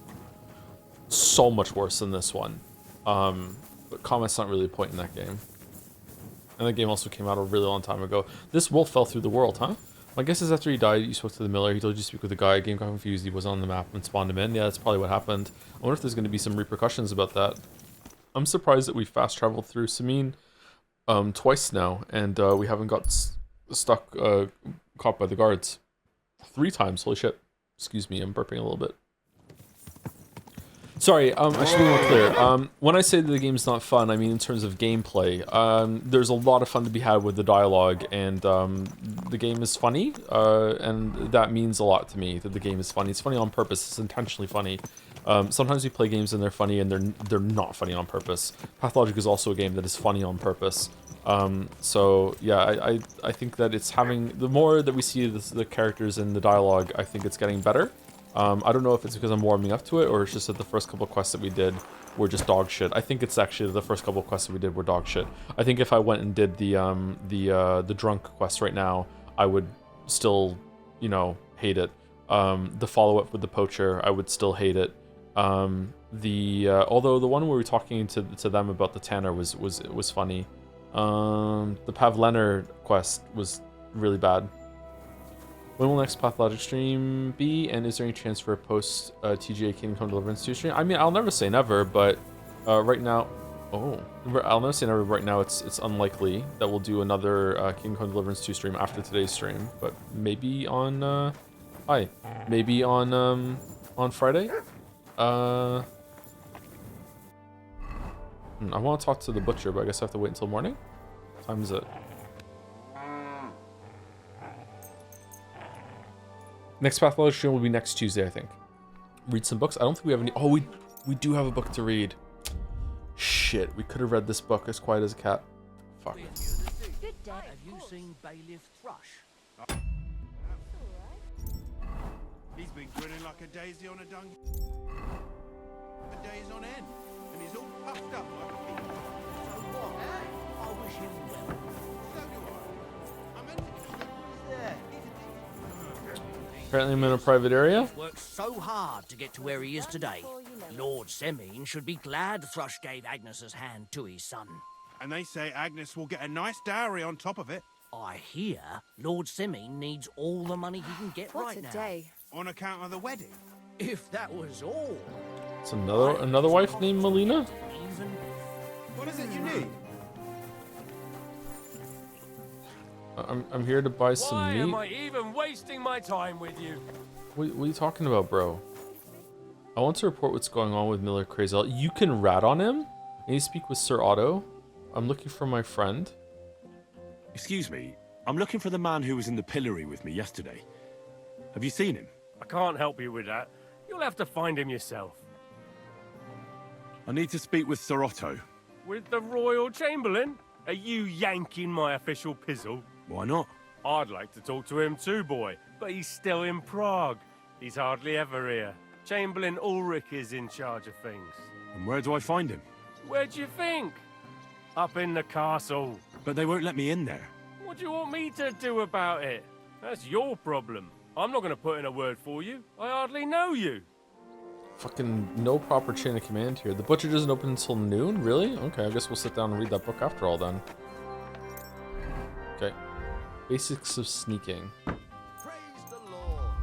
so much worse than this one. But combat's not really a point in that game. And that game also came out a really long time ago. This wolf fell through the world, huh? My guess is after he died, you spoke to the miller. He told you to speak with the guy. Game got confused. He wasn't on the map and spawned him in. Yeah, that's probably what happened. I wonder if there's going to be some repercussions about that. I'm surprised that we fast traveled through Samine twice now, and we haven't got stuck, caught by the guards 3 times. Holy shit. Excuse me, I'm burping a little bit. Sorry, I should be more clear. When I say that the game's not fun, I mean in terms of gameplay. There's a lot of fun to be had with the dialogue, and the game is funny, and that means a lot to me, that the game is funny. It's funny on purpose, it's intentionally funny. Sometimes we play games and they're funny and they're not funny on purpose. Pathologic is also a game that is funny on purpose. So yeah, I think that it's having, the more that we see the characters in the dialogue, I think it's getting better. I don't know if it's because I'm warming up to it or it's just that the first couple of quests that we did were just dog shit. I think it's actually the first couple of quests that we did were dog shit. I think if I went and did the drunk quest right now, I would still, you know, hate it. The follow-up with the poacher, I would still hate it. Although the one where we were talking to them about the tanner was funny. The Pavlener quest was really bad. When will next Pathologic stream be? And is there any chance for a post TGA Kingdom Come Deliverance 2 stream? I mean, I'll never say never, but right now, I'll never say never. Right now, it's unlikely that we'll do another Kingdom Come Deliverance 2 stream after today's stream, but maybe on maybe on Friday. I want to talk to the butcher, but I guess I have to wait until morning. What time is it? Next Pathologic stream will be next Tuesday, I think. Read some books. I don't think we have any. Oh, we do have a book to read. Shit, we could have read this book, As Quiet as a Cat. Fuck. Good day. Have you seen Bailiff Thrush? He's been grinning like a daisy on a dung for days on end, and he's all puffed up like a pig. So what, eh? I wish him well. So do I. I meant Apparently I'm in a private area. Worked so hard to get to where he is today. Lord Semine should be glad Thrush gave Agnes's hand to his son. And they say Agnes will get a nice dowry on top of it. I hear Lord Semine needs all the money he can get What right a now. day. On account of the wedding. If that was all. It's another wife named Melina. Even. What is it you need? I'm here to buy some Why meat. am I even wasting my time with you? What are you talking about, bro? I want to report what's going on with Miller Crazel. You can rat on him? I need to speak with Sir Otto. I'm looking for my friend. Excuse me, I'm looking for the man who was in the pillory with me yesterday. Have you seen him? I can't help you with that. You'll have to find him yourself. I need to speak with Sir Otto. With the Royal Chamberlain? Are you yanking my official pizzle? Why not? I'd like to talk to him too, boy, but he's still in Prague. He's hardly ever here. Chamberlain Ulrich is in charge of things. And where do I find him? Where do you think? Up in the castle. But they won't let me in there. What do you want me to do about it? That's your problem. I'm not going to put in a word for you. I hardly know you. Fucking no proper chain of command here. The butcher doesn't open until noon? Really? Okay, I guess we'll sit down and read that book after all then. Okay. Basics of sneaking. Praise the Lord.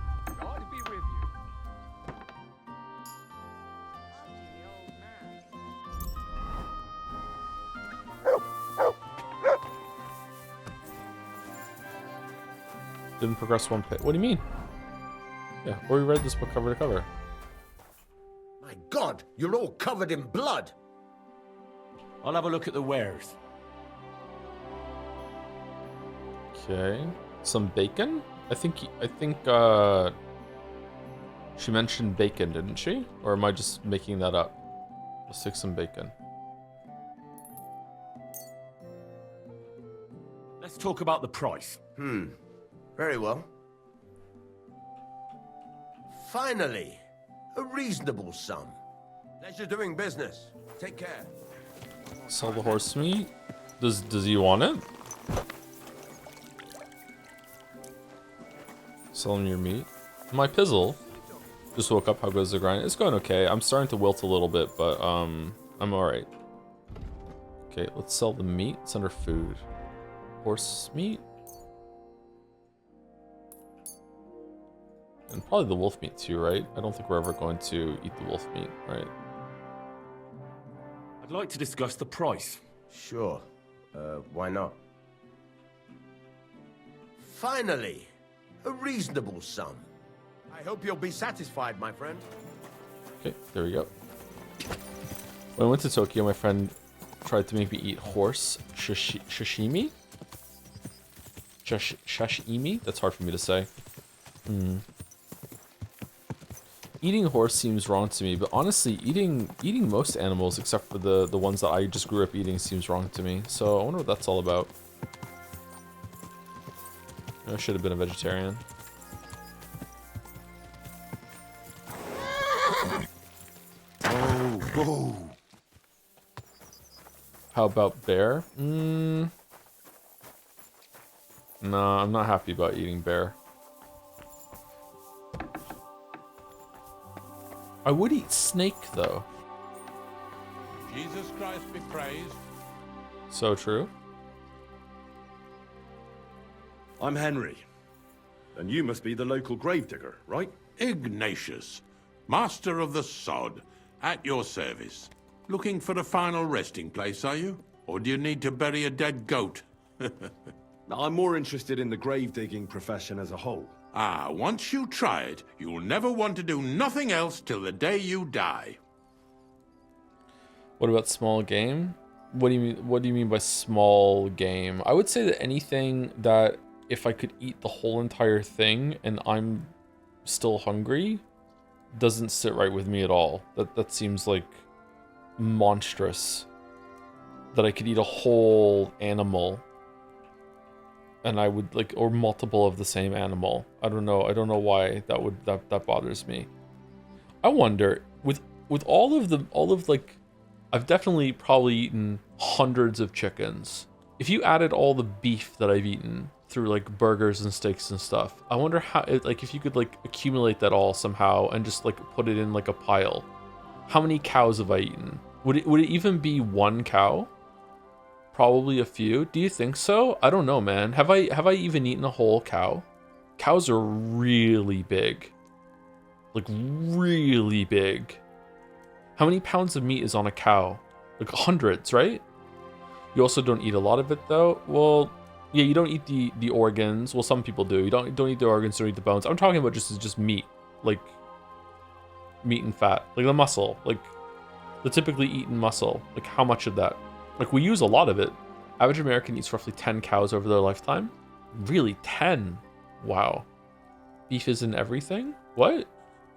God be with you. Didn't progress one bit. What do you mean? Yeah, or we read this book cover to cover. My God, you're all covered in blood. I'll have a look at the wares. Okay. Some bacon? I think she mentioned bacon, didn't she? Or am I just making that up? Let's take some bacon. Let's talk about the price. Very well. Finally, a reasonable sum. Pleasure doing business. Take care. Sell the horse meat? Does he want it? Sell him your meat. My pizzle just woke up. How goes the grind? It's going okay. I'm starting to wilt a little bit, but I'm alright. Okay, let's sell the meat. It's under food. Horse meat? And probably the wolf meat too, right? I don't think we're ever going to eat the wolf meat, right? I'd like to discuss the price. Sure. Why not? Finally, a reasonable sum. I hope you'll be satisfied, my friend. Okay, there we go. When I went to Tokyo, my friend tried to make me eat horse sashimi? Sashimi? That's hard for me to say. Eating horse seems wrong to me, but honestly, eating most animals except for the ones that I just grew up eating seems wrong to me. So I wonder what that's all about. I should have been a vegetarian. Oh. How about bear? No, I'm not happy about eating bear. I would eat snake, though. Jesus Christ be praised. So true. I'm Henry. And you must be the local gravedigger, right? Ignatius, master of the sod, at your service. Looking for a final resting place, are you? Or do you need to bury a dead goat? I'm more interested in the grave digging profession as a whole. Ah, once you try it, you'll never want to do nothing else till the day you die. What about small game? What do you mean by small game? I would say that anything that if I could eat the whole entire thing and I'm still hungry doesn't sit right with me at all. That seems like monstrous. that I could eat a whole animal, and I would like, or multiple of the same animal. I don't know why that bothers me. I wonder with all of like, I've definitely probably eaten hundreds of chickens. If you added all the beef that I've eaten through like burgers and steaks and stuff, I wonder how, like, if you could like accumulate that all somehow and just like put it in like a pile. How many cows have I eaten? Would it even be one cow? Probably a few. Do you think so? I don't know, man. Have I even eaten a whole cow? Cows are really big. Like really big. How many pounds of meat is on a cow? Like hundreds, right? You also don't eat a lot of it though. Well, yeah, you don't eat the organs. Well, some people do. You don't eat the organs, don't eat the bones. I'm talking about just meat, like meat and fat, like the muscle, like the typically eaten muscle. Like how much of that? Like we use a lot of it. Average American eats roughly 10 cows over their lifetime. Really, 10? Wow. Beef is in everything? What?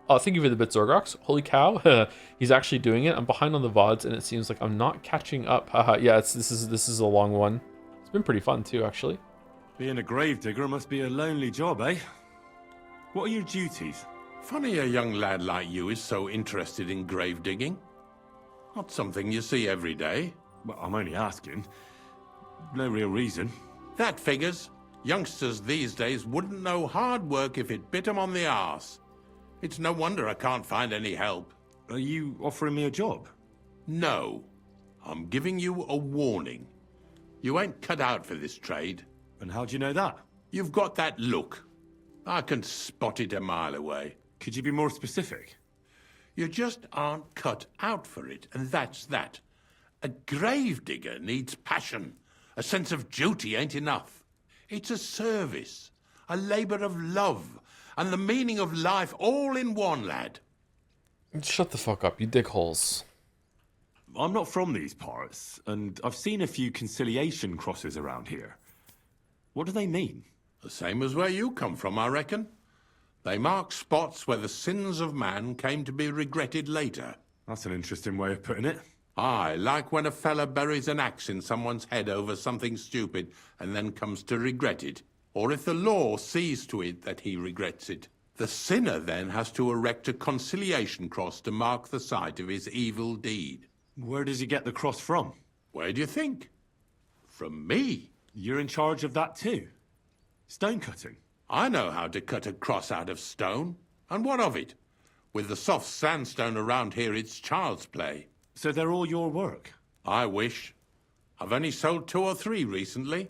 Oh, thank you for the bit, Zorgox. Holy cow. He's actually doing it. I'm behind on the VODs and it seems like I'm not catching up. Haha, yeah, this is a long one. It's been pretty fun too, actually. Being a gravedigger must be a lonely job, eh? What are your duties? Funny a young lad like you is so interested in grave digging. Not something you see every day. Well, I'm only asking. No real reason. That figures. Youngsters these days wouldn't know hard work if it bit 'em on the arse. It's no wonder I can't find any help. Are you offering me a job? No. I'm giving you a warning. You ain't cut out for this trade. And how do you know that? You've got that look. I can spot it a mile away. Could you be more specific? You just aren't cut out for it, and that's that. A gravedigger needs passion. A sense of duty ain't enough. It's a service, a labour of love, and the meaning of life all in one, lad. Shut the fuck up, you dig holes. I'm not from these parts, and I've seen a few conciliation crosses around here. What do they mean? The same as where you come from, I reckon. They mark spots where the sins of man came to be regretted later. That's an interesting way of putting it. Aye, like when a fella buries an axe in someone's head over something stupid and then comes to regret it. Or if the law sees to it that he regrets it. The sinner then has to erect a conciliation cross to mark the site of his evil deed. Where does he get the cross from? Where do you think? From me. You're in charge of that too? Stone cutting? I know how to cut a cross out of stone. And what of it? With the soft sandstone around here, it's child's play. So they're all your work? I wish. I've only sold 2 or 3 recently.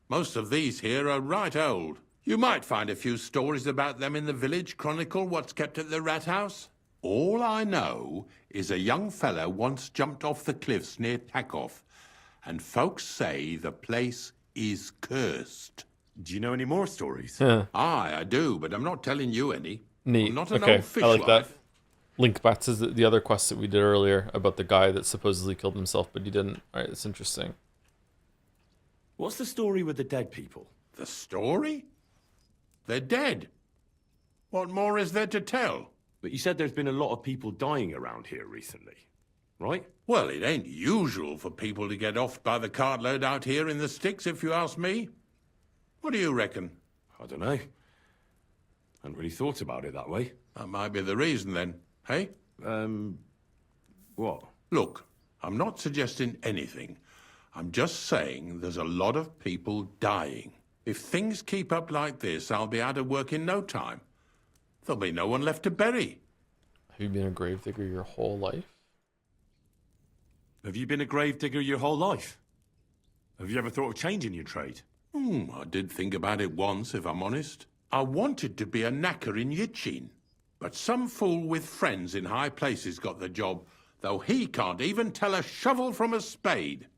Most of these here are right old. You might find a few stories about them in the village chronicle what's kept at the rat house. All I know is a young fella once jumped off the cliffs near Takoff, and folks say the place is cursed. Do you know any more stories? Yeah. Aye, I do, but I'm not telling you any. Neat. I'm not an Okay, old fish I like that. life. Link back to the other quest that we did earlier about the guy that supposedly killed himself, but he didn't. Alright, that's interesting. What's the story with the dead people? The story? They're dead. What more is there to tell? But you said there's been a lot of people dying around here recently, right? Well, it ain't usual for people to get off by the cartload out here in the sticks, if you ask me. What do you reckon? I don't know. Hadn't really thought about it that way. That might be the reason then, hey? What? Look, I'm not suggesting anything. I'm just saying there's a lot of people dying. If things keep up like this, I'll be out of work in no time. There'll be no one left to bury. Have you been a gravedigger your whole life? Have you been a gravedigger your whole life? Have you ever thought of changing your trade? I did think about it once, if I'm honest. I wanted to be a knacker in Yitchin, but some fool with friends in high places got the job, though he can't even tell a shovel from a spade.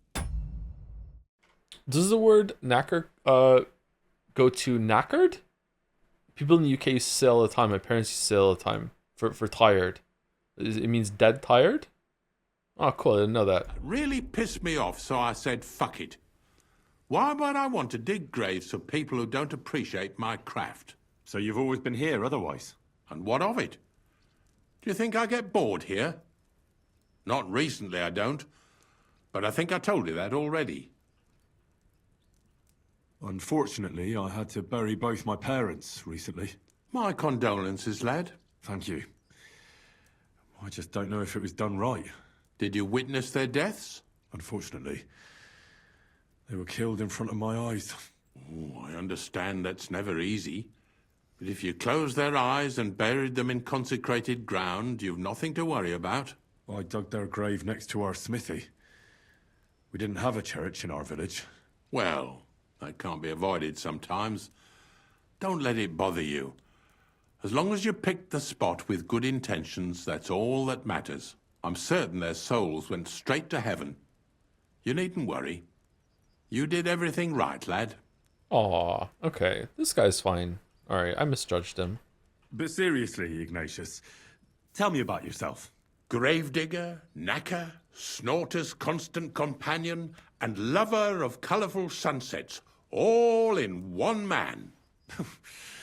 Does the word knacker go to knackered? People in the UK used to say all the time. My parents used to say all the time for tired. It means dead tired? Oh, cool. I didn't know that. It really pissed me off, so I said, fuck it. Why would I want to dig graves for people who don't appreciate my craft? So you've always been here otherwise? And what of it? Do you think I get bored here? Not recently, I don't. but I think I told you that already. Unfortunately, I had to bury both my parents recently. My condolences, lad. Thank you. I just don't know if it was done right. Did you witness their deaths? Unfortunately. They were killed in front of my eyes. Oh, I understand that's never easy. But if you closed their eyes and buried them in consecrated ground, you've nothing to worry about. I dug their grave next to our smithy. We didn't have a church in our village. Well, that can't be avoided sometimes. Don't let it bother you. As long as you picked the spot with good intentions, that's all that matters. I'm certain their souls went straight to heaven. You needn't worry. You did everything right, lad. Aw, okay. This guy's fine. Alright, I misjudged him. But seriously, Ignatius, tell me about yourself. Gravedigger, knacker, snorter's constant companion, and lover of colourful sunsets, all in one man.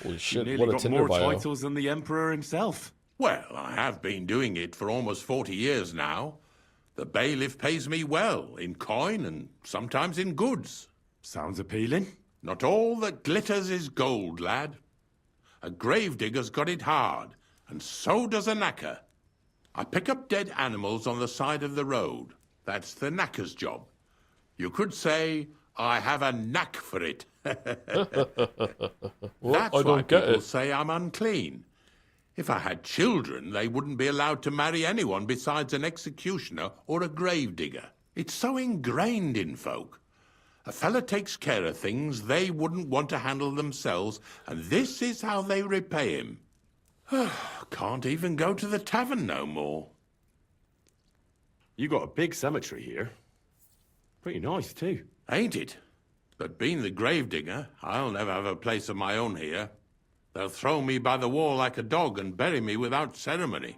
Holy shit, you what a got Tinder more bio. titles than the Emperor himself. Well, I have been doing it for almost 40 years now. The bailiff pays me well, in coin and sometimes in goods. Sounds appealing. Not all that glitters is gold, lad. A gravedigger's got it hard, and so does a knacker. I pick up dead animals on the side of the road. That's the knacker's job. You could say I have a knack for it. Well, That's I why don't get people it. say I'm unclean. If I had children, they wouldn't be allowed to marry anyone besides an executioner or a gravedigger. It's so ingrained in folk. A fella takes care of things they wouldn't want to handle themselves, and this is how they repay him. Can't even go to the tavern no more. You got a big cemetery here. Pretty nice, too. Ain't it? But being the gravedigger, I'll never have a place of my own here. They'll throw me by the wall like a dog and bury me without ceremony.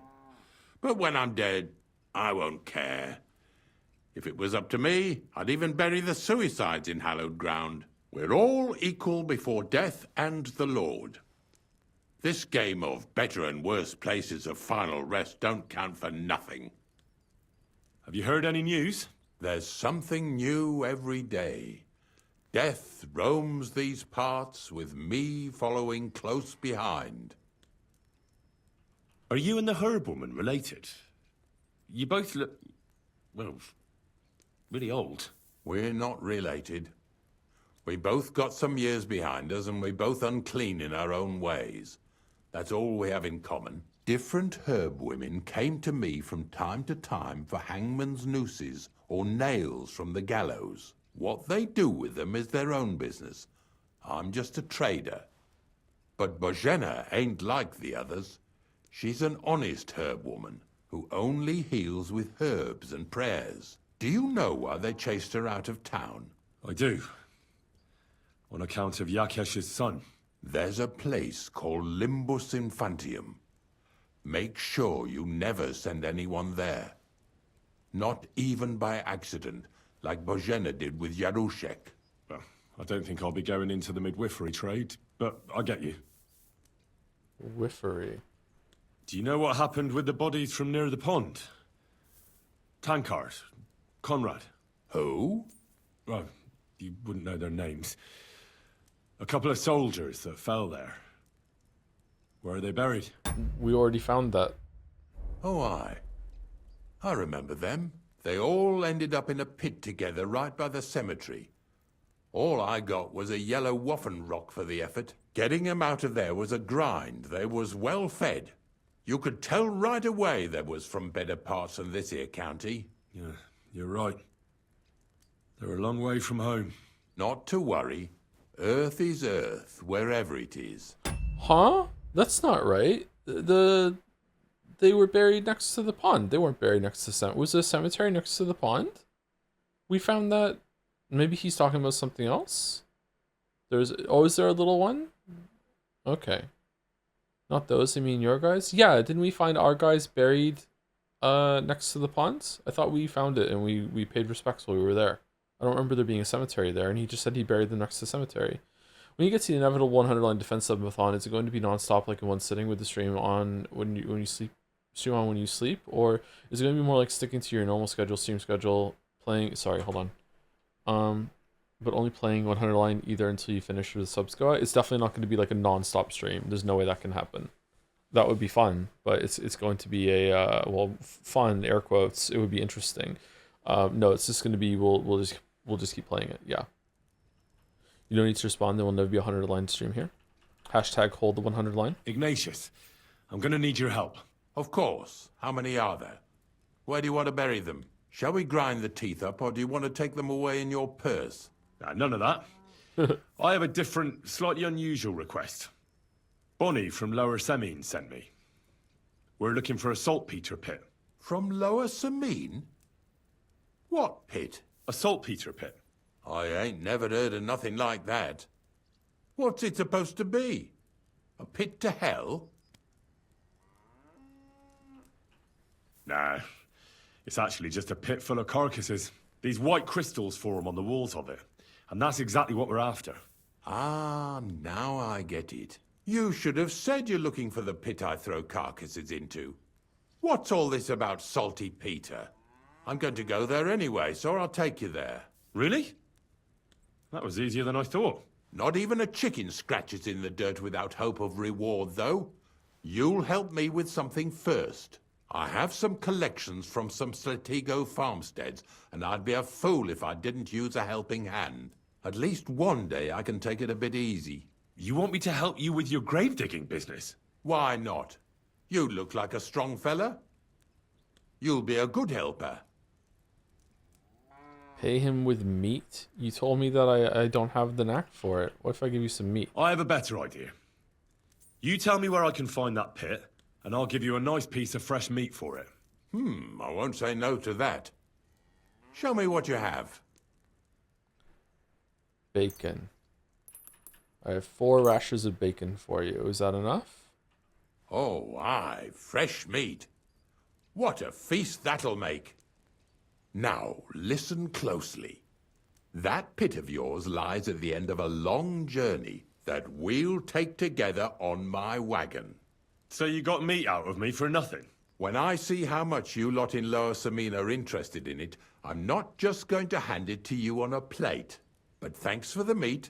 But when I'm dead, I won't care. If it was up to me, I'd even bury the suicides in hallowed ground. We're all equal before death and the Lord. This game of better and worse places of final rest don't count for nothing. Have you heard any news? There's something new every day. Death roams these parts, with me following close behind. Are you and the herb woman related? You both look, well, really old. We're not related. We both got some years behind us, and we're both unclean in our own ways. That's all we have in common. Different herb women came to me from time to time for hangman's nooses or nails from the gallows. What they do with them is their own business. I'm just a trader. But Bozhena ain't like the others. She's an honest herb woman who only heals with herbs and prayers. Do you know why they chased her out of town? I do. On account of Yakesh's son. There's a place called Limbus Infantium. Make sure you never send anyone there. Not even by accident, like Bozhena did with Yarushek. Well, I don't think I'll be going into the midwifery trade, but I get you. Whiffery. Do you know what happened with the bodies from near the pond? Tankard, Conrad. Who? Well, you wouldn't know their names. A couple of soldiers that fell there. Where are they buried? We already found that. Oh, I remember them. They all ended up in a pit together right by the cemetery. All I got was a yellow waffen rock for the effort. Getting them out of there was a grind. They was well fed. You could tell right away they was from better parts than this here county. Yeah, you're right. They're a long way from home. Not to worry. Earth is earth, wherever it is. Huh? That's not right. They were buried next to the pond. They weren't buried next to the cemetery. Was there a cemetery next to the pond? We found that. Maybe he's talking about something else? Is there a little one? Okay. Not those, I mean your guys? Yeah, didn't we find our guys buried next to the ponds? I thought we found it and we paid respects while we were there. I don't remember there being a cemetery there, and he just said he buried them next to the cemetery. When you get to the inevitable 100-line defense subathon, is it going to be non-stop like in one sitting with the stream on when you sleep, stream on when you sleep, or is it going to be more like sticking to your normal schedule, stream schedule, playing. Sorry, hold on. But only playing 100 line either until you finish with the subs go out. It's definitely not going to be like a non-stop stream. There's no way that can happen. That would be fun, but it's going to be a fun air quotes. It would be interesting. No, it's just going to be we'll just keep playing it. Yeah. You don't need to respond. There will never be a 100 line stream here. Hashtag hold the 100 line. Ignatius, I'm going to need your help. Of course. How many are there? Where do you want to bury them? Shall we grind the teeth up, or do you want to take them away in your purse? None of that. I have a different, slightly unusual request. Bonnie from Lower Semine sent me. We're looking for a saltpeter pit. From Lower Semine? What pit? A saltpeter pit. I ain't never heard of nothing like that. What's it supposed to be? A pit to hell? Nah, it's actually just a pit full of carcasses. These white crystals form on the walls of it. And that's exactly what we're after. Ah, now I get it. You should have said you're looking for the pit I throw carcasses into. What's all this about Salty Peter? I'm going to go there anyway, so I'll take you there. Really? That was easier than I thought. Not even a chicken scratches in the dirt without hope of reward, though. You'll help me with something first. I have some collections from some Slatigo farmsteads, and I'd be a fool if I didn't use a helping hand. At least one day I can take it a bit easy. You want me to help you with your grave-digging business? Why not? You look like a strong fella. You'll be a good helper. Pay him with meat? You told me that I don't have the knack for it. What if I give you some meat? I have a better idea. You tell me where I can find that pit, and I'll give you a nice piece of fresh meat for it. I won't say no to that. Show me what you have. Bacon. I have 4 rashers of bacon for you. Is that enough? Oh, aye, fresh meat. What a feast that'll make. Now, listen closely. That pit of yours lies at the end of a long journey that we'll take together on my wagon. So you got meat out of me for nothing? When I see how much you lot in Lower Semine are interested in it, I'm not just going to hand it to you on a plate. But thanks for the meat,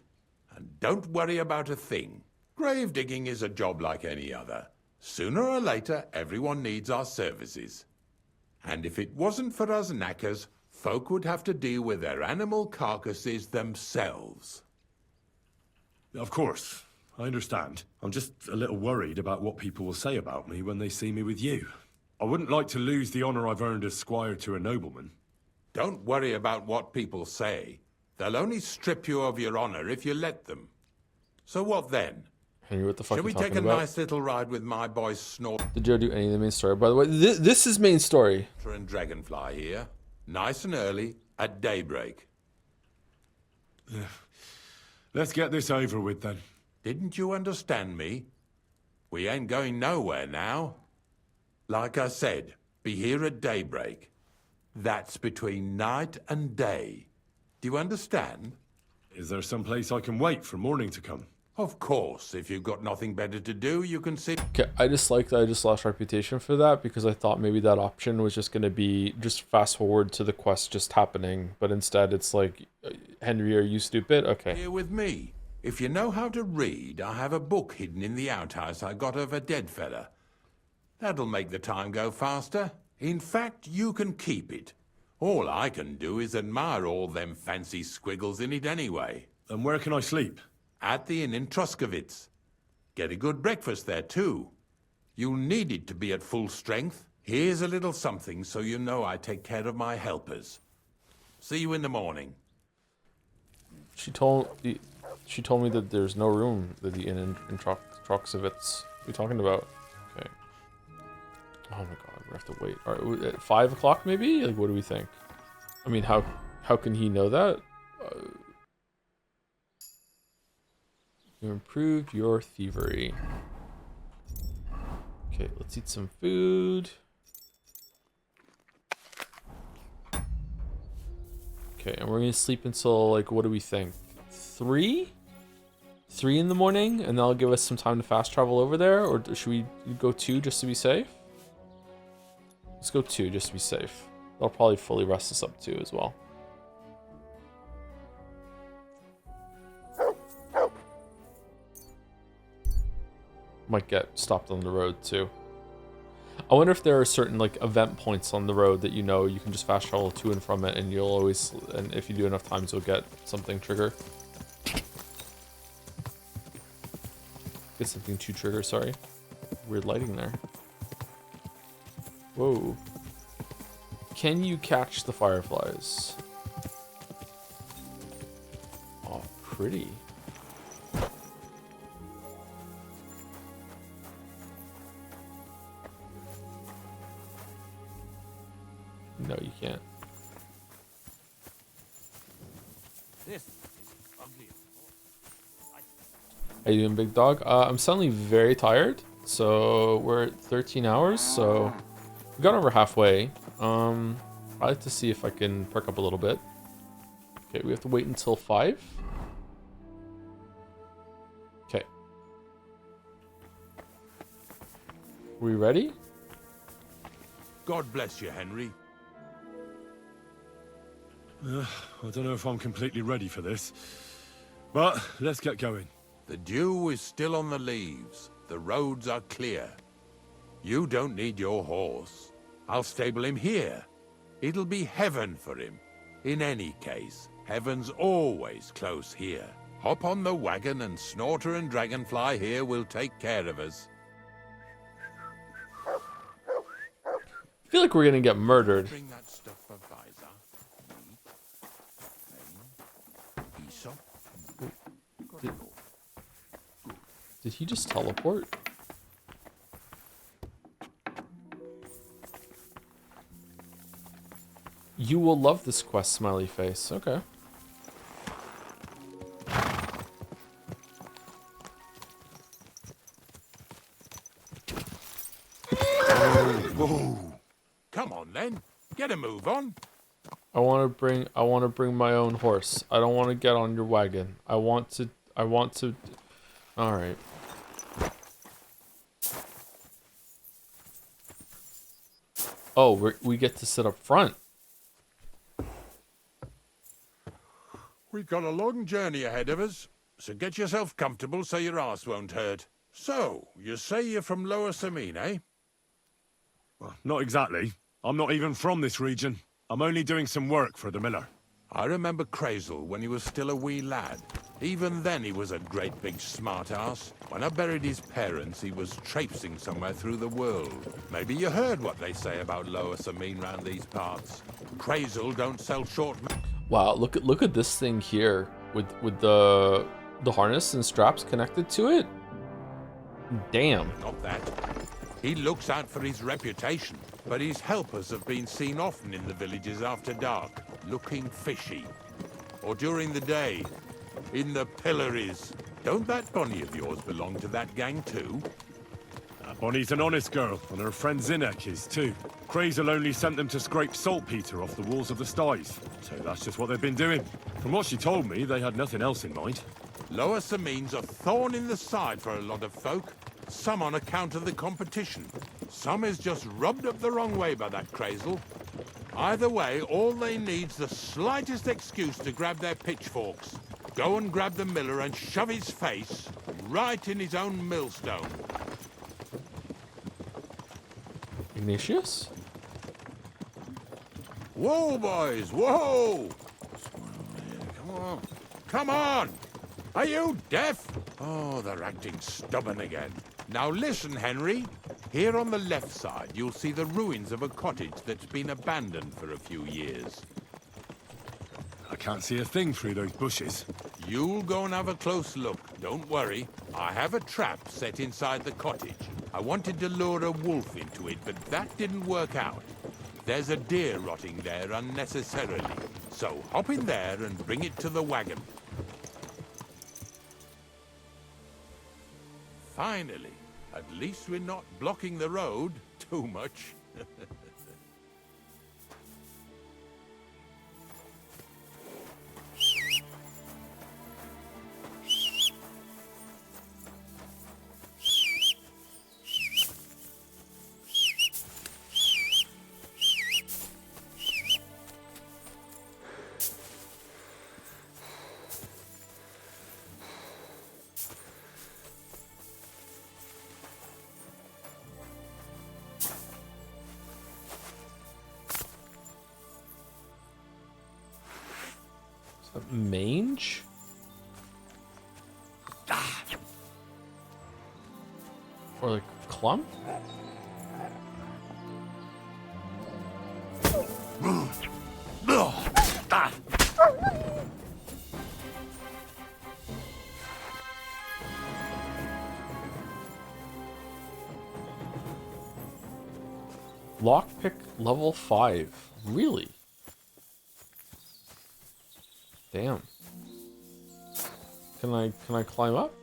and don't worry about a thing. Grave digging is a job like any other. Sooner or later, everyone needs our services. And if it wasn't for us knackers, folk would have to deal with their animal carcasses themselves. Of course, I understand. I'm just a little worried about what people will say about me when they see me with you. I wouldn't like to lose the honor I've earned as squire to a nobleman. Don't worry about what people say. They'll only strip you of your honor if you let them. So what then? Henry, what the fuck Shall are we you talking take a about? nice little ride with my boy Snort? Did Joe do any of the main story? By the way, this is main story. And Dragonfly here, nice and early, at daybreak. Let's get this over with then. Didn't you understand me? We ain't going nowhere now. Like I said, be here at daybreak. That's between night and day. Do you understand? Is there some place I can wait for morning to come? Of course, if you've got nothing better to do, you can sit... Okay, I just like that I just lost reputation for that because I thought maybe that option was just going to be just fast forward to the quest just happening. But instead it's like, Henry, are you stupid? Okay. Here with me. If you know how to read, I have a book hidden in the outhouse I got of a dead fella. That'll make the time go faster. In fact, you can keep it. All I can do is admire all them fancy squiggles in it anyway. And where can I sleep? At the inn in Truscovitz. Get a good breakfast there, too. You'll need it to be at full strength. Here's a little something so you know I take care of my helpers. See you in the morning. She told me that there's no room at the inn in Truscovitz. What are you talking about? Okay. Oh my god, we have to wait. Alright, at 5 o'clock maybe? Like, what do we think? I mean, how can he know that? You improved your thievery. Okay, let's eat some food. Okay, and we're gonna sleep until, like, what do we think? 3? 3 in the morning, and that'll give us some time to fast travel over there? Or should we go 2 just to be safe? Let's go 2 just to be safe. They'll probably fully rest us up too as well. Might get stopped on the road too. I wonder if there are certain like event points on the road that you know you can just fast travel to and from it, and you'll always, and if you do enough times, you'll get something trigger. Get something to trigger. Sorry, weird lighting there. Whoa. Can you catch the fireflies? Oh, pretty. No, you can't. This is ugly. How you doing, big dog? I'm suddenly very tired. So we're at 13 hours. So we got over halfway. I like to see if I can perk up a little bit. Okay, we have to wait until 5. Okay. We ready? God bless you, Henry. I don't know if I'm completely ready for this, but let's get going. The dew is still on the leaves. The roads are clear. You don't need your horse. I'll stable him here. It'll be heaven for him. In any case, heaven's always close here. Hop on the wagon and Snorter and Dragonfly here will take care of us. I feel like we're gonna get murdered. Bring that stuff for Visor. Did he just teleport? You will love this quest, smiley face. Okay. Whoa. Come on then. Get a move on. I want to bring my own horse. I don't want to get on your wagon. I want to all right. Oh, we get to sit up front. We've got a long journey ahead of us, so get yourself comfortable so your arse won't hurt. So, you say you're from Lower Samine, eh? Well, not exactly. I'm not even from this region. I'm only doing some work for the miller. I remember Crazel when he was still a wee lad. Even then he was a great big smart-ass. When I buried his parents, he was traipsing somewhere through the world. Maybe you heard what they say about Lower Samine round these parts. Crazel don't sell short... Wow, look at this thing here with the harness and straps connected to it. Damn. Not that. He looks out for his reputation, but his helpers have been seen often in the villages after dark, looking fishy. Or during the day, in the pillories. Don't that Bonnie of yours belong to that gang too? Bonnie's an honest girl, and her friend Zinnek is too. Crazel only sent them to scrape saltpeter off the walls of the sties, so that's just what they've been doing. From what she told me, they had nothing else in mind. Lower Samine's a thorn in the side for a lot of folk. Some on account of the competition. Some is just rubbed up the wrong way by that Crazel. Either way, all they need's the slightest excuse to grab their pitchforks. Go and grab the miller and shove his face right in his own millstone. Ignatius? Whoa, boys, whoa! Come on, come on! Are you deaf? Oh, they're acting stubborn again. Now listen, Henry. Here on the left side, you'll see the ruins of a cottage that's been abandoned for a few years. I can't see a thing through those bushes. You'll go and have a close look. Don't worry. I have a trap set inside the cottage. I wanted to lure a wolf into it, but that didn't work out. There's a deer rotting there unnecessarily. So hop in there and bring it to the wagon. Finally. At least we're not blocking the road too much. Mange? Or like clump? Lockpick level 5. Really? Damn. Can I climb up?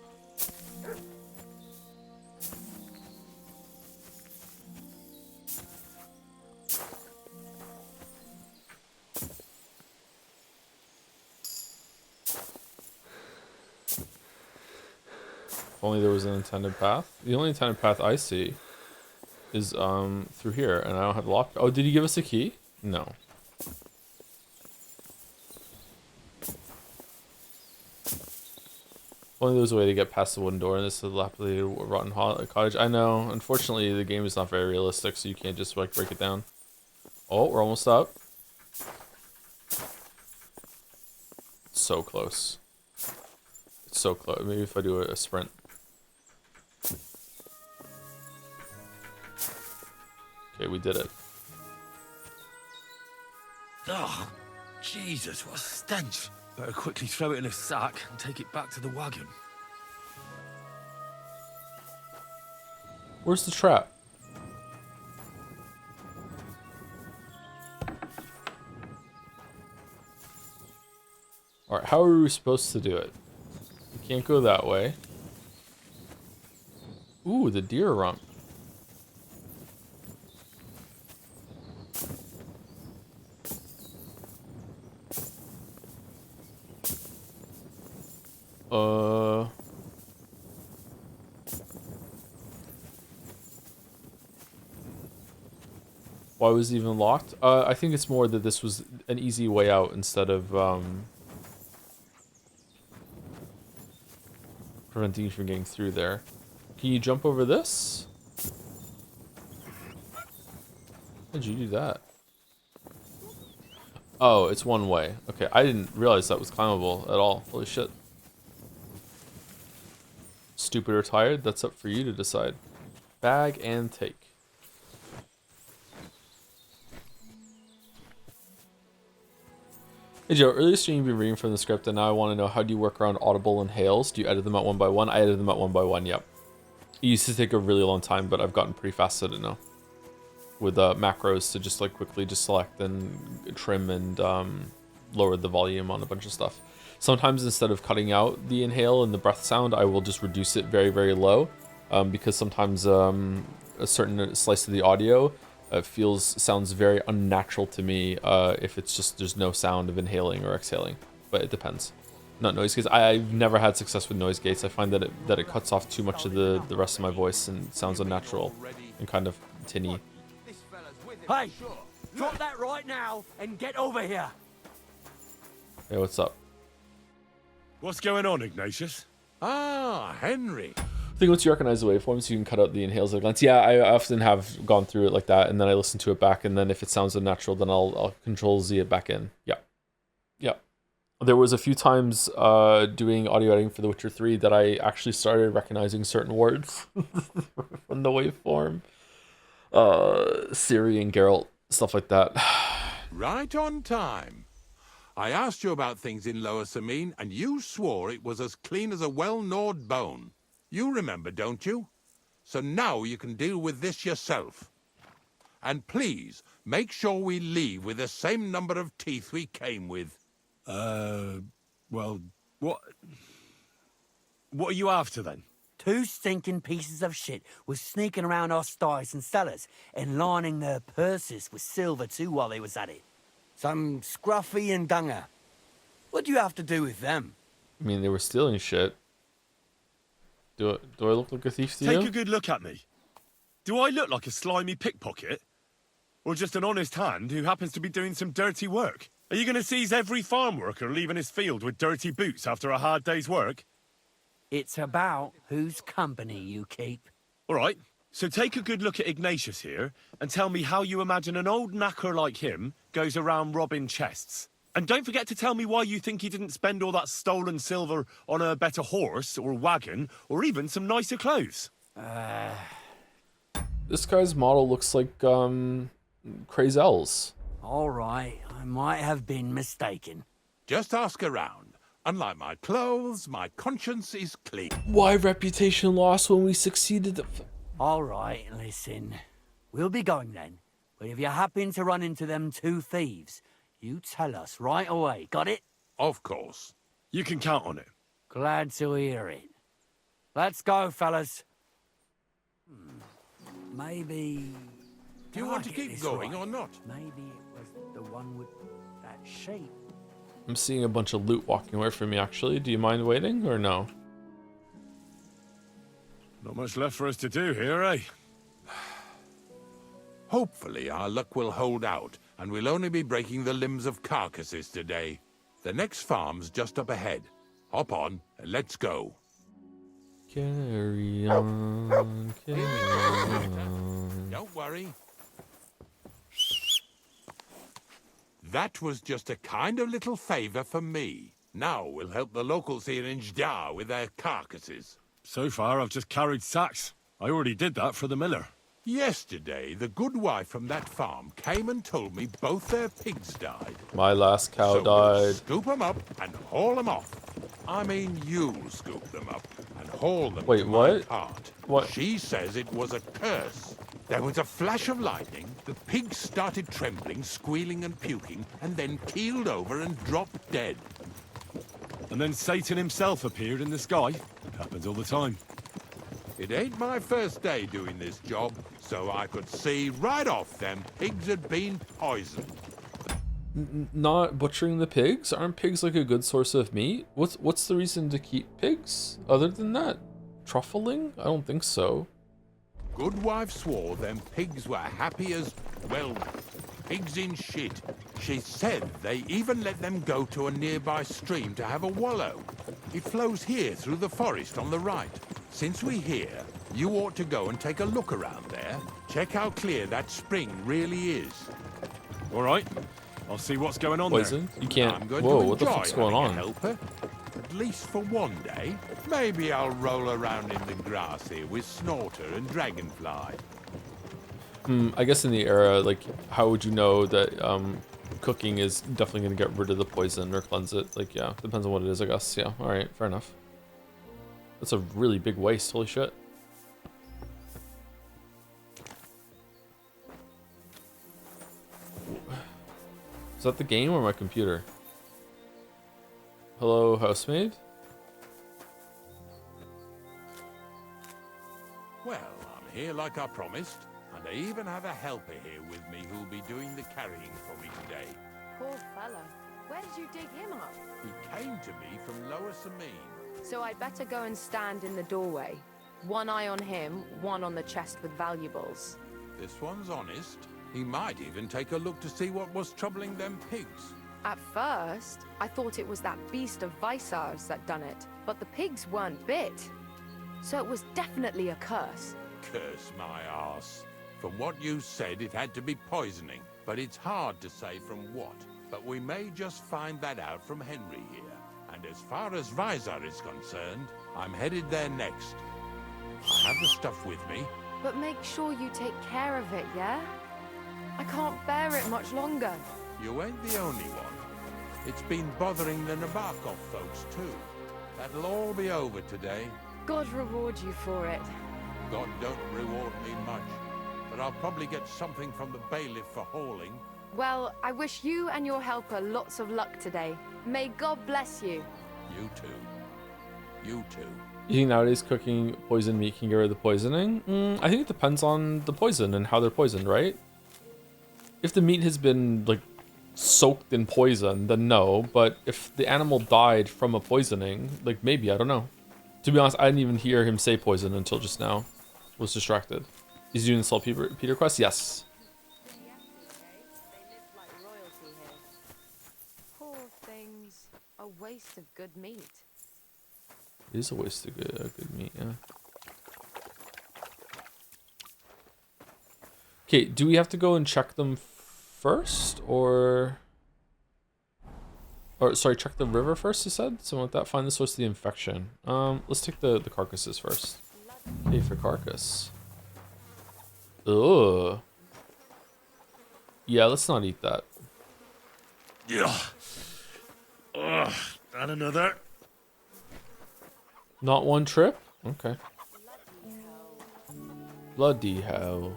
If only there was an intended path. The only intended path I see is through here, and I don't have the lock. Oh, did he give us a key? No. Only there's a way to get past the wooden door in this dilapidated rotten cottage. I know. Unfortunately, the game is not very realistic, so you can't just like break it down. Oh, we're almost up. So close. It's so close. Maybe if I do a sprint. Okay, we did it. Oh, Jesus, what a stench. Better quickly throw it in a sack and take it back to the wagon. Where's the trap? Alright, how are we supposed to do it? We can't go that way. Ooh, the deer rump. Why was it even locked? I think it's more that this was an easy way out instead of preventing you from getting through there. Can you jump over this? How did you do that? Oh, it's one way. Okay, I didn't realize that was climbable at all. Holy shit. Stupid or tired? That's up for you to decide. Bag and take. Hey Joe, earlier stream you've been reading from the script and now I want to know, how do you work around audible inhales? Do you edit them out one by one? I edited them out one by one, yep. It used to take a really long time, but I've gotten pretty fast at it now. With macros to just like quickly just select and trim and lower the volume on a bunch of stuff. Sometimes instead of cutting out the inhale and the breath sound, I will just reduce it very, very low. Because sometimes a certain slice of the audio sounds very unnatural to me if it's just there's no sound of inhaling or exhaling, but it depends. Not noise gates. I've never had success with noise gates. I find that it cuts off too much of the rest of my voice and sounds unnatural and kind of tinny. Hey, drop that right now and get over here. Hey, what's up? What's going on, Ignatius? Ah, Henry. I think once you recognize the waveforms, you can cut out the inhales and glance. Yeah, I often have gone through it like that, and then I listen to it back, and then if it sounds unnatural, then I'll Control-Z it back in. Yeah. Yeah. There was a few times doing audio editing for The Witcher 3 that I actually started recognizing certain words from the waveform. Ciri and Geralt, stuff like that. Right on time. I asked you about things in Lower Samine, and you swore it was as clean as a well-gnawed bone. You remember, don't you? So now you can deal with this yourself. And please, make sure we leave with the same number of teeth we came with. Well, what are you after then? Two stinking pieces of shit was sneaking around our stores and cellars and lining their purses with silver too while they was at it. Some Scruffy and Dunger. What do you have to do with them? I mean, they were stealing shit. Do I look like a thief to you? Take a good look at me. Do I look like a slimy pickpocket? Or just an honest hand who happens to be doing some dirty work? Are you going to seize every farm worker leaving his field with dirty boots after a hard day's work? It's about whose company you keep. All right, so take a good look at Ignatius here and tell me how you imagine an old knacker like him goes around robbing chests. And don't forget to tell me why you think he didn't spend all that stolen silver on a better horse or wagon or even some nicer clothes. This guy's model looks like Crazel's. All right, I might have been mistaken. Just ask around. Unlike my clothes, my conscience is clean. Why reputation lost when we succeeded? All right, listen. We'll be going then. But if you happen to run into them two thieves, you tell us right away. Got it? Of course. You can count on it. Glad to hear it. Let's go, fellas. Maybe... Do you want to keep going or not? Maybe it was the one with that shape. I'm seeing a bunch of loot walking away from me, actually. Do you mind waiting, or no? Not much left for us to do here, eh? Hopefully our luck will hold out, and we'll only be breaking the limbs of carcasses today. The next farm's just up ahead. Hop on, and let's go. Carry on, carry on. Don't worry. That was just a kind of little favor for me. Now we'll help the locals here in Jdar with their carcasses. So far, I've just carried sacks. I already did that for the miller. Yesterday, the good wife from that farm came and told me both their pigs died. My last cow So died. we'll scoop them up and haul them off. I mean, you'll scoop them up and haul them Wait, to what? my cart. What? She says it was a curse. There was a flash of lightning, the pigs started trembling, squealing and puking, and then keeled over and dropped dead. And then Satan himself appeared in the sky. It happens all the time. It ain't my first day doing this job, so I could see right off them pigs had been poisoned. Not butchering the pigs? Aren't pigs like a good source of meat? What's the reason to keep pigs other than that? Truffling? I don't think so. Good wife swore them pigs were happy as, well, pigs in shit. She said they even let them go to a nearby stream to have a wallow. It flows here through the forest on the right. Since we're here, you ought to go and take a look around there. Check how clear that spring really is. All right. I'll see what's going on Poison? there. You can't... I'm going Whoa, to what the enjoy fuck's going having a on? helper. At least for one day. Maybe I'll roll around in the grass here with Snorter and Dragonfly. I guess in the era, like, how would you know that cooking is definitely going to get rid of the poison or cleanse it? Like, yeah, depends on what it is, I guess. Yeah, alright, fair enough. That's a really big waste, holy shit. Is that the game or my computer? Hello, housemaid? Well, I'm here like I promised, and I even have a helper here with me who'll be doing the carrying for me today. Poor fella. Where did you dig him up? He came to me from Lower Sameen. So I'd better go and stand in the doorway. One eye on him, one on the chest with valuables. This one's honest. He might even take a look to see what was troubling them pigs. At first, I thought it was that beast of Visar's that done it, but the pigs weren't bit. So it was definitely a curse. Curse my arse. From what you said, it had to be poisoning, but it's hard to say from what. But we may just find that out from Henry here. And as far as Visar is concerned, I'm headed there next. I have the stuff with me. But make sure you take care of it, yeah? I can't bear it much longer. You ain't the only one. It's been bothering the Nabokov folks too. That'll all be over today. God reward you for it. God don't reward me much, but I'll probably get something from the bailiff for hauling. Well, I wish you and your helper lots of luck today. May God bless you. You too. You too. You think nowadays cooking poisoned meat can get rid of the poisoning? I think it depends on the poison and how they're poisoned, right? If the meat has been, like, soaked in poison, then no. But if the animal died from a poisoning, like, maybe, I don't know. To be honest, I didn't even hear him say poison until just now. Was distracted. Is you install Peter Quest? Yes. Poor things. A waste of good meat. It is a waste of good meat, yeah. Okay, do we have to go and check them first, or... Or sorry, check the river first. You said something like that. Find the source of the infection. Let's take the carcasses first. Okay, for carcass. Ugh. Yeah, let's not eat that. Yeah. Ugh. And another. Not one trip? Okay. Bloody hell.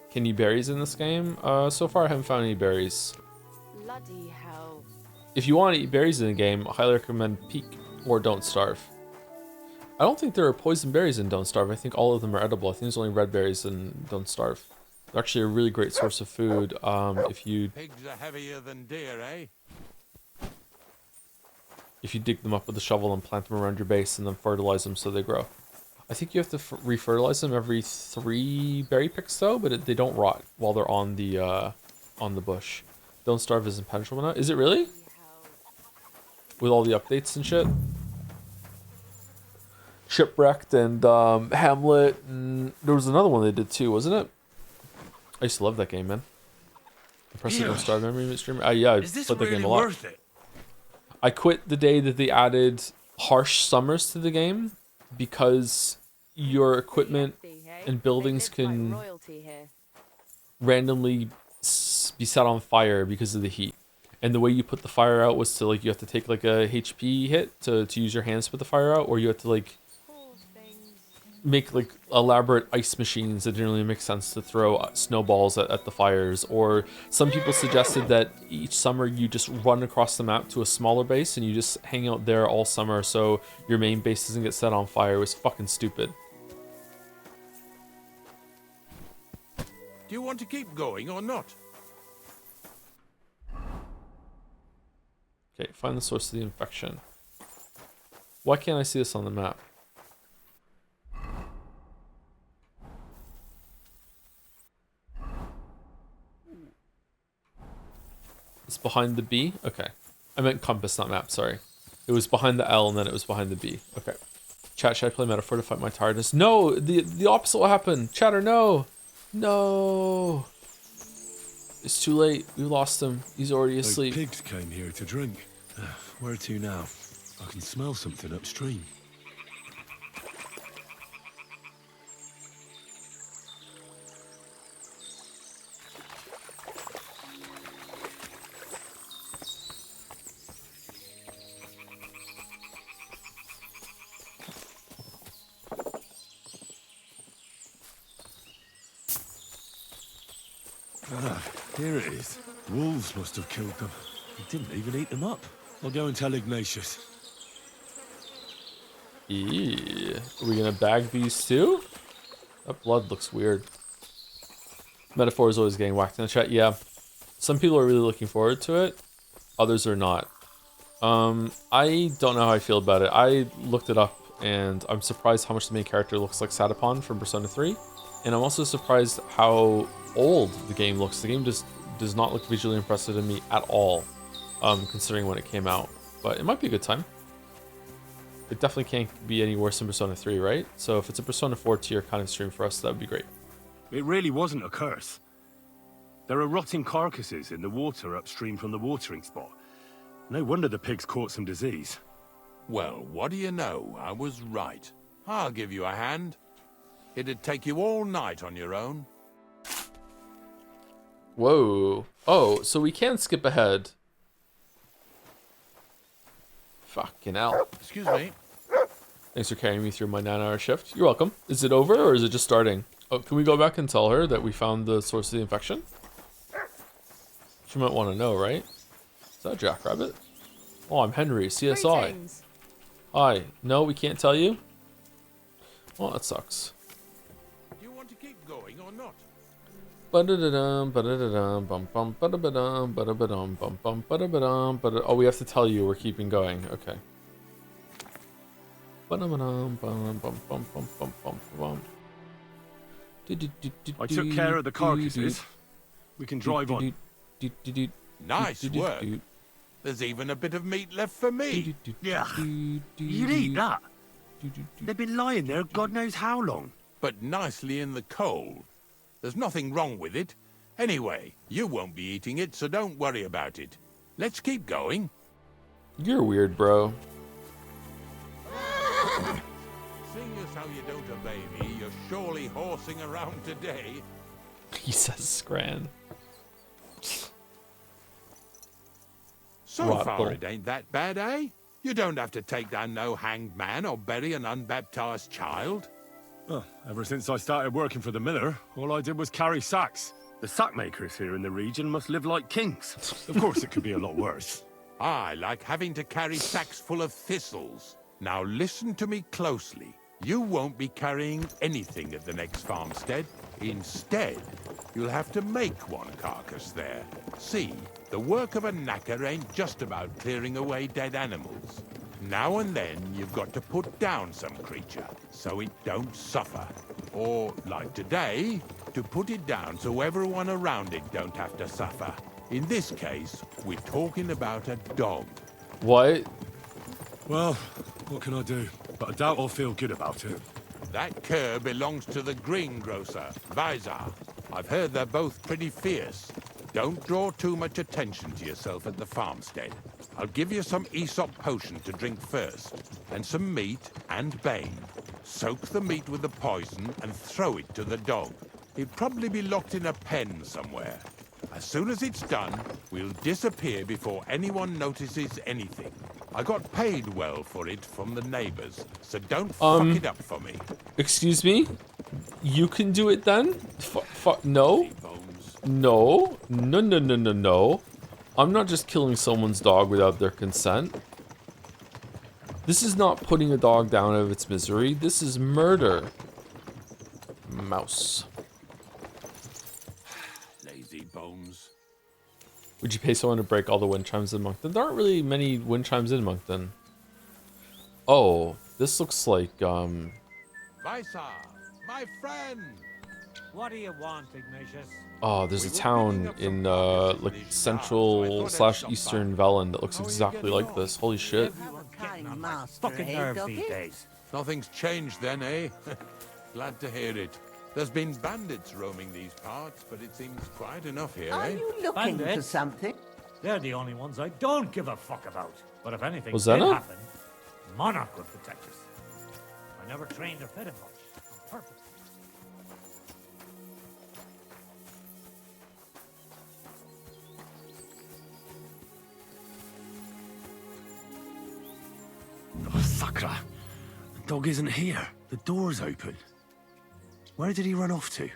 Can you berries in this game? So far I haven't found any berries. Bloody hell. If you want to eat berries in the game, I highly recommend Peak or Don't Starve. I don't think there are poison berries in Don't Starve. I think all of them are edible. I think there's only red berries in Don't Starve. They're actually a really great source of food. If you Pigs are heavier than deer, eh? if you dig them up with a shovel and plant them around your base and then fertilize them so they grow. I think you have to refertilize them every 3 berry picks though, but they don't rot while they're on the bush. Don't Starve is impenetrable now. Is it really? With all the updates and shit? Shipwrecked and Hamlet, and there was another one they did too, wasn't it? I used to love that game, man. Impressive Don't Starve memory streamer. Yeah, I played that game a lot. Worth it? I quit the day that they added harsh summers to the game because your equipment and buildings can randomly be set on fire because of the heat. And the way you put the fire out was to like you have to take like a HP hit to use your hands to put the fire out, or you have to like make like elaborate ice machines that didn't really make sense to throw snowballs at the fires. Or some people suggested that each summer you just run across the map to a smaller base and you just hang out there all summer so your main base doesn't get set on fire. It was fucking stupid. Do you want to keep going or not? Okay, find the source of the infection. Why can't I see this on the map? It's behind the B? Okay. I meant compass, not map, sorry. It was behind the L and then it was behind the B. Okay. Chat, should I play metaphor to fight my tiredness? No! The opposite will happen! Chatter, no! No! It's too late. We lost him. He's already asleep. Those pigs came here to drink. Where to now? I can smell something upstream. Here it is. Wolves must have killed them. He didn't even eat them up. I'll go and tell Ignatius. Yeah. Are we gonna bag these too? That blood looks weird. Metaphor is always getting whacked in the chat. Yeah. Some people are really looking forward to it. Others are not. I don't know how I feel about it. I looked it up and I'm surprised how much the main character looks like Satapon from Persona 3. And I'm also surprised how old the game looks. The game just does not look visually impressive to me at all, considering when it came out. But it might be a good time. It definitely can't be any worse than Persona 3, right? So if it's a Persona 4 tier kind of stream for us, that would be great. It really wasn't a curse. There are rotting carcasses in the water upstream from the watering spot. No wonder the pigs caught some disease. Well, what do you know? I was right. I'll give you a hand. It'd take you all night on your own. Whoa. Oh, so we can skip ahead. Fucking hell. Excuse me. Thanks for carrying me through my 9-hour shift. You're welcome. Is it over or is it just starting? Oh, can we go back and tell her that we found the source of the infection? She might want to know, right? Is that a jackrabbit? Oh, I'm Henry, CSI. Greetings. Hi. No, we can't tell you? Well, that sucks. Do you want to keep going or not? Oh, we have to tell you we're keeping going. Okay. I took care of the carcasses. We can drive on. Nice work. There's even a bit of meat left for me. Yeah. You'd eat that. They've been lying there God knows how long. But nicely in the cold. There's nothing wrong with it. Anyway, you won't be eating it, so don't worry about it. Let's keep going. You're weird, bro. Seeing as how you don't obey me, you're surely horsing around today. He says Scran. So far, it ain't that bad, eh? You don't have to take down no hanged man or bury an unbaptized child. Well, ever since I started working for the miller, all I did was carry sacks. The sack makers here in the region must live like kings. Of course, it could be a lot worse. I like having to carry sacks full of thistles. Now listen to me closely. You won't be carrying anything at the next farmstead. Instead, you'll have to make one carcass there. See, the work of a knacker ain't just about clearing away dead animals. Now and then, you've got to put down some creature, so it don't suffer. Or, like today, to put it down so everyone around it don't have to suffer. In this case, we're talking about a dog. What? Well, what can I do? But I doubt I'll feel good about it. That cur belongs to the greengrocer, Vizar. I've heard they're both pretty fierce. Don't draw too much attention to yourself at the farmstead. I'll give you some Aesop potion to drink first, and some meat and bane. Soak the meat with the poison and throw it to the dog. He'll probably be locked in a pen somewhere. As soon as it's done, we'll disappear before anyone notices anything. I got paid well for it from the neighbors, so don't fuck it up for me. Excuse me? You can do it then? No? No. No, no, no, no, no. I'm not just killing someone's dog without their consent. This is not putting a dog down out of its misery. This is murder. Mouse. Lazy bones. Would you pay someone to break all the wind chimes in Moncton? There aren't really many wind chimes in Moncton. Oh, this looks like, Vizar, my friend! What do you want, Ignatius? Oh, there's a town in, like, central/eastern Velen that looks exactly like this. Holy shit. Fucking nerves these days. Nothing's changed then, eh? Glad to hear it. There's been bandits roaming these parts, but it seems quiet enough here, Are you looking for something? They're the only ones I don't give a fuck about. But if anything Was did that it? happen, Monarch would protect us. I never trained or fed him much, on purpose. Oh, Sakra. The dog isn't here. The door's open. Where did he run off to?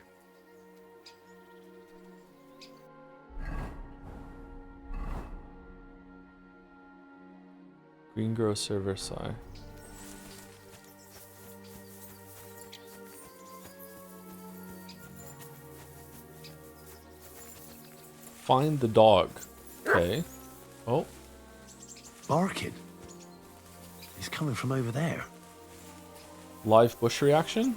Greengrocer Versailles. Find the dog. Okay. Oh. Barking. He's coming from over there. Live bush reaction?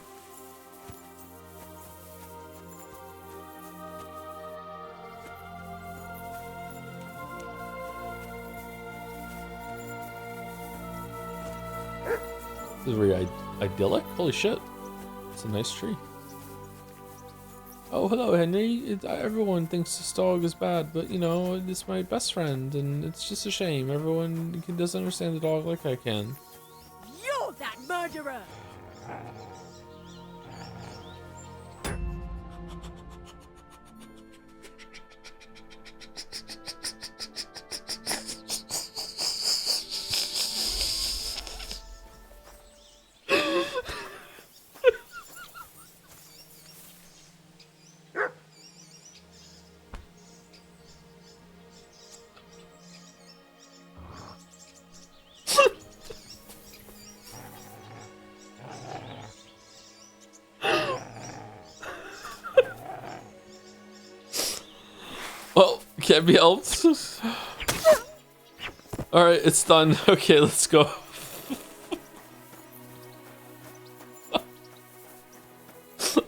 This is very idyllic. Holy shit. It's a nice tree. Oh, hello, Henry. Everyone thinks this dog is bad, but, you know, it's my best friend, and it's just a shame. Everyone doesn't understand the dog like I can. You're that murderer! Well, can't be helped. Alright, it's done. Okay, let's go.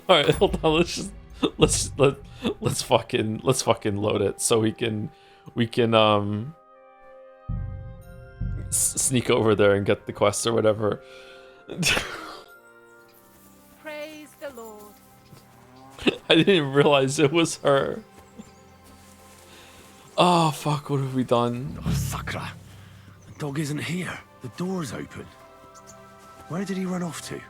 Alright, hold on, let's fucking load it so we can sneak over there and get the quest or whatever. Praise the Lord. I didn't realize it was her. Oh fuck, what have we done? Oh, Sakra. The Dog isn't here. The door's open. Where did he run off to?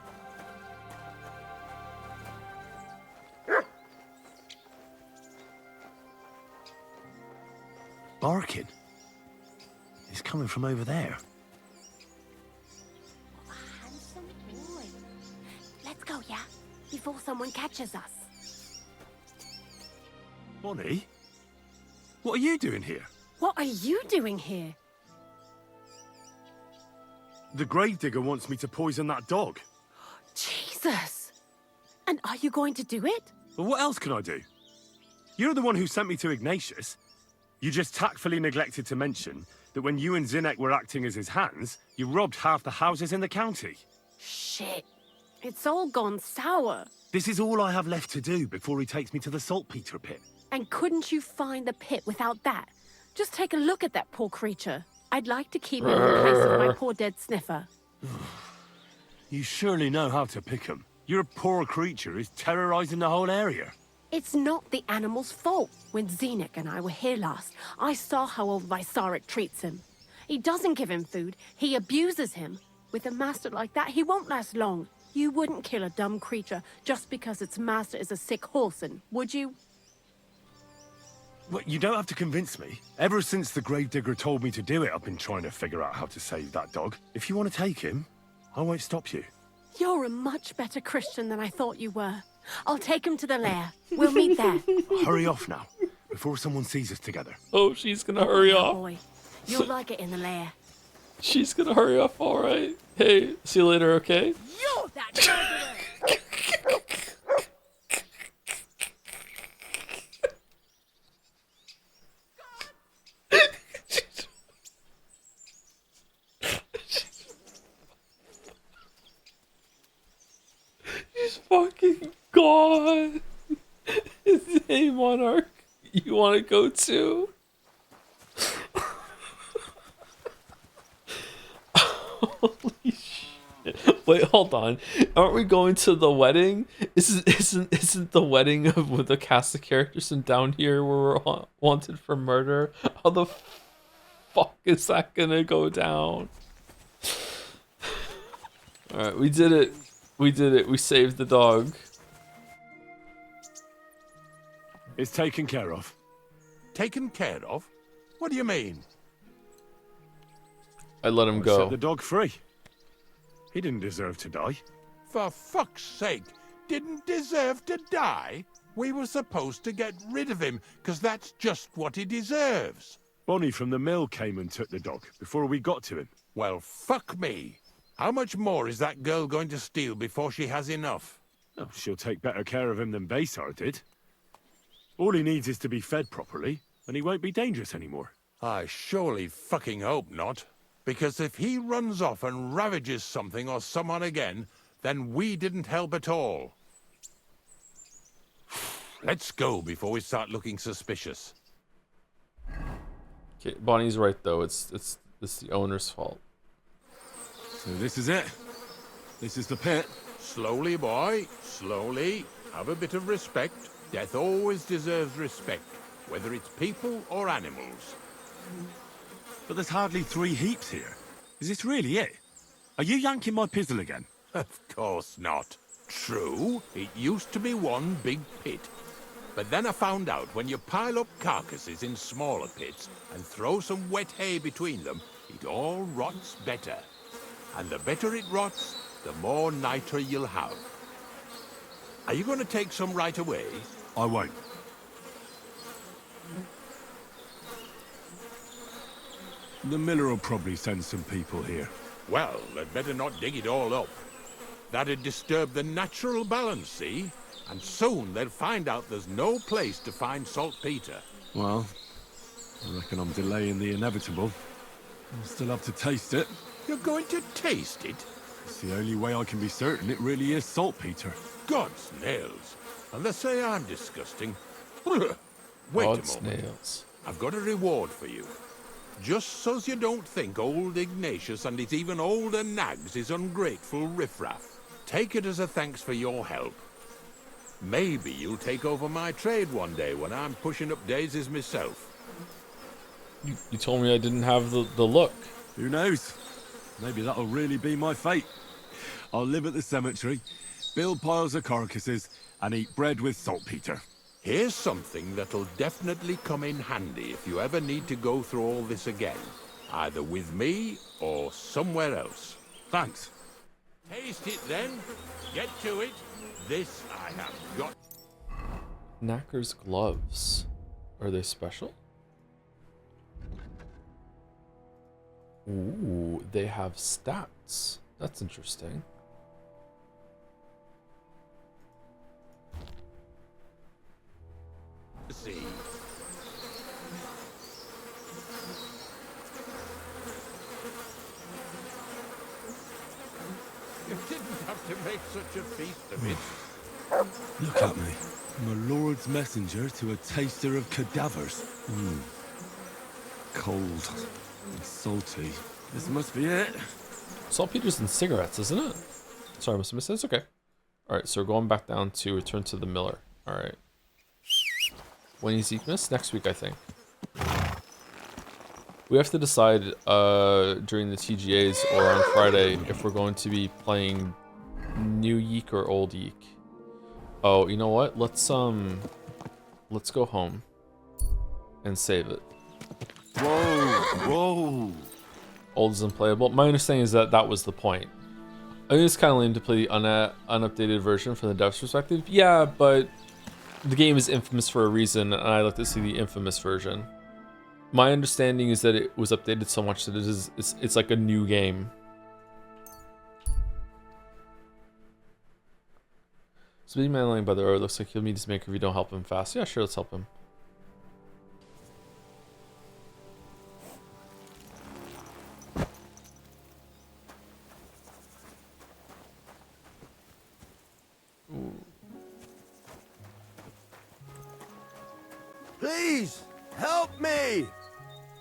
Barking. It's coming from over there. Handsome boy. Let's go, yeah? Before someone catches us. Bonnie? What are you doing here? What are you doing here? The Gravedigger wants me to poison that dog. Jesus! And are you going to do it? Well, what else can I do? You're the one who sent me to Ignatius. You just tactfully neglected to mention that when you and Zinnek were acting as his hands, you robbed half the houses in the county. Shit. It's all gone sour. This is all I have left to do before he takes me to the saltpeter pit. And couldn't you find the pit without that? Just take a look at that poor creature. I'd like to keep it in place of my poor dead sniffer. You surely know how to pick 'em. Your poor creature is terrorizing the whole area. It's not the animal's fault. When Zinnek and I were here last, I saw how old Vysarik treats him. He doesn't give him food, he abuses him. With a master like that, he won't last long. You wouldn't kill a dumb creature just because its master is a sick horseman, would you? Well, you don't have to convince me. Ever since the Gravedigger told me to do it, I've been trying to figure out how to save that dog. If you want to take him, I won't stop you. You're a much better Christian than I thought you were. I'll take him to the lair. We'll meet there. Hurry off now, before someone sees us together. Oh, she's gonna hurry off. Boy, you'll like it in the lair. She's gonna hurry off, alright. Hey, see you later, okay? You're that murderer! She's fucking gone. Hey, Monarch, you want to go too? Holy shit! Wait, hold on. Aren't we going to the wedding? Isn't the wedding with the cast of characters from down here where we're wanted for murder? How the fuck is that gonna go down? All right, we did it. We did it. We saved the dog. It's taken care of. Taken care of? What do you mean? I let him go. Set the dog free. He didn't deserve to die. For fuck's sake, didn't deserve to die? We were supposed to get rid of him, because that's just what he deserves. Bonnie from the mill came and took the dog before we got to him. Well, fuck me. How much more is that girl going to steal before she has enough? Oh, she'll take better care of him than Baysar did. All he needs is to be fed properly, and he won't be dangerous anymore. I surely fucking hope not. Because if he runs off and ravages something or someone again, then we didn't help at all. Let's go before we start looking suspicious. Okay, Bonnie's right though. It's the owner's fault. So this is it. This is the pit. Slowly, boy. Slowly. Have a bit of respect. Death always deserves respect, whether it's people or animals. But there's hardly 3 heaps here. Is this really it? Are you yanking my pizzle again? Of course not. True, it used to be one big pit. But then I found out when you pile up carcasses in smaller pits and throw some wet hay between them, it all rots better. And the better it rots, the more niter you'll have. Are you going to take some right away? I won't. The miller will probably send some people here. Well, they'd better not dig it all up. That'd disturb the natural balance, see? And soon they'll find out there's no place to find saltpeter. Well, I reckon I'm delaying the inevitable. I'll still have to taste it. You're going to taste it? It's the only way I can be certain it really is saltpeter. God's nails. And they say I'm disgusting. Wait God's a moment. nails. I've got a reward for you. Just so's you don't think old Ignatius and his even older nags is ungrateful riffraff. Take it as a thanks for your help. Maybe you'll take over my trade one day when I'm pushing up daisies myself. You told me I didn't have the look. Who knows? Maybe that'll really be my fate. I'll live at the cemetery, build piles of carcasses, and eat bread with saltpeter. Here's something that'll definitely come in handy if you ever need to go through all this again. Either with me or somewhere else. Thanks. Taste it then. Get to it. This I have got. Knacker's gloves. Are they special? Ooh, they have stats. That's interesting. See. You didn't have to make such a feast of it. Look at me. I'm a lord's messenger to a taster of cadavers. Cold and salty. This must be it. Saltpeter's and cigarettes, isn't it? Sorry, I must have missed this. Okay. Alright, so we're going back down to return to the miller. Alright. When is Zeekmas? Next week, I think. We have to decide during the TGAs or on Friday if we're going to be playing New Yeek or Old Yeek. Oh, you know what? Let's go home and save it. Whoa. Old is unplayable. My understanding is that that was the point. I think it's kind of lame to play the unupdated version from the dev's perspective. Yeah, but the game is infamous for a reason, and I like to see the infamous version. My understanding is that it was updated so much that it's like a new game. Speedy man lying by the road. Looks like he'll meet his maker if you don't help him fast. Yeah, sure, let's help him. Ooh. Please, help me!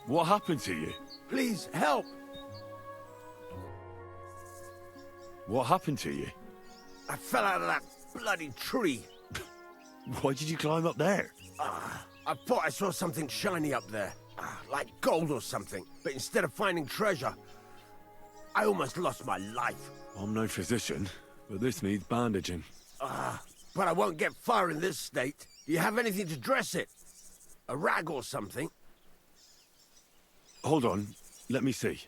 What happened to you? Please, help! What happened to you? I fell out of that bloody tree. Why did you climb up there? I thought I saw something shiny up there. Like gold or something. But instead of finding treasure, I almost lost my life. I'm no physician, but this needs bandaging. But I won't get far in this state. Do you have anything to dress it? A rag or something? Hold on, let me see.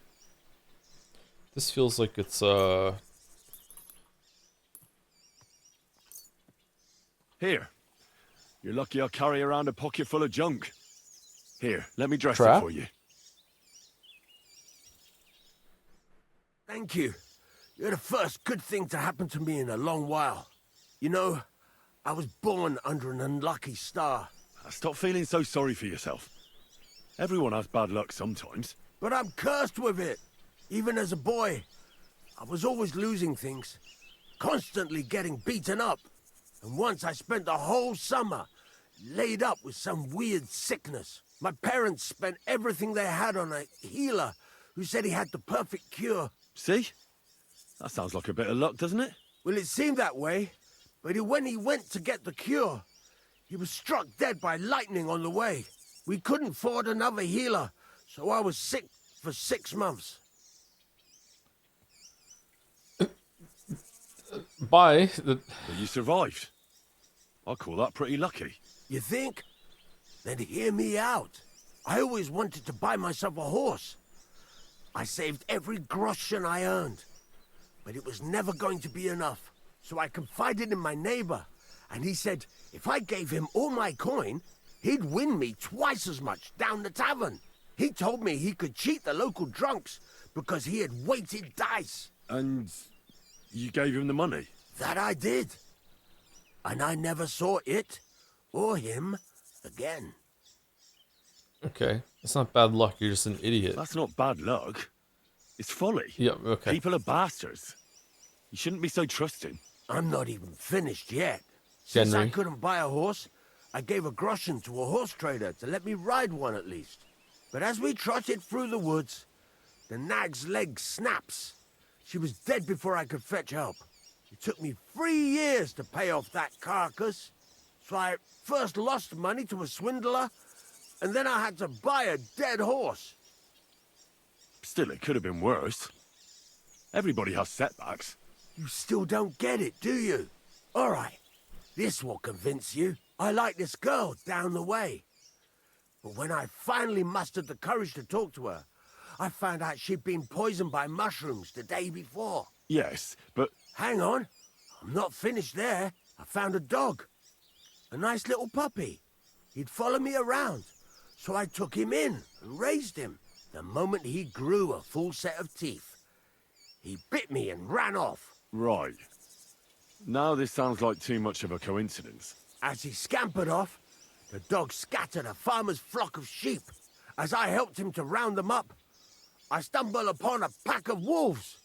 This feels like it's Here. You're lucky I carry around a pocket full of junk. Here, let me dress Trap? it for you. Thank you. You're the first good thing to happen to me in a long while. You know, I was born under an unlucky star. Stop feeling so sorry for yourself. Everyone has bad luck sometimes. But I'm cursed with it. Even as a boy, I was always losing things. Constantly getting beaten up. And once I spent the whole summer laid up with some weird sickness. My parents spent everything they had on a healer who said he had the perfect cure. See? That sounds like a bit of luck, doesn't it? Well, it seemed that way. But when he went to get the cure, he was struck dead by lightning on the way. We couldn't afford another healer, so I was sick for 6 months. But you survived. I call that pretty lucky. You think? Then hear me out. I always wanted to buy myself a horse. I saved every groschen I earned. But it was never going to be enough. So I confided in my neighbor. And he said if I gave him all my coin, he'd win me twice as much down the tavern. He told me he could cheat the local drunks because he had weighted dice. And you gave him the money? That I did. And I never saw it or him again. Okay, it's not bad luck. You're just an idiot. That's not bad luck. It's folly. Yeah, okay. People are bastards. You shouldn't be so trusting. I'm not even finished yet. Since I Henry. couldn't buy a horse, I gave a groschen to a horse trader to let me ride one at least. But as we trotted through the woods, the nag's leg snaps. She was dead before I could fetch help. It took me 3 years to pay off that carcass. So I first lost money to a swindler, and then I had to buy a dead horse. Still, it could have been worse. Everybody has setbacks. You still don't get it, do you? All right, this will convince you. I like this girl down the way. But when I finally mustered the courage to talk to her, I found out she'd been poisoned by mushrooms the day before. Yes, but... Hang on. I'm not finished there. I found a dog. A nice little puppy. He'd follow me around, so I took him in and raised him. The moment he grew a full set of teeth, he bit me and ran off. Right. Now this sounds like too much of a coincidence. As he scampered off, the dog scattered a farmer's flock of sheep. As I helped him to round them up, I stumbled upon a pack of wolves.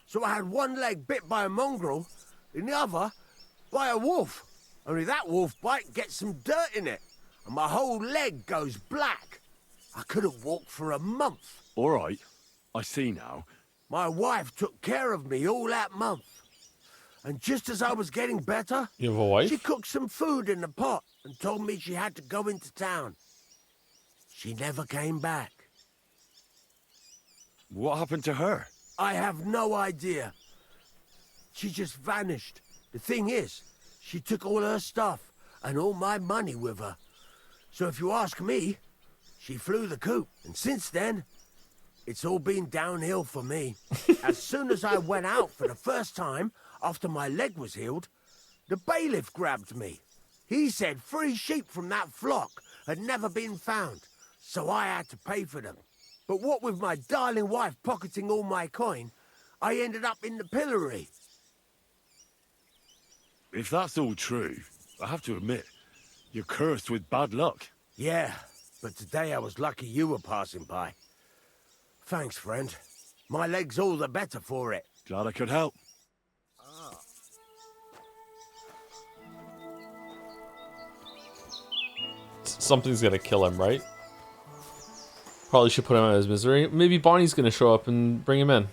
So I had one leg bit by a mongrel, and the other by a wolf. Only that wolf bite gets some dirt in it, and my whole leg goes black. I couldn't walk for a month. All right, I see now. My wife took care of me all that month. And just as I was getting better, you have a wife? She cooked some food in the pot and told me she had to go into town. She never came back. What happened to her? I have no idea. She just vanished. The thing is, she took all her stuff and all my money with her. So if you ask me, she flew the coop. And since then, it's all been downhill for me. As soon as I went out for the first time, after my leg was healed, the bailiff grabbed me. He said 3 sheep from that flock had never been found, so I had to pay for them. But what with my darling wife pocketing all my coin, I ended up in the pillory. If that's all true, I have to admit, you're cursed with bad luck. Yeah, but today I was lucky you were passing by. Thanks, friend. My leg's all the better for it. Glad I could help. Something's gonna kill him, right? Probably should put him out of his misery. Maybe Bonnie's gonna show up and bring him in.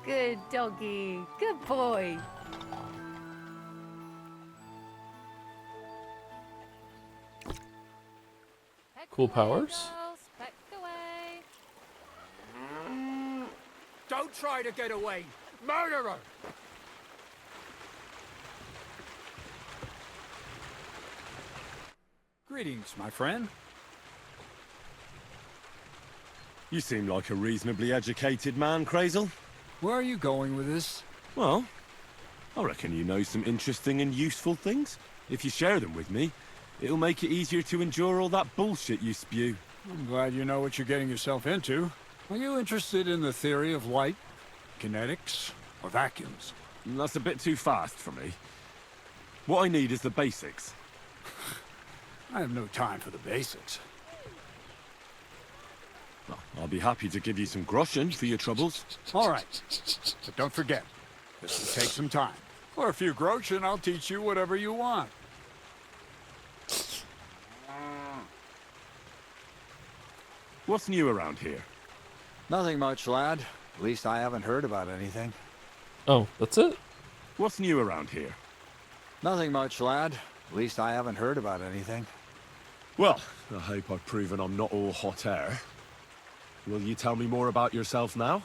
Good doggy. Good boy. Cool powers. Don't try to get away! Murderer! Greetings, my friend. You seem like a reasonably educated man, Crazel. Where are you going with this? Well, I reckon you know some interesting and useful things. If you share them with me, it'll make it easier to endure all that bullshit you spew. I'm glad you know what you're getting yourself into. Are you interested in the theory of light, kinetics, or vacuums? That's a bit too fast for me. What I need is the basics. I have no time for the basics. Well, I'll be happy to give you some groschen for your troubles. All right, but don't forget, this will take some time. For a few groschen, I'll teach you whatever you want. What's new around here? Nothing much, lad. At least I haven't heard about anything. Oh, that's it? What's new around here? Nothing much, lad. At least I haven't heard about anything. Well, I hope I've proven I'm not all hot air. Will you tell me more about yourself now?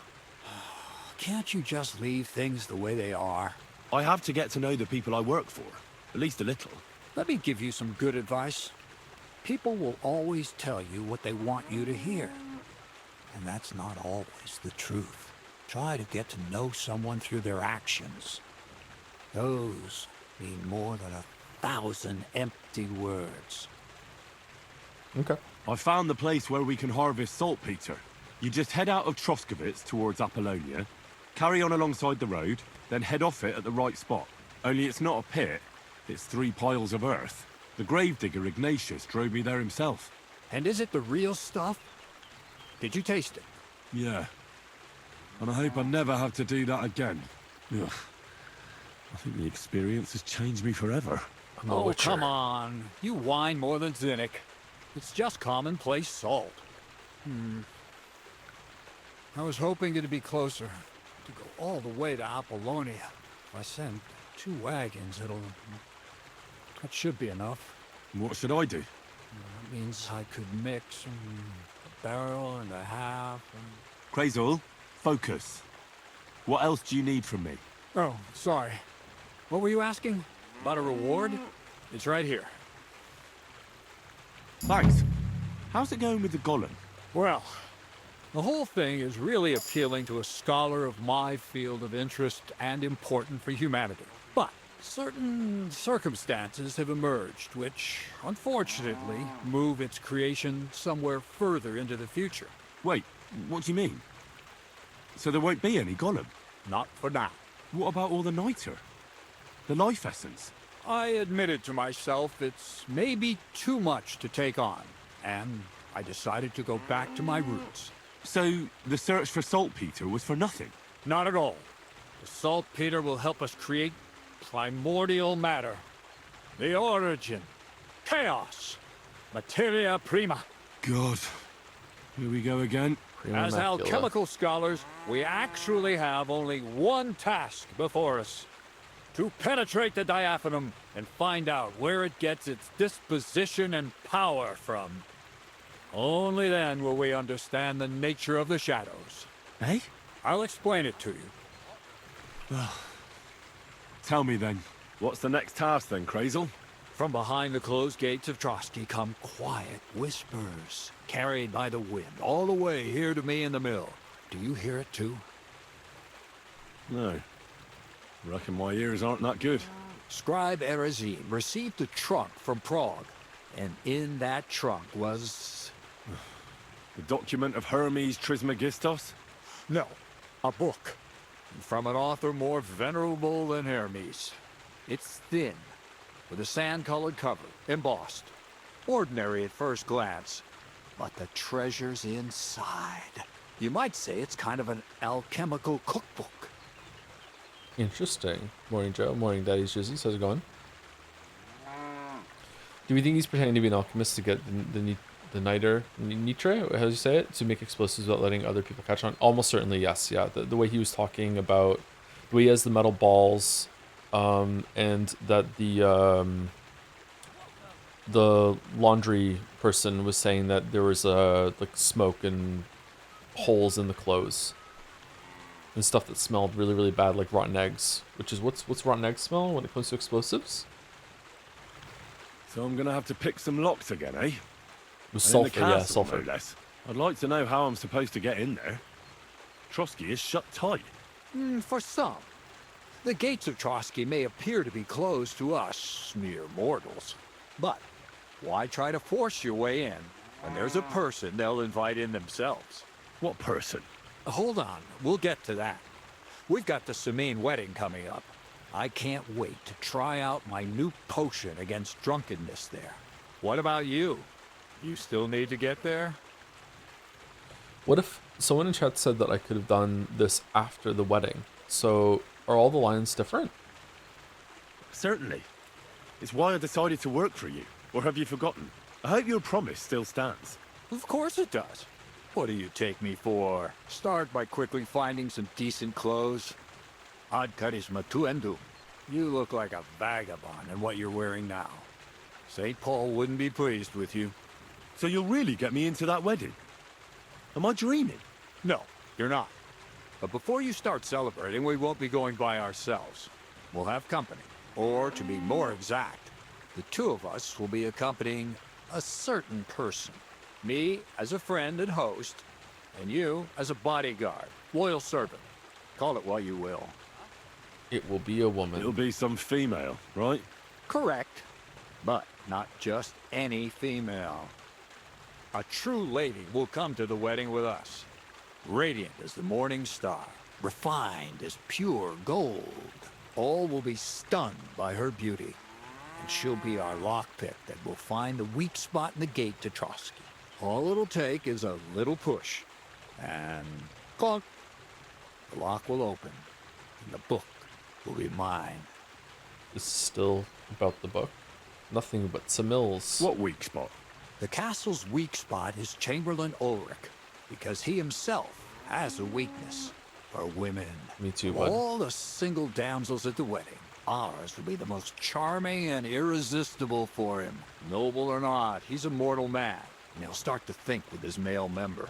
Can't you just leave things the way they are? I have to get to know the people I work for. At least a little. Let me give you some good advice. People will always tell you what they want you to hear. And that's not always the truth. Try to get to know someone through their actions. Those mean more than 1,000 empty words. Okay. I found the place where we can harvest saltpeter. You just head out of Troskovitz towards Apollonia, carry on alongside the road, then head off it at the right spot. Only it's not a pit, it's 3 piles of earth. The Gravedigger Ignatius drove me there himself. And is it the real stuff? Did you taste it? Yeah. And I hope I never have to do that again. Ugh. I think the experience has changed me forever. Oh, come on. You whine more than Zinnik. It's just commonplace salt. I was hoping it'd be closer. To go all the way to Apollonia. If I send 2 wagons, that should be enough. What should I do? That means I could mix a barrel and a half and... Crazul, focus. What else do you need from me? Oh, sorry. What were you asking? About a reward? It's right here. Thanks. How's it going with the golem? Well, the whole thing is really appealing to a scholar of my field of interest and important for humanity. But certain circumstances have emerged which, unfortunately, move its creation somewhere further into the future. Wait, what do you mean? So there won't be any golem? Not for now. What about all the niter? The life essence? I admitted to myself it's maybe too much to take on, and I decided to go back to my roots. So the search for saltpeter was for nothing? Not at all. The saltpeter will help us create primordial matter. The origin. Chaos. Materia prima. God. Here we go again. As alchemical scholars, we actually have only one task before us. To penetrate the diaphanum and find out where it gets its disposition and power from. Only then will we understand the nature of the shadows. Eh? I'll explain it to you. Well, tell me then. What's the next task then, Crazul? From behind the closed gates of Trotsky come quiet whispers, carried by the wind, all the way here to me in the mill. Do you hear it too? No. Reckon my ears aren't that good. Scribe Erezine received a trunk from Prague, and in that trunk was... The document of Hermes Trismegistos? No, a book. From an author more venerable than Hermes. It's thin, with a sand-colored cover, embossed. Ordinary at first glance, but the treasure's inside. You might say it's kind of an alchemical cookbook. Interesting. Morning, Joe. Morning, Daddy's Jizzy. How's it going? Do we think he's pretending to be an alchemist to get the nitre, how do you say it? To make explosives without letting other people catch on? Almost certainly, yes. Yeah. The way he was talking about, the way he has the metal balls, and that the laundry person was saying that there was like smoke and holes in the clothes. And stuff that smelled really, really bad, like rotten eggs. Which is, what's rotten eggs smell when it comes to explosives? So I'm gonna have to pick some locks again, eh? With sulfur, castle, yeah, sulfur. No less. I'd like to know how I'm supposed to get in there. Trotsky is shut tight. For some. The gates of Trotsky may appear to be closed to us, mere mortals. But why try to force your way in when there's a person they'll invite in themselves? What person? Hold on, we'll get to that. We've got the Samine wedding coming up. I can't wait to try out my new potion against drunkenness there. What about you? You still need to get there? What if someone in chat said that I could have done this after the wedding? So are all the lines different? Certainly. It's why I decided to work for you. Or have you forgotten? I hope your promise still stands. Of course it does. What do you take me for? Start by quickly finding some decent clothes. Ad charisma tuendum. You look like a vagabond in what you're wearing now. St. Paul wouldn't be pleased with you. So you'll really get me into that wedding? Am I dreaming? No, you're not. But before you start celebrating, we won't be going by ourselves. We'll have company. Or, to be more exact, the two of us will be accompanying a certain person. Me as a friend and host, and you as a bodyguard, loyal servant. Call it what you will. It will be a woman. It'll be some female, right? Correct. But not just any female. A true lady will come to the wedding with us. Radiant as the morning star. Refined as pure gold. All will be stunned by her beauty. And she'll be our lockpick that will find the weak spot in the gate to Trotsky. All it'll take is a little push. And clunk. The lock will open. And the book will be mine. This is still about the book. Nothing but some mills. What weak spot? The castle's weak spot is Chamberlain Ulrich, because he himself has a weakness for women. Me too, bud. All the single damsels at the wedding, ours will be the most charming and irresistible for him. Noble or not, he's a mortal man, and he'll start to think with his male member.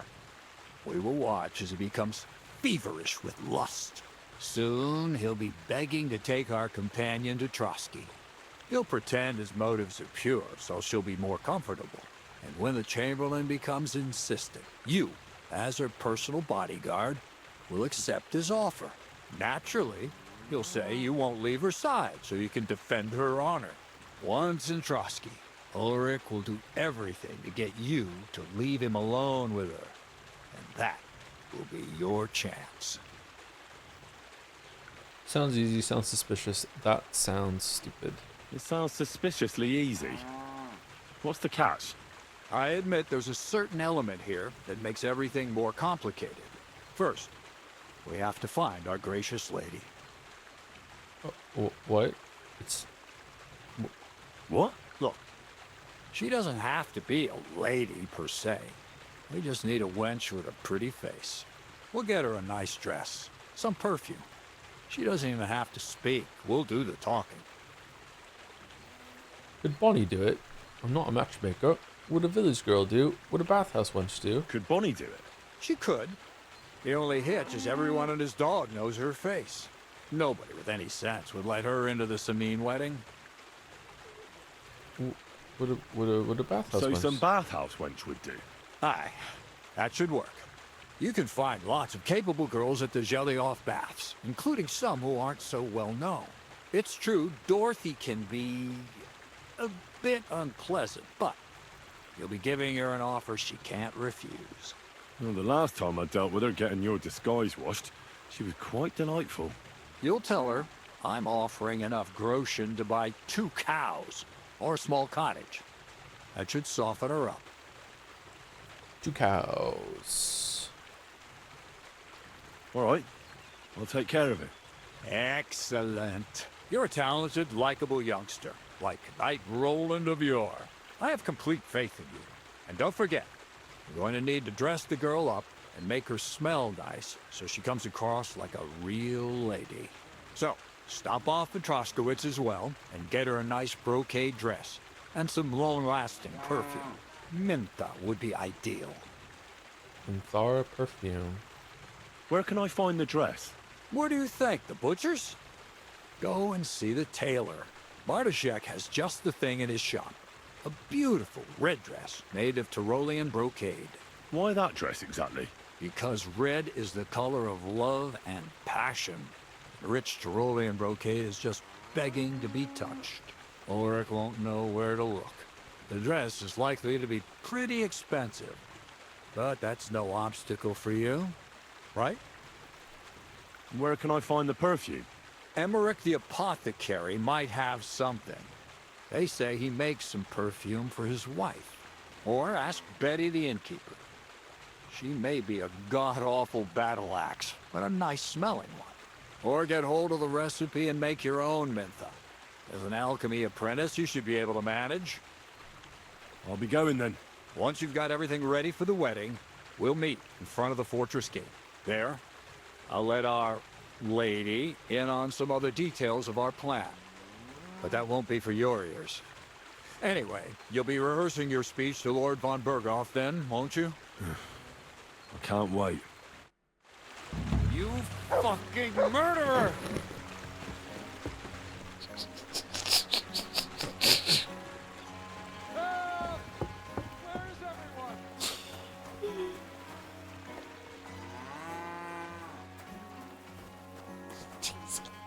We will watch as he becomes feverish with lust. Soon he'll be begging to take our companion to Trotsky. He'll pretend his motives are pure, so she'll be more comfortable. And when the Chamberlain becomes insistent, you, as her personal bodyguard, will accept his offer. Naturally, you'll say you won't leave her side so you can defend her honor. Once in Trotsky, Ulrich will do everything to get you to leave him alone with her. And that will be your chance. Sounds easy, sounds suspicious. That sounds stupid. It sounds suspiciously easy. What's the catch? I admit there's a certain element here that makes everything more complicated. First, we have to find our gracious lady. What? It's... What? Look, she doesn't have to be a lady per se. We just need a wench with a pretty face. We'll get her a nice dress, some perfume. She doesn't even have to speak. We'll do the talking. Could Bonnie do it? I'm not a matchmaker. Would a village girl do? Would a bathhouse wench do? Could Bonnie do it? She could. The only hitch is everyone and his dog knows her face. Nobody with any sense would let her into the Sameen wedding. Would a bathhouse So wench? some bathhouse wench would do? Aye, that should work. You can find lots of capable girls at the Jelly-Off baths, including some who aren't so well known. It's true, Dorothy can be a bit unpleasant, but you'll be giving her an offer she can't refuse. Well, the last time I dealt with her getting your disguise washed, she was quite delightful. You'll tell her I'm offering enough groschen to buy 2 cows or a small cottage. That should soften her up. 2 cows. All right, I'll take care of it. Excellent. You're a talented, likable youngster, like Knight Roland of yore. I have complete faith in you. And don't forget, you're going to need to dress the girl up and make her smell nice so she comes across like a real lady. So, stop off at Troskowitz as well and get her a nice brocade dress and some long-lasting perfume. Minta would be ideal. Minthara perfume. Where can I find the dress? Where do you think? The butcher's? Go and see the tailor. Bartoszek has just the thing in his shop. A beautiful red dress made of Tyrolean brocade. Why that dress exactly? Because red is the color of love and passion. The rich Tyrolean brocade is just begging to be touched. Ulrich won't know where to look. The dress is likely to be pretty expensive. But that's no obstacle for you, right? Where can I find the perfume? Emmerich the apothecary might have something. They say he makes some perfume for his wife. Or ask Betty the innkeeper. She may be a god-awful battle axe, but a nice-smelling one. Or get hold of the recipe and make your own Mintha. As an alchemy apprentice, you should be able to manage. I'll be going then. Once you've got everything ready for the wedding, we'll meet in front of the fortress gate. There, I'll let our lady in on some other details of our plan. But that won't be for your ears. Anyway, you'll be rehearsing your speech to Lord von Berghoff then, won't you? I can't wait. You fucking murderer!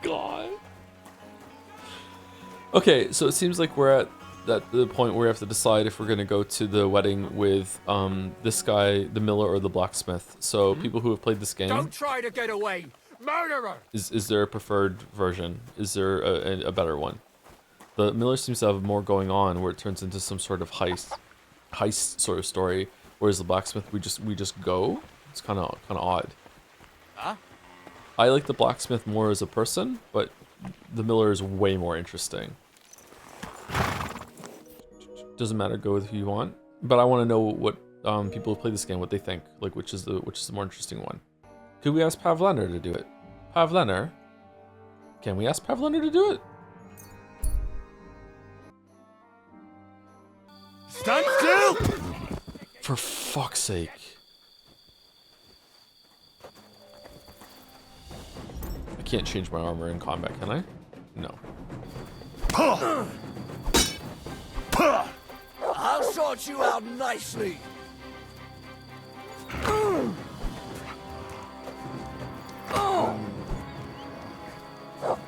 God. Okay, so it seems like we're at the point where we have to decide if we're going to go to the wedding with this guy, the miller, or the blacksmith. So people who have played this game, Don't try to get away! Murderer! is there a preferred version? Is there a better one? The miller seems to have more going on, where it turns into some sort of heist sort of story, Whereas the blacksmith, we just go. It's kind of odd. Huh? I like the blacksmith more as a person, but the miller is way more interesting. Doesn't matter, go with who you want. But I want to know what people who play this game, what they think, like which is the more interesting one. Could we ask Pavlener to do it? Pavlener? Can we ask Pavlener to do it? Stand still! For fuck's sake. I can't change my armor in combat, can I? No. I'll sort you out nicely.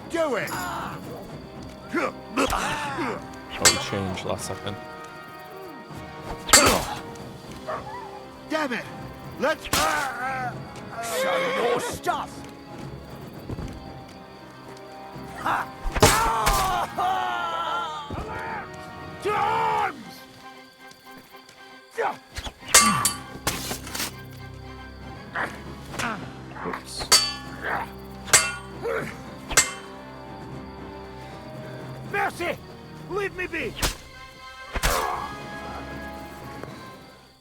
Do it! Oh, we changed last second. Damn it! Let's show your stuff. To arms! Oops. Mercy! Leave me be!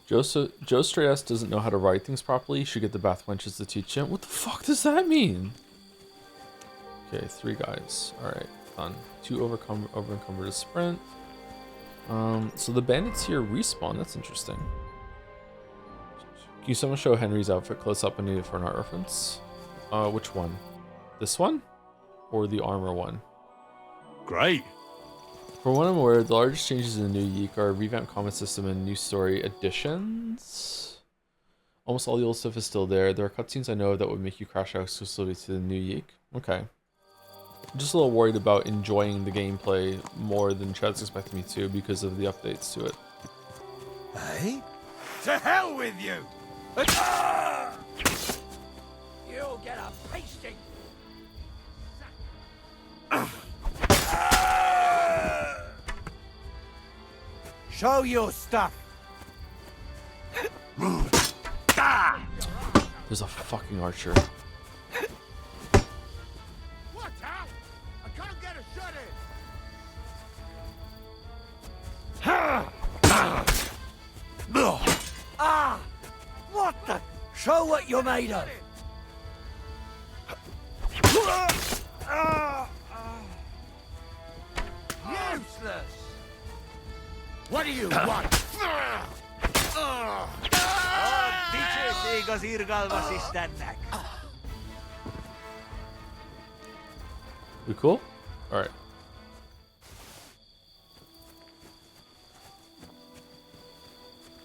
Joe Strayas doesn't know how to write things properly. You should get the bath wenches to teach him. What the fuck does that mean? Okay, 3 guys. Alright, done. 2 overencumbered to sprint. So the bandits here respawn. That's interesting. Can you someone show Henry's outfit close up and need it for an art reference? Which one? This one? Or the armor one? Great. For what I'm aware, the largest changes in the new Yeek are a revamped combat system and new story additions. Almost all the old stuff is still there. There are cutscenes I know that would make you crash out exclusively to the new Yeek. Okay. I'm just a little worried about enjoying the gameplay more than Chad's expecting me to because of the updates to it. Hey? To hell with you! You'll get a pasting. Show your stuff. There's a fucking archer. Watch out! I can't get a shot in! Ah! What the? Show what you're made of. Useless! What do you want? We cool? Alright.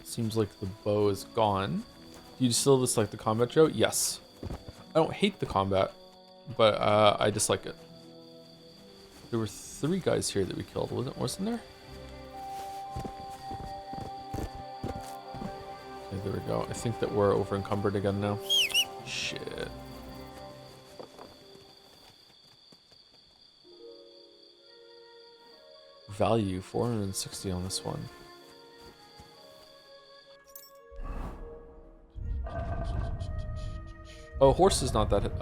Seems like the bow is gone. Do you still dislike the combat, Joe? Yes. I don't hate the combat, but I dislike it. There were 3 guys here that we killed, wasn't there? Okay, there we go. I think that we're over encumbered again now. Shit. Value 460 on this one. Oh, horse is not that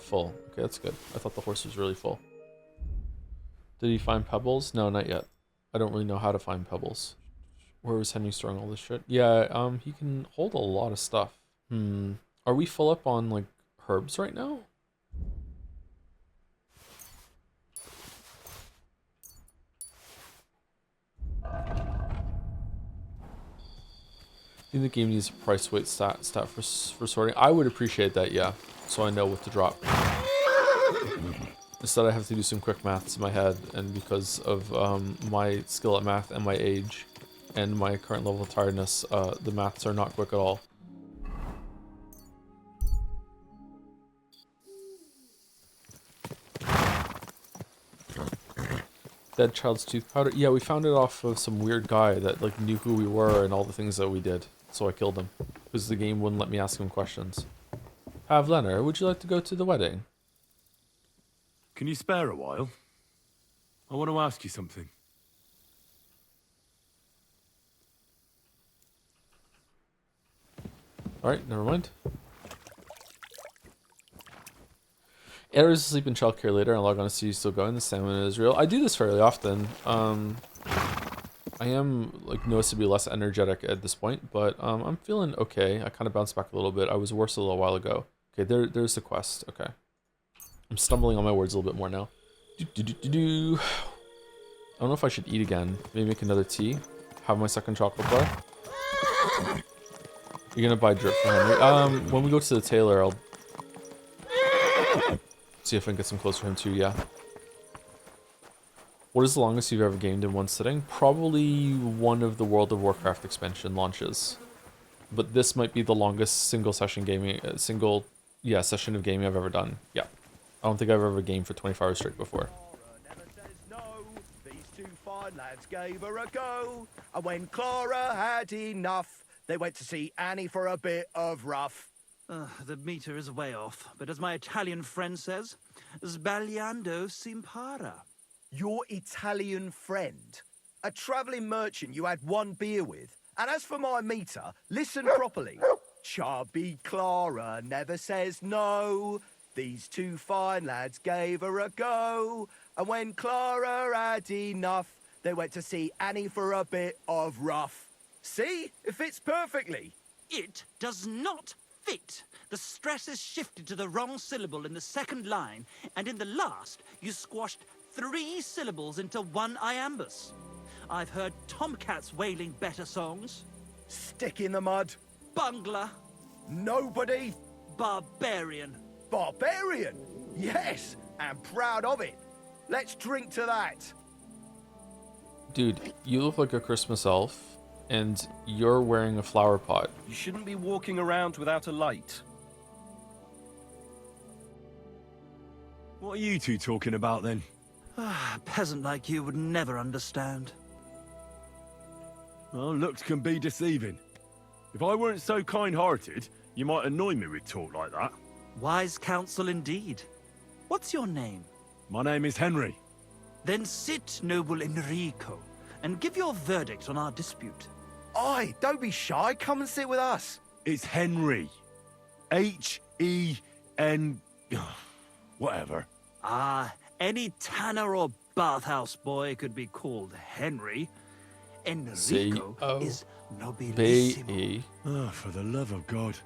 full. Okay, that's good. I thought the horse was really full. Did he find pebbles? No, not yet. I don't really know how to find pebbles. Where was Henry storing all this shit? Yeah, he can hold a lot of stuff. Are we full up on like herbs right now? I think the game needs a price weight stat for sorting. I would appreciate that, yeah. So I know what to drop. Instead I have to do some quick maths in my head, and because of my skill at math and my age and my current level of tiredness, the maths are not quick at all. Dead child's tooth powder. Yeah, we found it off of some weird guy that like knew who we were and all the things that we did. So I killed him because the game wouldn't let me ask him questions. Pavlener, would you like to go to the wedding? Can you spare a while? I want to ask you something. Alright, never mind. Errors asleep in childcare later and log on to see you still going. The stamina is real. I do this fairly often. I am like noticeably less energetic at this point, but I'm feeling okay. I kind of bounced back a little bit. I was worse a little while ago. Okay, there's the quest. Okay. I'm stumbling on my words a little bit more now. I don't know if I should eat again. Maybe make another tea. Have my second chocolate bar. You're gonna buy drip for Henry. When we go to the tailor, I'll see if I can get some clothes for him too, yeah. What is the longest you've ever gamed in one sitting? Probably one of the World of Warcraft expansion launches. But this might be the longest single session gaming, session of gaming I've ever done. Yeah. I don't think I've ever gamed for 24 hours straight before. These two fine lads gave her a go, and when Clara had enough, they went to see Annie for a bit of rough. The meter is way off, but as my Italian friend says, sbagliando si impara. Your Italian friend? A travelling merchant you had one beer with? And as for my meter, listen properly. Chubby Clara never says no. These two fine lads gave her a go. And when Clara had enough, they went to see Annie for a bit of rough. See? It fits perfectly. It does not fit. The stress is shifted to the wrong syllable in the second line, and in the last, you squashed 3 syllables into one iambus. I've heard tomcats wailing better songs. Stick in the mud. Bungler. Nobody. Barbarian. Barbarian? Yes, and proud of it. Let's drink to that. Dude, you look like a Christmas elf, and you're wearing a flower pot. You shouldn't be walking around without a light. What are you two talking about then? A peasant like you would never understand. Well, looks can be deceiving. If I weren't so kind-hearted, you might annoy me with talk like that. Wise counsel indeed. What's your name? My name is Henry. Then sit, noble Enrico, and give your verdict on our dispute. Aye, don't be shy. Come and sit with us. It's Henry. H-E-N... whatever. Ah, any tanner or bathhouse boy could be called Henry. Enrico is nobilissimo. Oh, for the love of God.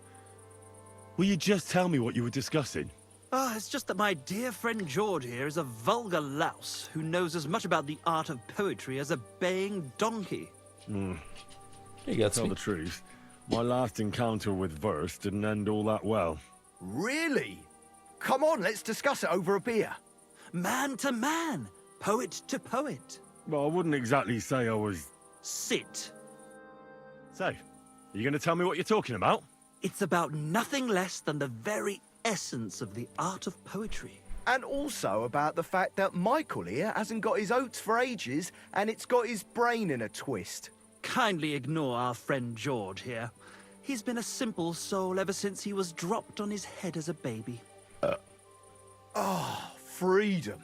Will you just tell me what you were discussing? It's just that my dear friend George here is a vulgar louse who knows as much about the art of poetry as a baying donkey. To tell the truth, my last encounter with verse didn't end all that well. Really? Come on, let's discuss it over a beer. Man to man, poet to poet. Well, I wouldn't exactly say I was... Sit. So, are you going to tell me what you're talking about? It's about nothing less than the very essence of the art of poetry. And also about the fact that Michael here hasn't got his oats for ages, and it's got his brain in a twist. Kindly ignore our friend George here. He's been a simple soul ever since he was dropped on his head as a baby. Freedom.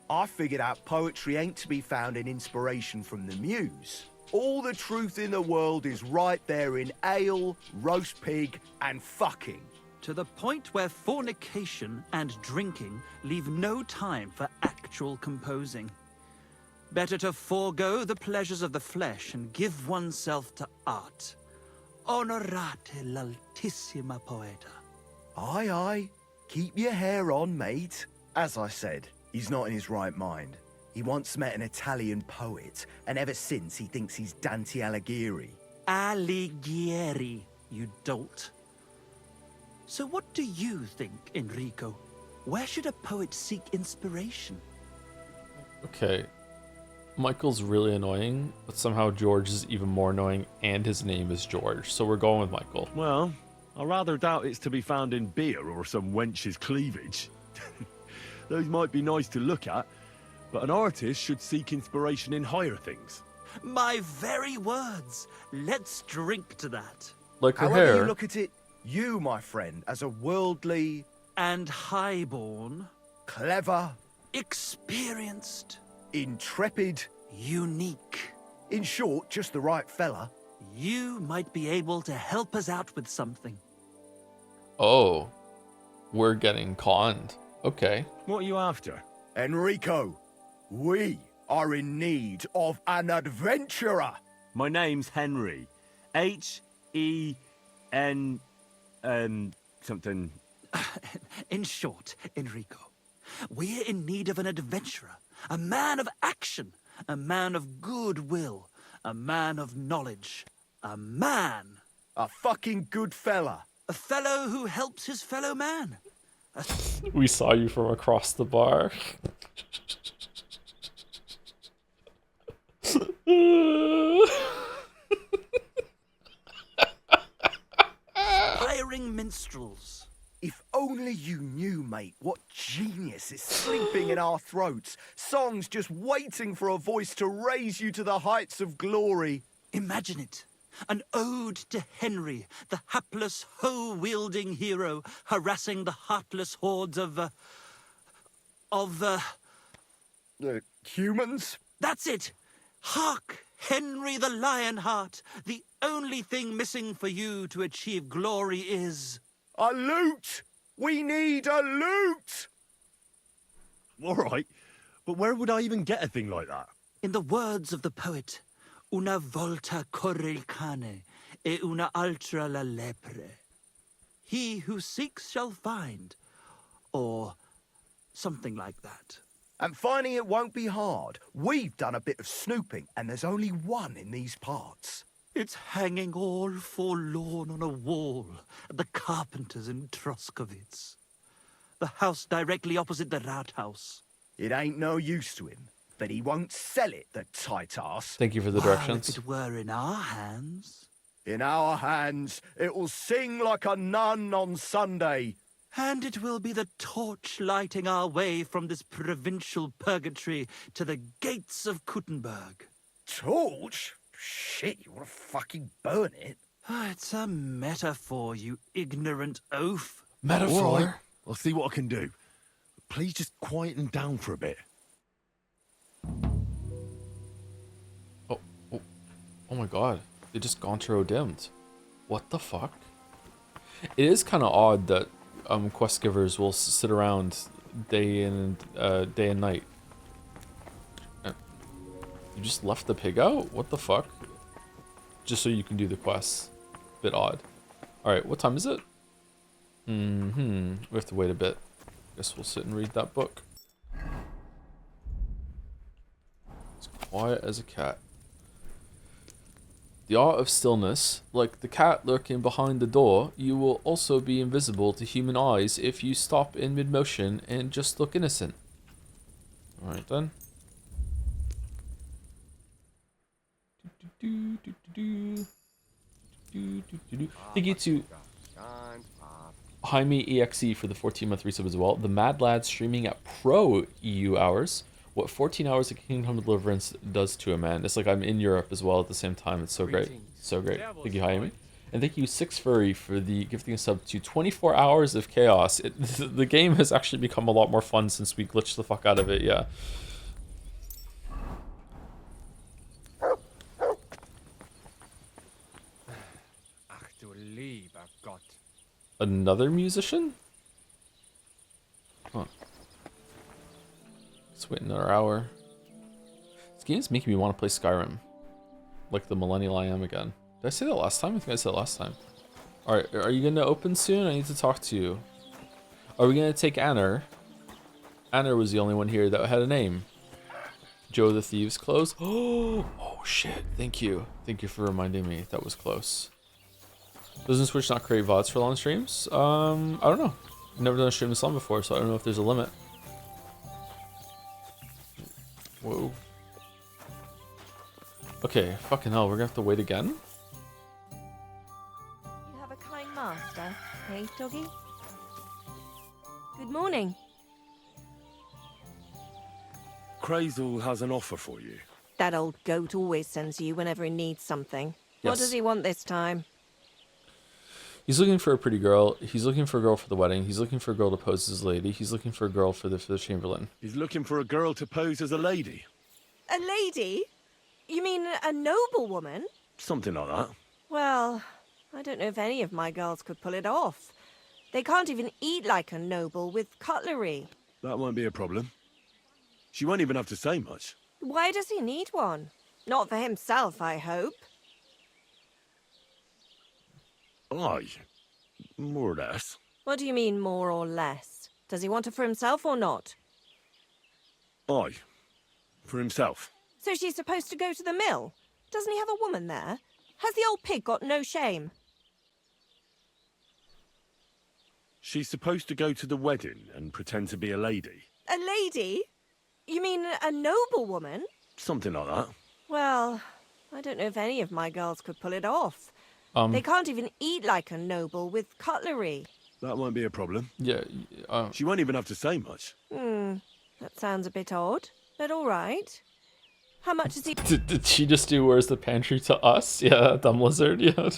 I figured out poetry ain't to be found in inspiration from the muse. All the truth in the world is right there in ale, roast pig, and fucking. To the point where fornication and drinking leave no time for actual composing. Better to forego the pleasures of the flesh and give oneself to art. Onorate l'altissima poeta. Aye, aye. Keep your hair on, mate. As I said, he's not in his right mind. He once met an Italian poet, and ever since he thinks he's Dante Alighieri. Alighieri, you dolt. So what do you think, Enrico? Where should a poet seek inspiration? Okay. Michael's really annoying, but somehow George is even more annoying, and his name is George, so we're going with Michael. Well, I rather doubt it's to be found in beer or some wench's cleavage. Those might be nice to look at, but an artist should seek inspiration in higher things. My very words. Let's drink to that. Like her However hair. you look at it, you, my friend, as a worldly... and highborn... clever... experienced... intrepid... unique... in short, just the right fella... You might be able to help us out with something. Oh, we're getting conned. Okay. What are you after? Enrico, we are in need of an adventurer. My name's Henry. H-E-N... something... In short, Enrico, we're in need of an adventurer, a man of action, a man of goodwill, a man of knowledge, a man. A fucking good fella. A fellow who helps his fellow man. We saw you from across the bar. Aspiring minstrels. If only you knew, mate, what genius is sleeping in our throats. Songs just waiting for a voice to raise you to the heights of glory. Imagine it. An ode to Henry, the hapless, hoe-wielding hero, harassing the heartless hordes of humans? That's it! Hark, Henry the Lionheart! The only thing missing for you to achieve glory is... a lute! We need a lute! All right, but where would I even get a thing like that? In the words of the poet, una volta corre il cane, e una altra la lepre. He who seeks shall find, or something like that. And finding it won't be hard. We've done a bit of snooping, and there's only one in these parts. It's hanging all forlorn on a wall at the carpenter's in Troskowitz. The house directly opposite the Rathaus. It ain't no use to him, but he won't sell it, the tight ass. Thank you for the directions. If it were in our hands... In our hands, it will sing like a nun on Sunday. And it will be the torch lighting our way from this provincial purgatory to the gates of Kuttenberg. Torch? Shit, you want to fucking burn it? It's a metaphor, you ignorant oaf. Metaphor? All right, I'll see what I can do. Please just quieten down for a bit. Oh my god. They just Gontro dimmed. What the fuck? It is kind of odd that quest givers will sit around day and night. You just left the pig out? What the fuck? Just so you can do the quests. Bit odd. Alright, what time is it? We have to wait a bit. Guess we'll sit and read that book. It's quiet as a cat. The art of stillness, like the cat lurking behind the door, you will also be invisible to human eyes if you stop in mid-motion and just look innocent. Alright then. Thank you to Jaime EXE for the 14-month resub as well. The Mad Lad streaming at pro EU hours. What 14 hours of Come Deliverance does to a man. It's like I'm in Europe as well at the same time. It's so great. So great. Thank you, Jaime. And thank you, Six Furry, for the gifting a sub to 24 hours of chaos. The game has actually become a lot more fun since we glitched the fuck out of it, yeah. Another musician? Huh. Let's wait another hour. This game's making me want to play Skyrim. Like the millennial I am again. Did I say that last time? I think I said it last time. Alright, are you gonna open soon? I need to talk to you. Are we gonna take Anner? Anner was the only one here that had a name. Joe the Thieves close. Oh shit. Thank you. Thank you for reminding me. That was close. Doesn't Twitch not create VODs for long streams? I don't know. I've never done a stream this long before, so I don't know if there's a limit. Whoa. Okay, fucking hell, we're gonna have to wait again? You have a kind master, eh, doggy? Good morning. Crazel has an offer for you. That old goat always sends you whenever he needs something. What Yes. does he want this time? He's looking for a pretty girl. He's looking for a girl for the wedding. He's looking for a girl to pose as a lady. He's looking for a girl for the chamberlain. He's looking for a girl to pose as a lady. A lady? You mean a noble woman? Something like that. Well, I don't know if any of my girls could pull it off. They can't even eat like a noble with cutlery. That won't be a problem. She won't even have to say much. Why does he need one? Not for himself, I hope. Aye. More or less. What do you mean, more or less? Does he want it for himself or not? Aye. For himself. So she's supposed to go to the mill? Doesn't he have a woman there? Has the old pig got no shame? She's supposed to go to the wedding and pretend to be a lady. A lady? You mean a noblewoman? Something like that. Well, I don't know if any of my girls could pull it off. They can't even eat like a noble with cutlery. That won't be a problem. Yeah. She won't even have to say much. That sounds a bit odd, but all right. How much is he Did she just do where's the pantry to us? Yeah, dumb lizard, yeah.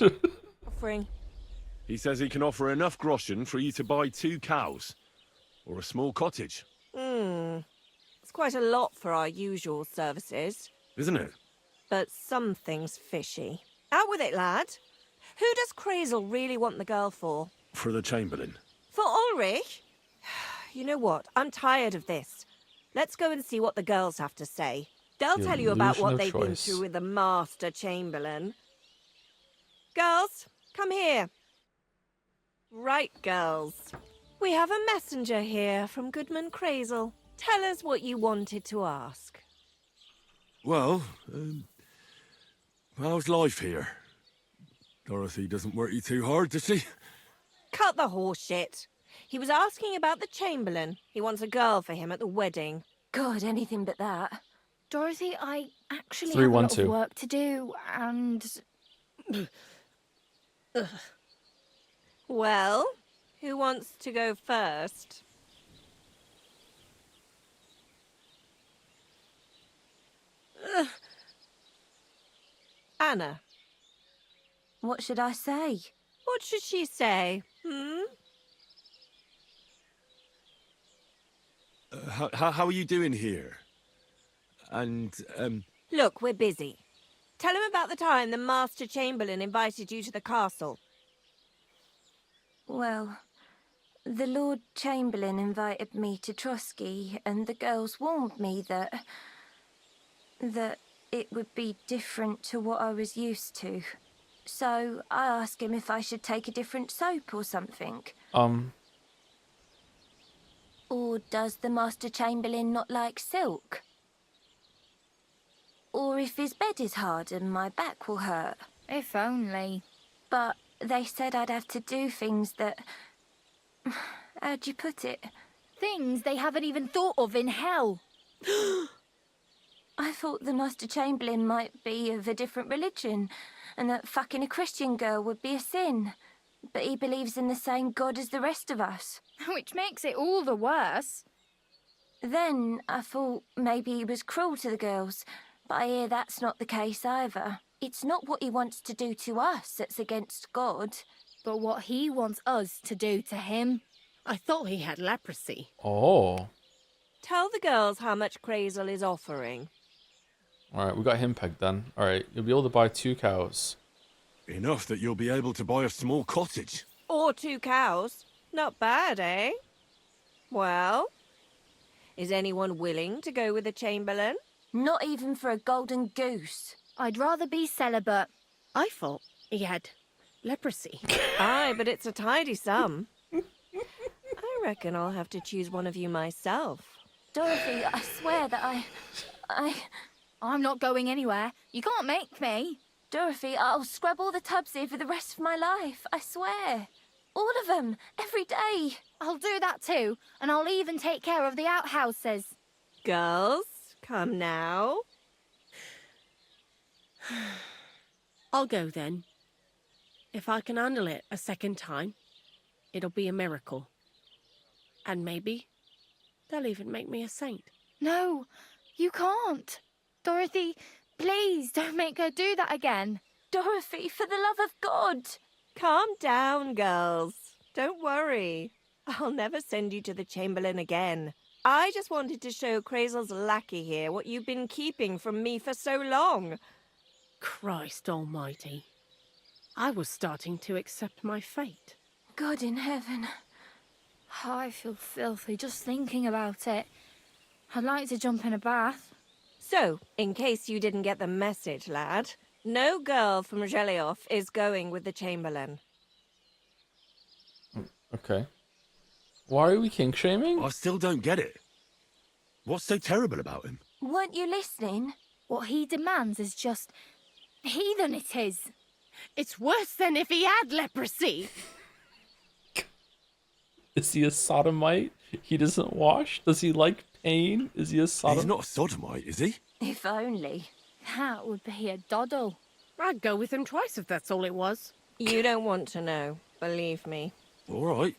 offering? He says he can offer enough groschen for you to buy 2 cows. Or a small cottage. It's quite a lot for our usual services. Isn't it? But something's fishy. Out with it, lad. Who does Crazel really want the girl for? For the Chamberlain. For Ulrich? You know what? I'm tired of this. Let's go and see what the girls have to say. They'll The tell you about illusion what of they've been choice. through with the Master Chamberlain. Girls, come here. Right, girls. We have a messenger here from Goodman Crazel. Tell us what you wanted to ask. Well, how's life here? Dorothy doesn't work you too hard, does she? Cut the horse shit. He was asking about the Chamberlain. He wants a girl for him at the wedding. God, anything but that. Dorothy, I actually 3, have a 1, lot 2. of work to do, and... Well, who wants to go first? Anna. What should I say? What should she say? How are you doing here? And, Look, we're busy. Tell him about the time the Master Chamberlain invited you to the castle. Well, the Lord Chamberlain invited me to Trotsky, and the girls warned me that it would be different to what I was used to. So I asked him if I should take a different soap or something. Or does the Master Chamberlain not like silk? Or if his bed is hard and my back will hurt. If only. But they said I'd have to do things that... How'd you put it? Things they haven't even thought of in hell. I thought the Master Chamberlain might be of a different religion, and that fucking a Christian girl would be a sin. But he believes in the same God as the rest of us. Which makes it all the worse. Then I thought maybe he was cruel to the girls, but I hear that's not the case either. It's not what he wants to do to us that's against God. But what he wants us to do to him. I thought he had leprosy. Oh. Tell the girls how much Crazel is offering. Alright, we got him pegged then. Alright, you'll be able to buy 2 cows. enough that you'll be able to buy a small cottage. Or 2 cows. Not bad, eh? Well, is anyone willing to go with the Chamberlain? Not even for a golden goose. I'd rather be celibate. I thought he had leprosy. Aye, but it's a tidy sum. I reckon I'll have to choose one of you myself. Dorothy, I swear that I'm not going anywhere. You can't make me. Dorothy, I'll scrub all the tubs here for the rest of my life. I swear. All of them. Every day. I'll do that too. And I'll even take care of the outhouses. Girls, come now. I'll go then. If I can handle it a second time, it'll be a miracle. And maybe they'll even make me a saint. No, you can't. Dorothy, please don't make her do that again. Dorothy, for the love of God. Calm down, girls. Don't worry. I'll never send you to the Chamberlain again. I just wanted to show Crazel's lackey here what you've been keeping from me for so long. Christ almighty. I was starting to accept my fate. God in heaven. Oh, I feel filthy just thinking about it. I'd like to jump in a bath. So, in case you didn't get the message, lad, no girl from Gelioff is going with the Chamberlain. Okay. Why are we kink shaming? I still don't get it. What's so terrible about him? Weren't you listening? What he demands is just heathen it is. It's worse than if he had leprosy. Is he a sodomite? He doesn't wash? Does he like pain? Is he a sodomite? He's not a sodomite, is he? If only. That would be a doddle. I'd go with him twice if that's all it was. You don't want to know, believe me. All right.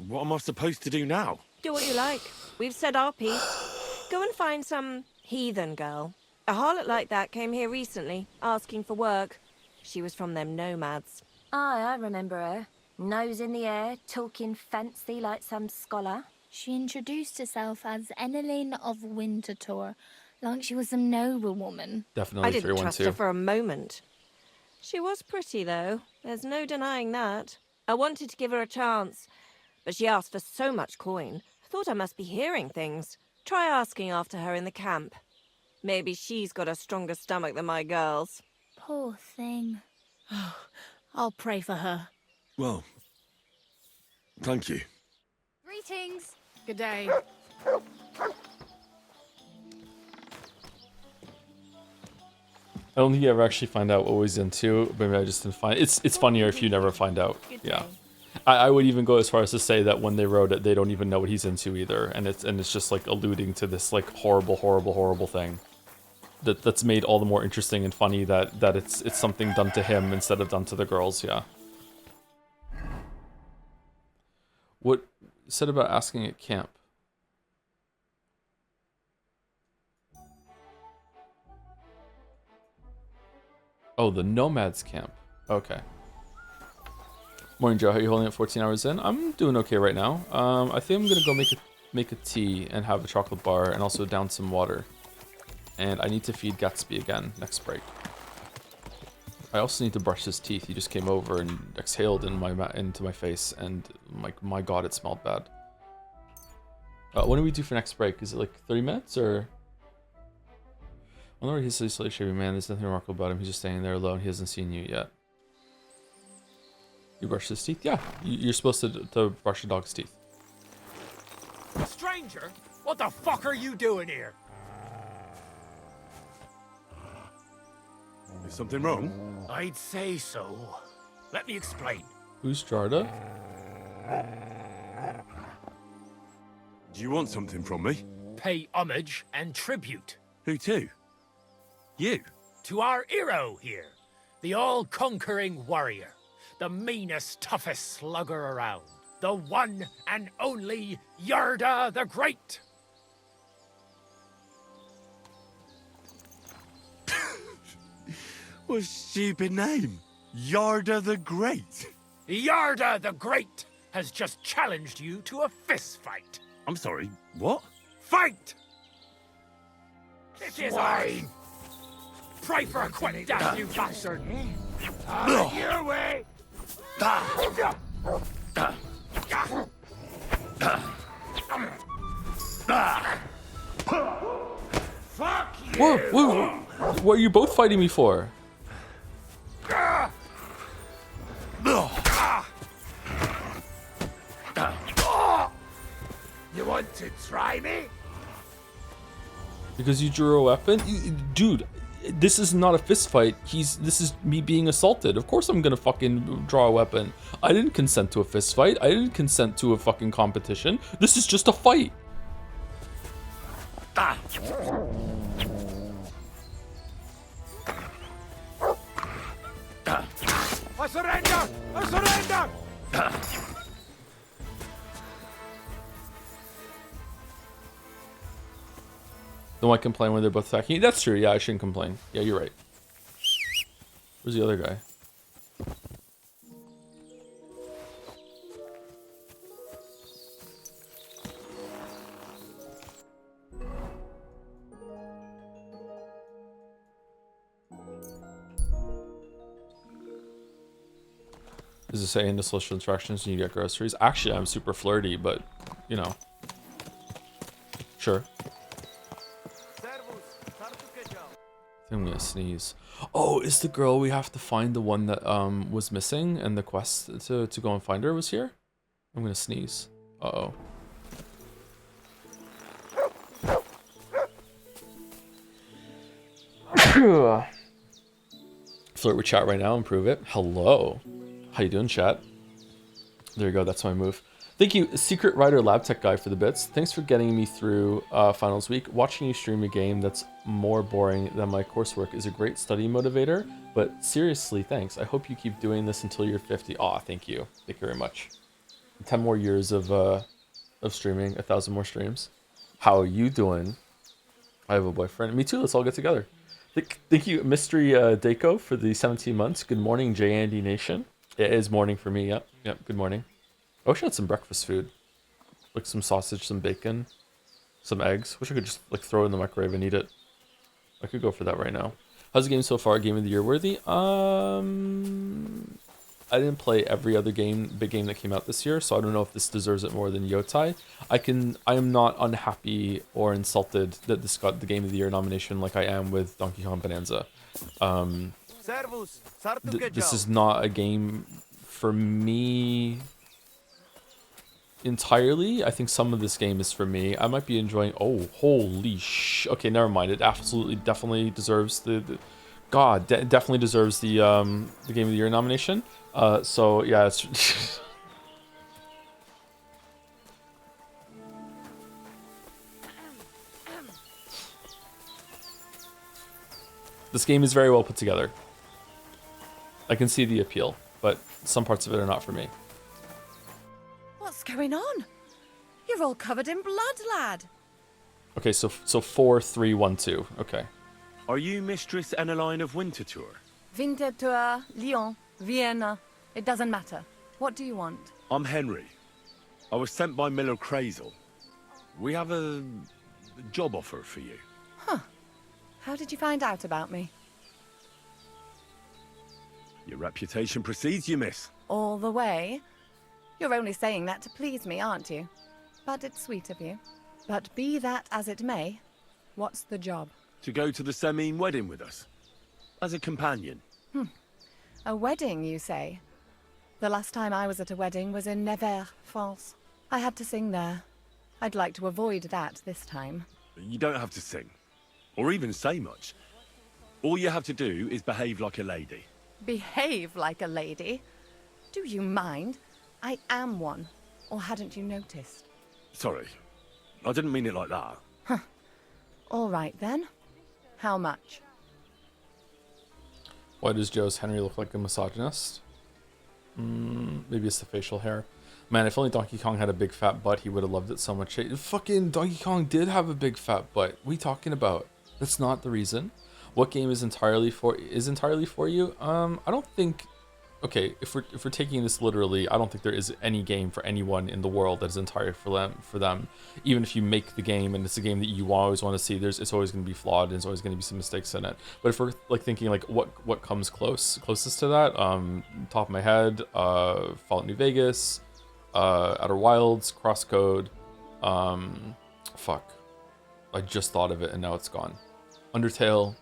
What am I supposed to do now? Do what you like. We've said our piece. Go and find some heathen girl. A harlot like that came here recently, asking for work. She was from them nomads. Aye, I remember her. Nose in the air, talking fancy like some scholar. She introduced herself as Enelin of Winterthur, like she was a noblewoman. Definitely I didn't trust her 312. for a moment. She was pretty, though. There's no denying that. I wanted to give her a chance, but she asked for so much coin. I thought I must be hearing things. Try asking after her in the camp. Maybe she's got a stronger stomach than my girls. Poor thing. I'll pray for her. Well, thank you. Greetings. Good day. I don't think you ever actually find out what he's into. Maybe I just didn't find it. It's funnier if you never find out. Yeah. I would even go as far as to say that when they wrote it, they don't even know what he's into either. And it's just like alluding to this like horrible thing. That's made all the more interesting and funny that it's something done to him instead of done to the girls, yeah. What said about asking at camp? Oh, the Nomads camp. Okay. Morning, Joe. How are you holding it 14 hours in? I'm doing okay right now. I think I'm gonna go make a tea and have a chocolate bar and also down some water. And I need to feed Gatsby again next break. I also need to brush his teeth. He just came over and exhaled into my face, and like my god, it smelled bad. What do we do for next break? Is it like 30 minutes or? I wonder he's a slightly shaving man. There's nothing remarkable about him. He's just standing there alone. He hasn't seen you yet. You brush his teeth? Yeah, you're supposed to brush a dog's teeth. Stranger, what the fuck are you doing here? Is something wrong? I'd say so. Let me explain. Who's Jarda? Do you want something from me? Pay homage and tribute. Who to? You? To our hero here. The all-conquering warrior. The meanest, toughest slugger around. The one and only Yarda the Great. What a stupid name. Yarda the Great. Yarda the Great has just challenged you to a fist fight. I'm sorry, what? Fight! It is I. Pray for a quick death, you bastard. Your way. Fuck you. Whoa! What are you both fighting me for? You want to try me? Because you drew a weapon? Dude, this is not a fist fight. This is me being assaulted. Of course I'm gonna fucking draw a weapon. I didn't consent to a fist fight. I didn't consent to a fucking competition. This is just a fight. I surrender! I surrender! Don't I complain when they're both attacking? That's true. Yeah, I shouldn't complain. Yeah, you're right. Where's the other guy? Does it say in the social instructions you get groceries? Actually, I'm super flirty, but, you know. Sure. I think I'm gonna sneeze. Oh, is the girl we have to find the one that was missing and the quest to go and find her was here? I'm gonna sneeze. Uh-oh. Flirt with chat right now, improve it. Hello. How you doing, chat? There you go, that's my move. Thank you, Secret Rider Lab Tech Guy, for the bits. Thanks for getting me through finals week. Watching you stream a game that's more boring than my coursework is a great study motivator, but seriously, thanks. I hope you keep doing this until you're 50. Aw, thank you. Thank you very much. 10 more years of streaming, 1,000 more streams. How are you doing? I have a boyfriend. Me too, let's all get together. Thank you, Mystery Daco, for the 17 months. Good morning, J Andy Nation. It is morning for me, yep. Yep, good morning. I wish I had some breakfast food. Like some sausage, some bacon, some eggs. Wish I could just like throw it in the microwave and eat it. I could go for that right now. How's the game so far? Game of the year worthy? I didn't play every other big game that came out this year, so I don't know if this deserves it more than Yotai. I am not unhappy or insulted that this got the Game of the Year nomination like I am with Donkey Kong Bonanza. This is not a game for me entirely. I think some of this game is for me. I might be enjoying. Oh, holy sh! Okay, never mind. It absolutely, definitely deserves definitely deserves the Game of the Year nomination. So yeah, it's. This game is very well put together. I can see the appeal, but some parts of it are not for me. What's going on? You're all covered in blood, lad. Okay, so 4, 3, 1, 2. Okay. Are you Mistress Eneline of Winterthur? Winterthur, Lyon, Vienna. It doesn't matter. What do you want? I'm Henry. I was sent by Miller Crazel. We have a job offer for you. Huh. How did you find out about me? Your reputation precedes you, miss. All the way? You're only saying that to please me, aren't you? But it's sweet of you. But be that as it may, what's the job? To go to the Semine wedding with us. As a companion. A wedding, you say? The last time I was at a wedding was in Nevers, France. I had to sing there. I'd like to avoid that this time. You don't have to sing. Or even say much. All you have to do is behave like a lady. Behave like a lady? Do you mind? I am one. Or hadn't you noticed? Sorry. I didn't mean it like that. Huh. All right, then. How much? Why does Joe's Henry look like a misogynist? Maybe it's the facial hair. Man, if only Donkey Kong had a big fat butt, he would have loved it so much. Fucking Donkey Kong did have a big fat butt. What are you talking about? That's not the reason. What game is entirely for you? I don't think. Okay, if we're taking this literally, I don't think there is any game for anyone in the world that is entirely for them. Even if you make the game and it's a game that you always want to see, it's always going to be flawed and there's always going to be some mistakes in it. But if we're like thinking like what comes closest to that, top of my head, Fallout New Vegas, Outer Wilds, Crosscode, fuck, I just thought of it and now it's gone. Undertale,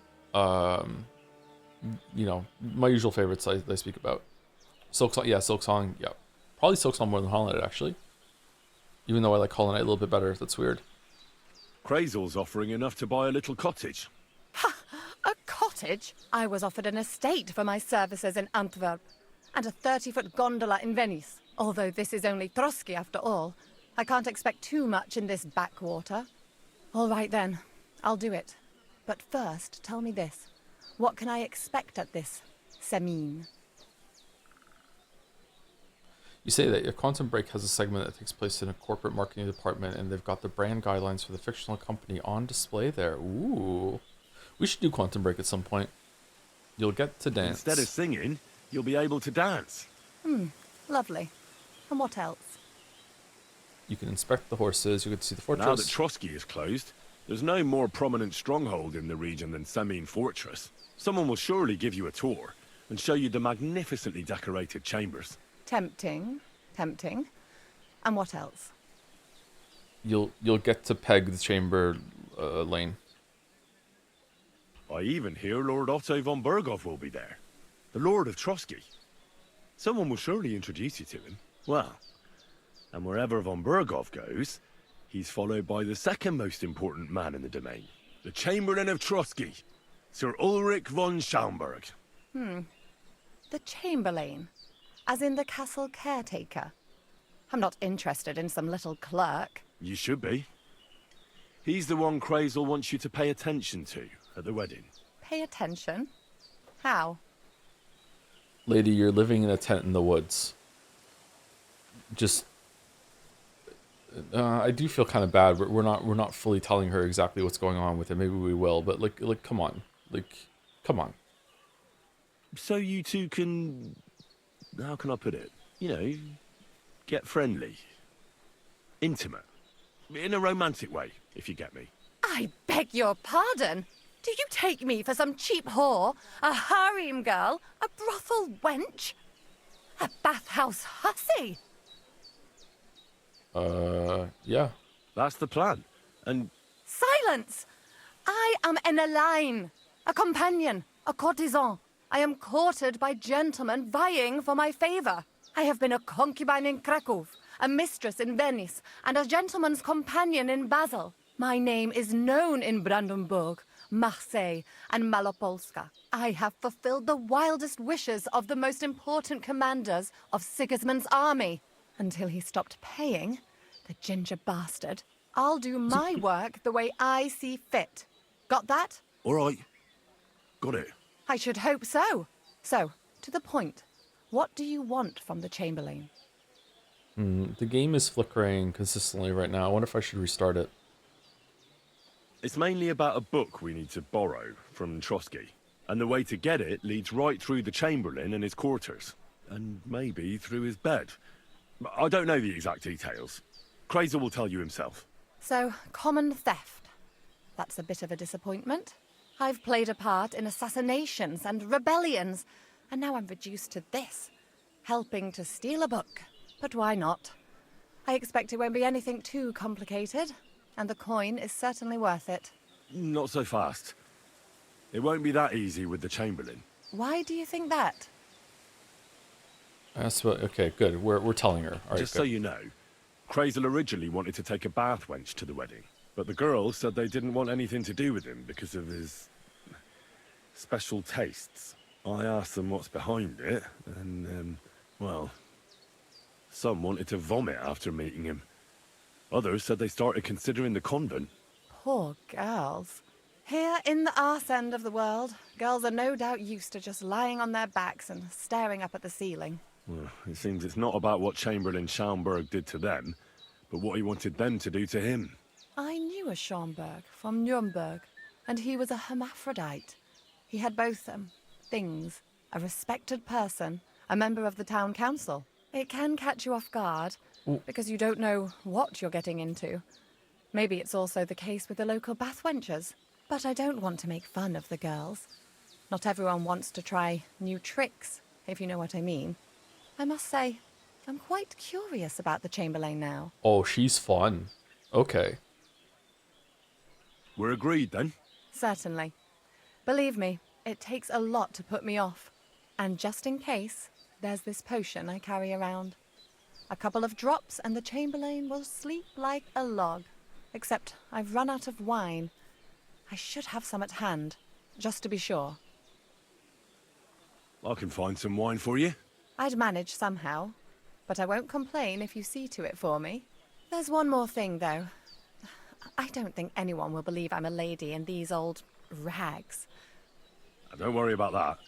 you know, my usual favorites I speak about. Silksong, yeah, Silksong, yeah. Probably Silksong more than Hollow Knight, actually. Even though I like Hollow Knight a little bit better, that's weird. Crazel's offering enough to buy a little cottage. Ha! A cottage? I was offered an estate for my services in Antwerp, and a 30-foot gondola in Venice. Although this is only Trotsky after all, I can't expect too much in this backwater. All right then, I'll do it. But first, tell me this. What can I expect at this Semine? You say that Quantum Break has a segment that takes place in a corporate marketing department, and they've got the brand guidelines for the fictional company on display there. Ooh. We should do Quantum Break at some point. You'll get to dance. Instead of singing, you'll be able to dance. Lovely. And what else? You can inspect the horses, you get to see the fortress. Now that Trotsky is closed, there's no more prominent stronghold in the region than Semine Fortress. Someone will surely give you a tour and show you the magnificently decorated chambers. Tempting. Tempting. And what else? You'll get to peg the chamber lane. I even hear Lord Otto von Berghoff will be there. The Lord of Trotsky. Someone will surely introduce you to him. Well, and wherever von Berghoff goes, he's followed by the second most important man in the domain. The Chamberlain of Trotsky, Sir Ulrich von Schaumburg. The Chamberlain. As in the castle caretaker. I'm not interested in some little clerk. You should be. He's the one Crazel wants you to pay attention to at the wedding. Pay attention? How? Lady, you're living in a tent in the woods. Just, I do feel kind of bad. We're not fully telling her exactly what's going on with it. Maybe we will, but like, come on, come on. So you two can, how can I put it? You know, get friendly, intimate, in a romantic way, if you get me. I beg your pardon. Do you take me for some cheap whore, a harem girl, a brothel wench, a bathhouse hussy? Yeah. That's the plan. And... Silence! I am an Elaine, a companion, a courtesan. I am courted by gentlemen vying for my favor. I have been a concubine in Krakow, a mistress in Venice, and a gentleman's companion in Basel. My name is known in Brandenburg, Marseille, and Malopolska. I have fulfilled the wildest wishes of the most important commanders of Sigismund's army. Until he stopped paying, the ginger bastard, I'll do my work the way I see fit. Got that? All right. Got it. I should hope so. So, to the point. What do you want from the Chamberlain? The game is flickering consistently right now. I wonder if I should restart it. It's mainly about a book we need to borrow from Trotsky. And the way to get it leads right through the Chamberlain and his quarters. And maybe through his bed. I don't know the exact details. Crazel will tell you himself. So, common theft. That's a bit of a disappointment. I've played a part in assassinations and rebellions, and now I'm reduced to this. Helping to steal a book. But why not? I expect it won't be anything too complicated, and the coin is certainly worth it. Not so fast. It won't be that easy with the Chamberlain. Why do you think that? That's what, okay, good. We're telling her. All right, Just good. so you know, Crazel originally wanted to take a bath wench to the wedding, but the girls said they didn't want anything to do with him because of his special tastes. I asked them what's behind it, and, well, some wanted to vomit after meeting him. Others said they started considering the convent. Poor girls. Here in the arse end of the world, girls are no doubt used to just lying on their backs and staring up at the ceiling. Well, it seems it's not about what Chamberlain Schaumburg did to them, but what he wanted them to do to him. I knew a Schaumburg from Nuremberg, and he was a hermaphrodite. He had both things. A respected person, a member of the town council. It can catch you off guard, because you don't know what you're getting into. Maybe it's also the case with the local bathwenchers. But I don't want to make fun of the girls. Not everyone wants to try new tricks, if you know what I mean. I must say, I'm quite curious about the Chamberlain now. Oh, she's fun. Okay. We're agreed, then? Certainly. Believe me, it takes a lot to put me off. And just in case, there's this potion I carry around. A couple of drops and the Chamberlain will sleep like a log. Except I've run out of wine. I should have some at hand, just to be sure. I can find some wine for you. I'd manage somehow, but I won't complain if you see to it for me. There's one more thing, though. I don't think anyone will believe I'm a lady in these old rags. Don't worry about that.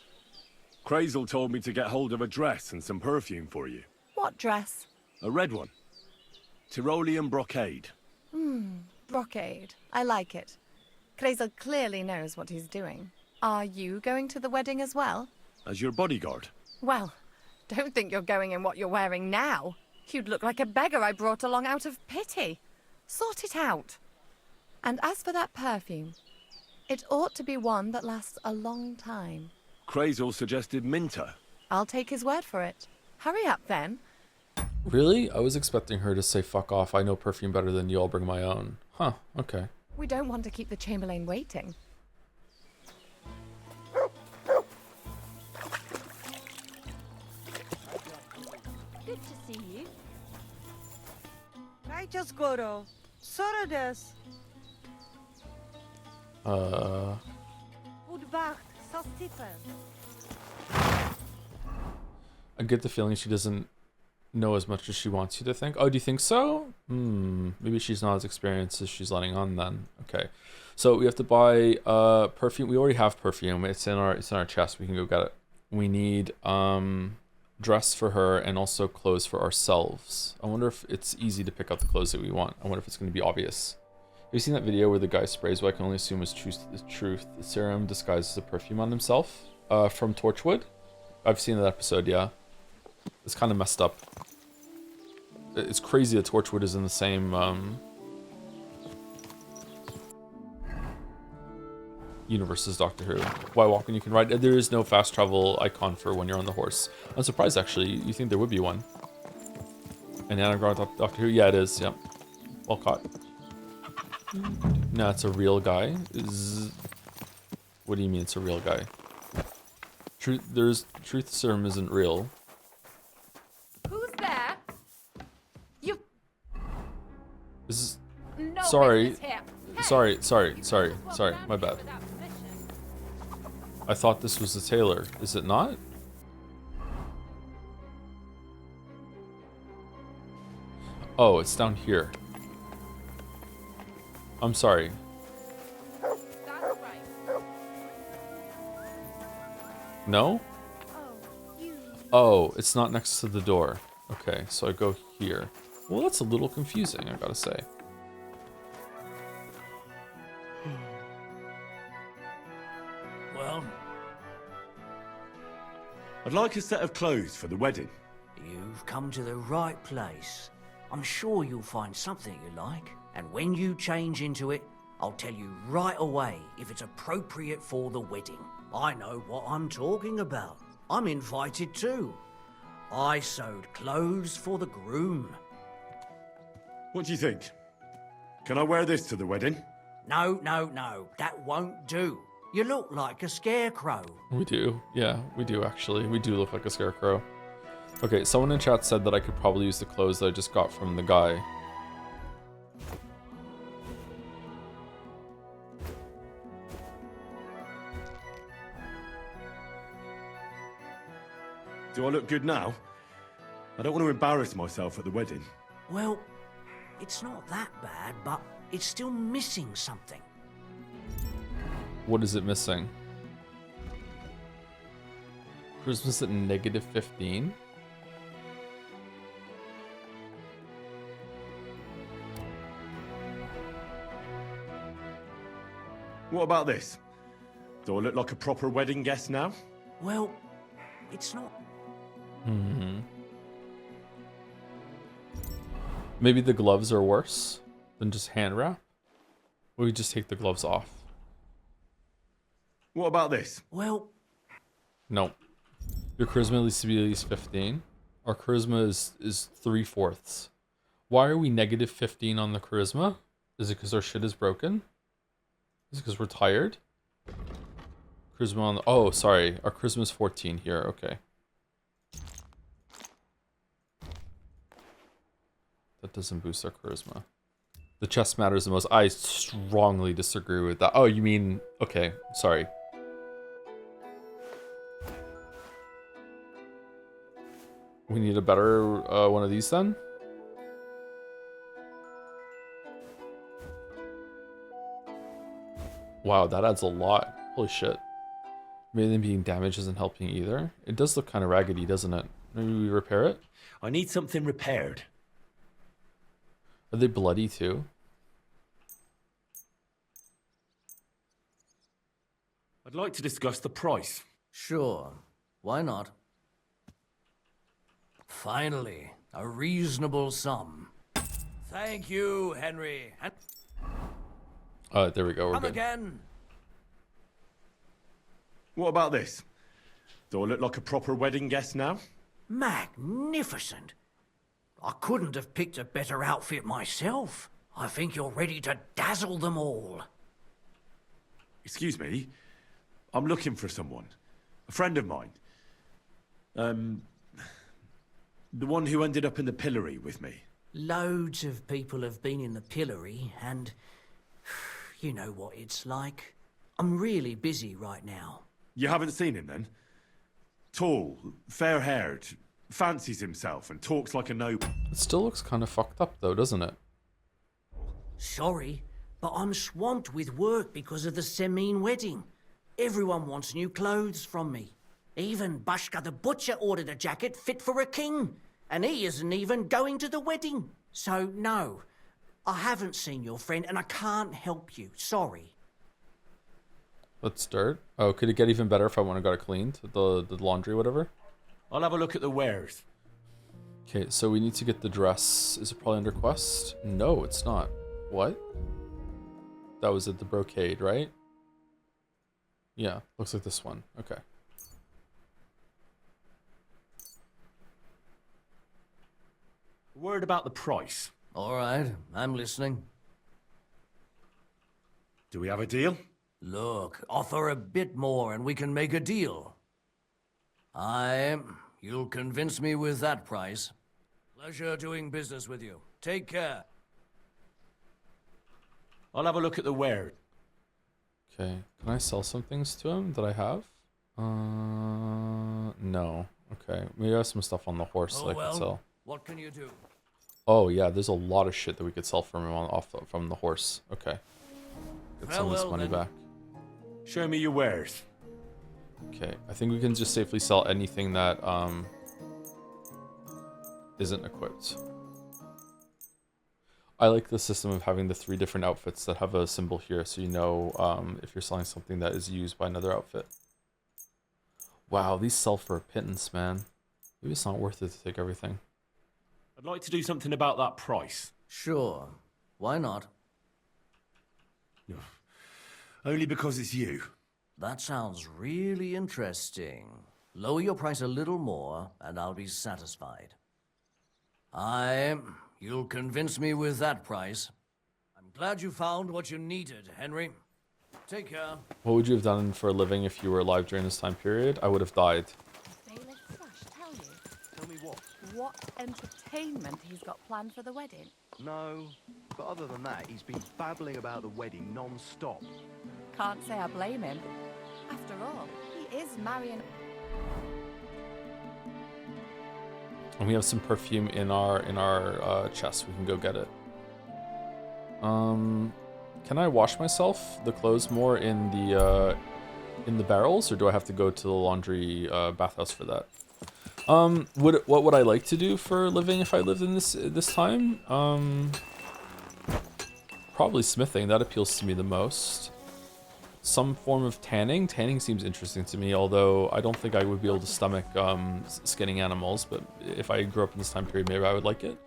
Crazel told me to get hold of a dress and some perfume for you. What dress? A red one. Tyrolean brocade. Brocade. I like it. Crazel clearly knows what he's doing. Are you going to the wedding as well? As your bodyguard. Well, don't think you're going in what you're wearing now. You'd look like a beggar I brought along out of pity. Sort it out. And as for that perfume, it ought to be one that lasts a long time. Crazel suggested Minter. I'll take his word for it. Hurry up then. Really? I was expecting her to say fuck off. I know perfume better than you. I'll bring my own. Huh, okay. We don't want to keep the Chamberlain waiting. Good to see you. Dajcie skoro. Sorry des. Udwacht, so Stephen. I get the feeling she doesn't know as much as she wants you to think. Oh, do you think so? Maybe she's not as experienced as she's letting on then. Okay. So we have to buy perfume. We already have perfume. It's in our chest. We can go get it. We need dress for her and also clothes for ourselves. I wonder if it's easy to pick out the clothes that we want. I wonder if it's going to be obvious. Have you seen that video where the guy sprays what I can only assume is truth, the serum disguised as a perfume on himself from Torchwood? I've seen that episode, yeah. It's kind of messed up. It's crazy that Torchwood is in the same universe as Doctor Who. Why walk when you can ride? There is no fast travel icon for when you're on the horse. I'm surprised, actually. You think there would be one. And anagram Doctor Who? Yeah, it is. Yep. Well caught. No, it's a real guy. What do you mean it's a real guy? Truth serum isn't real. Who's there? You. This is. No Sorry. business here. Sorry. My bad. I thought this was the tailor. Is it not? Oh, it's down here. I'm sorry. No? Oh, it's not next to the door. Okay, so I go here. Well, that's a little confusing, I gotta say. Well, I'd like a set of clothes for the wedding. You've come to the right place. I'm sure you'll find something you like. And when you change into it, I'll tell you right away if it's appropriate for the wedding. I know what I'm talking about. I'm invited too. I sewed clothes for the groom. What do you think? Can I wear this to the wedding? No, that won't do. You look like a scarecrow. We do. Yeah, we do actually. We do look like a scarecrow. Okay, someone in chat said that I could probably use the clothes that I just got from the guy. Do I look good now? I don't want to embarrass myself at the wedding. Well, it's not that bad, but it's still missing something. What is it missing? Christmas at -15? What about this? Do I look like a proper wedding guest now? Well, it's not. Maybe the gloves are worse than just hand wrap? We just take the gloves off. What about this? Well, no. Your charisma needs to be at least 15. Our charisma is 3/4. Why are we -15 on the charisma? Is it because our shit is broken? Is it because we're tired? Charisma on the... Oh, sorry. Our charisma is 14 here. Okay. That doesn't boost our charisma. The chest matters the most. I strongly disagree with that. Oh, you mean... Okay, sorry. We need a better one of these then? Wow, that adds a lot. Holy shit. Maybe them being damaged isn't helping either. It does look kind of raggedy, doesn't it? Maybe we repair it? I need something repaired. Are they bloody too? I'd like to discuss the price. Sure. Why not? Finally, a reasonable sum. Thank you, Henry. There we go. We're Come good. again. What about this? Do I look like a proper wedding guest now? Magnificent. I couldn't have picked a better outfit myself. I think you're ready to dazzle them all. Excuse me. I'm looking for someone. A friend of mine. The one who ended up in the pillory with me. Loads of people have been in the pillory, and you know what it's like. I'm really busy right now. You haven't seen him then? Tall, fair-haired, fancies himself and talks like a noble. It still looks kind of fucked up though, doesn't it? Sorry, but I'm swamped with work because of the Semine wedding. Everyone wants new clothes from me. Even Bashka the butcher ordered a jacket fit for a king, and he isn't even going to the wedding. So no, I haven't seen your friend and I can't help you. Sorry. Let's start. Oh, could it get even better if I want to got it cleaned? The laundry, whatever? I'll have a look at the wares. Okay, so we need to get the dress. Is it probably under quest? No, it's not. What? That was at the brocade, right? Yeah, looks like this one. Okay. Word about the price. All right, I'm listening. Do we have a deal? Look, offer a bit more and we can make a deal. You'll convince me with that price. Pleasure doing business with you. Take care. I'll have a look at the ware. Okay, can I sell some things to him that I have? No. Okay, maybe I have some stuff on the horse that I could sell. What can you do? Oh yeah, there's a lot of shit that we could sell from him from the horse. Okay, get some of this money back. Show me your wares. Okay, I think we can just safely sell anything that isn't equipped. I like the system of having the 3 different outfits that have a symbol here, so you know if you're selling something that is used by another outfit. Wow, these sell for a pittance, man. Maybe it's not worth it to take everything. I'd like to do something about that price. Sure. Why not? Only because it's you. That sounds really interesting. Lower your price a little more, and I'll be satisfied. You'll convince me with that price. I'm glad you found what you needed, Henry. Take care. What would you have done for a living if you were alive during this time period? I would have died. Tell me what? What entertainment he's got planned for the wedding? No, but other than that, he's been babbling about the wedding non-stop. Can't say I blame him. After all, he is marrying... And we have some perfume in our chest. We can go get it. Can I wash myself the clothes more in the barrels, or do I have to go to the laundry bathhouse for that? What would I like to do for a living if I lived in this time? Probably smithing. That appeals to me the most. Some form of tanning. Tanning seems interesting to me, although I don't think I would be able to stomach skinning animals, but if I grew up in this time period, maybe I would like it.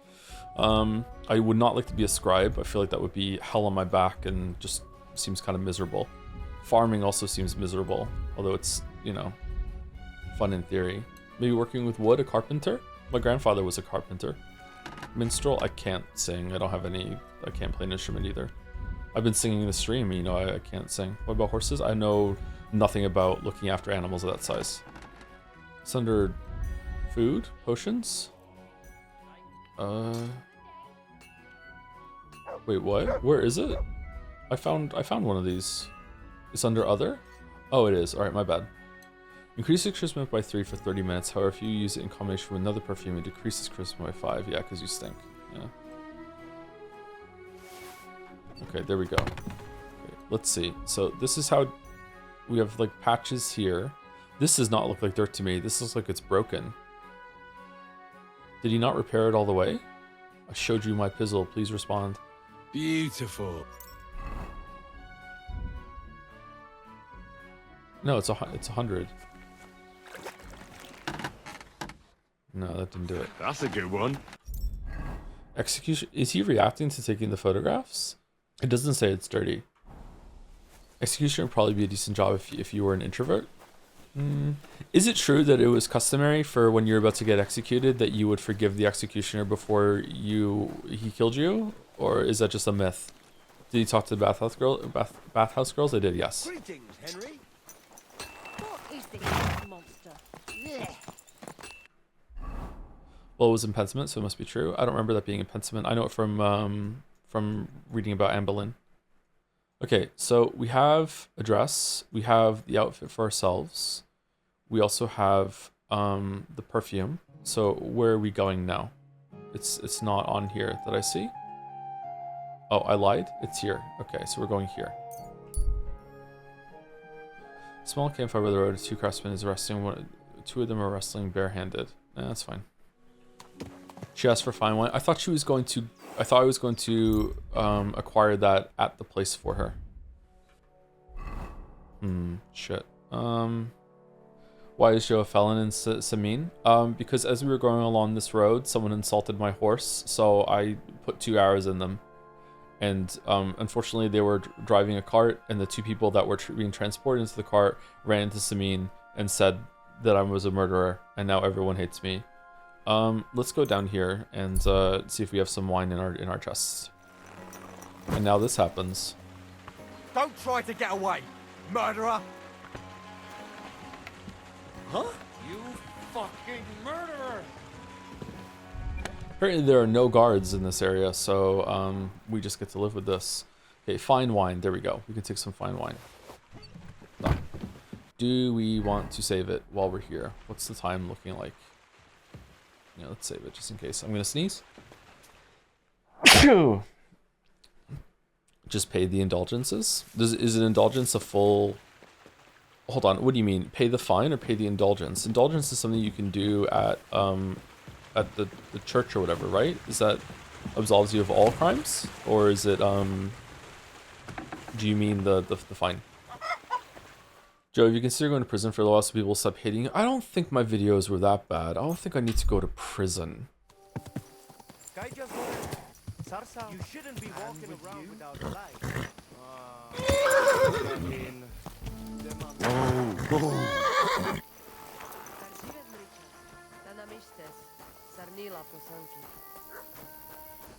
I would not like to be a scribe. I feel like that would be hell on my back and just seems kind of miserable. Farming also seems miserable, although it's, you know, fun in theory. Maybe working with wood, a carpenter? My grandfather was a carpenter. Minstrel, I can't sing. I can't play an instrument either. I've been singing in the stream, you know, I can't sing. What about horses? I know nothing about looking after animals of that size. It's under food, potions. Wait, what? Where is it? I found one of these. It's under other? Oh, it is. Alright, my bad. Increase charisma by 3 for 30 minutes. However, if you use it in combination with another perfume, it decreases charisma by 5. Yeah, because you stink. Yeah. Okay, there we go. Okay, let's see. So this is how we have like patches here. This does not look like dirt to me. This looks like it's broken. Did he not repair it all the way? I showed you my pizzle. Please respond. Beautiful. No, it's 100. No, that didn't do it. That's a good one. Execution. Is he reacting to taking the photographs? It doesn't say it's dirty. Execution would probably be a decent job if you were an introvert. Is it true that it was customary for when you're about to get executed that you would forgive the executioner before he killed you? Or is that just a myth? Did he talk to the bathhouse girls? They did, yes. Greetings, Henry. What is this monster? Blech. Well, it was in Pentiment, so it must be true. I don't remember that being in Pentiment. I know it from reading about Anne Boleyn. Okay, so we have a dress. We have the outfit for ourselves. We also have the perfume. So where are we going now? It's not on here that I see. Oh, I lied. It's here. Okay, so we're going here. Small campfire by the road. Two craftsmen is wrestling. Two of them are wrestling barehanded. That's fine. She asked for fine wine. I thought I was going to acquire that at the place for her. Shit. Why is Joe a felon in Samin? Because as we were going along this road, someone insulted my horse, so I put 2 arrows in them. And unfortunately, they were driving a cart, and the two people that were being transported into the cart ran into Samin and said that I was a murderer, and now everyone hates me. Let's go down here and see if we have some wine in our chests. And now this happens. Don't try to get away, murderer! Huh? You fucking murderer! Apparently there are no guards in this area, so we just get to live with this. Okay, fine wine. There we go. We can take some fine wine. Done. Do we want to save it while we're here? What's the time looking like? Yeah, let's save it just in case. I'm gonna sneeze. Just pay the indulgences. Is an indulgence a full? Hold on. What do you mean? Pay the fine or pay the indulgence? Indulgence is something you can do at the church or whatever, right? Is that absolves you of all crimes, or is it do you mean the fine? Joe, if you consider going to prison for a while so people stop hating you, I don't think my videos were that bad. I don't think I need to go to prison. You shouldn't be walking around without a light.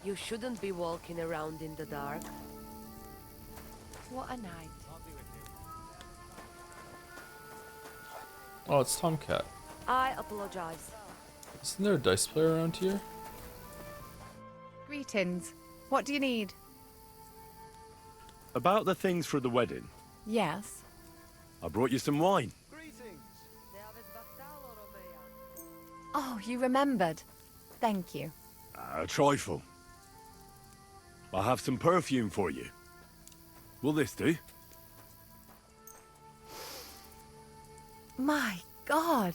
You shouldn't be walking around in the dark. What a night. Oh, it's Tomcat. I apologize. Isn't there a dice player around here? Greetings. What do you need? About the things for the wedding. Yes. I brought you some wine. Oh, you remembered. Thank you. A trifle. I have some perfume for you. Will this do? My God.